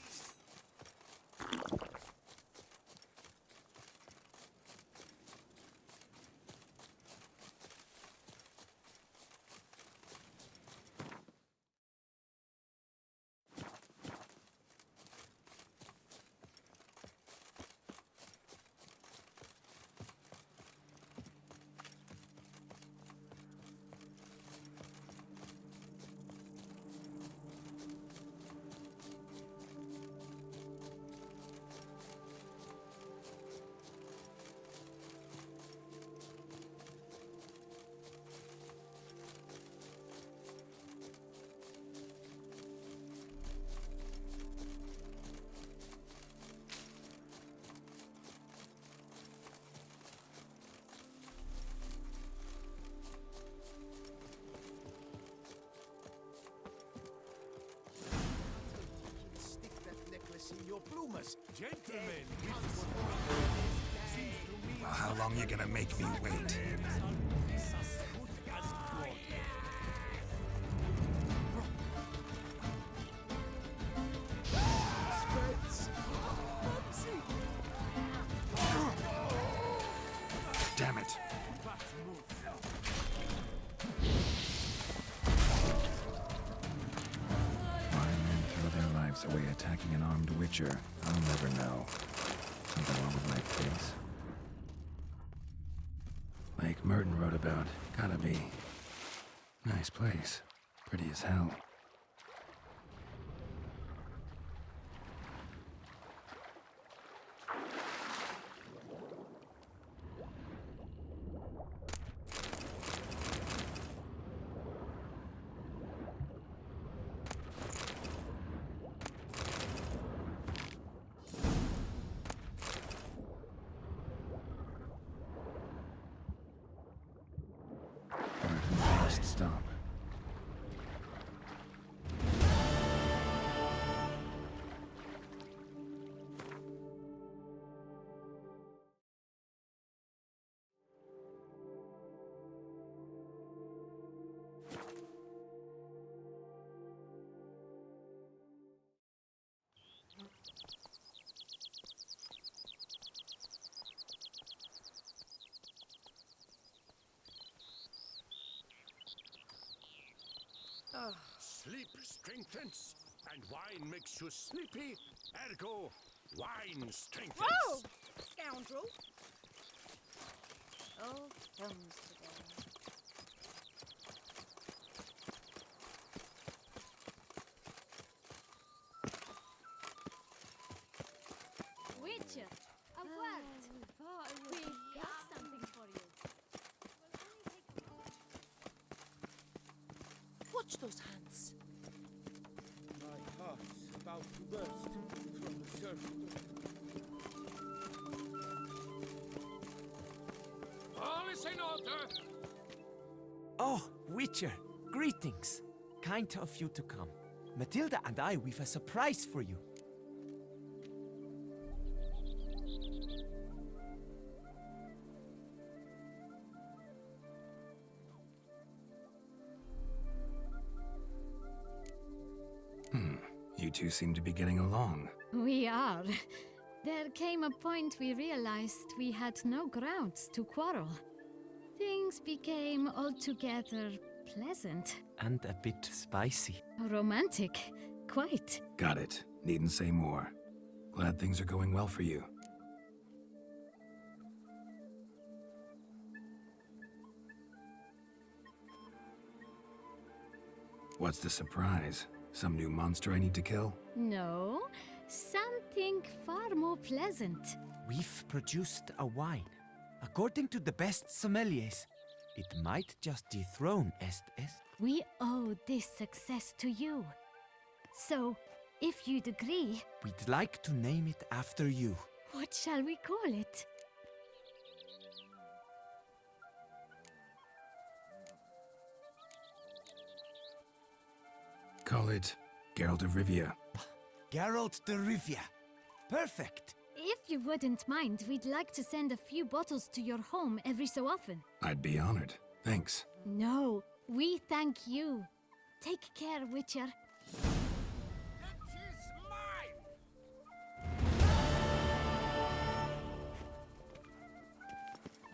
In your bloomers. Gentlemen, Well, how long you gonna make me wait? Damn it. Away attacking an armed witcher. I'll never know. Something wrong with my face. Lake Merton wrote about. Gotta be. Nice place. Pretty as hell. Stop. Sleep strengthens, and wine makes you sleepy. Ergo, wine strengthens. Whoa! Scoundrel! All thumbs together. Witcher, a word. We've got something for you. Watch those hands. My heart's about to burst from the surface. All is in order. Oh, Witcher, greetings. Kind of you to come. Matilda and I, we've a surprise for you. You two seem to be getting along. We are. There came a point we realized we had no grounds to quarrel. Things became altogether pleasant. And a bit spicy. Romantic. Quite. Got it. Needn't say more. Glad things are going well for you. What's the surprise? Some new monster I need to kill? No, something far more pleasant. We've produced a wine. According to the best sommeliers, it might just dethrone Est. We owe this success to you. So, if you'd agree... We'd like to name it after you. What shall we call it? Call it Geralt of Rivia. Geralt de Rivia. Perfect. If you wouldn't mind, we'd like to send a few bottles to your home every so often. I'd be honored. Thanks. No, we thank you. Take care, Witcher.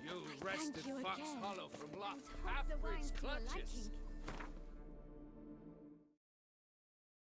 You wrested Fox Hollow from Half-Breed's clutches.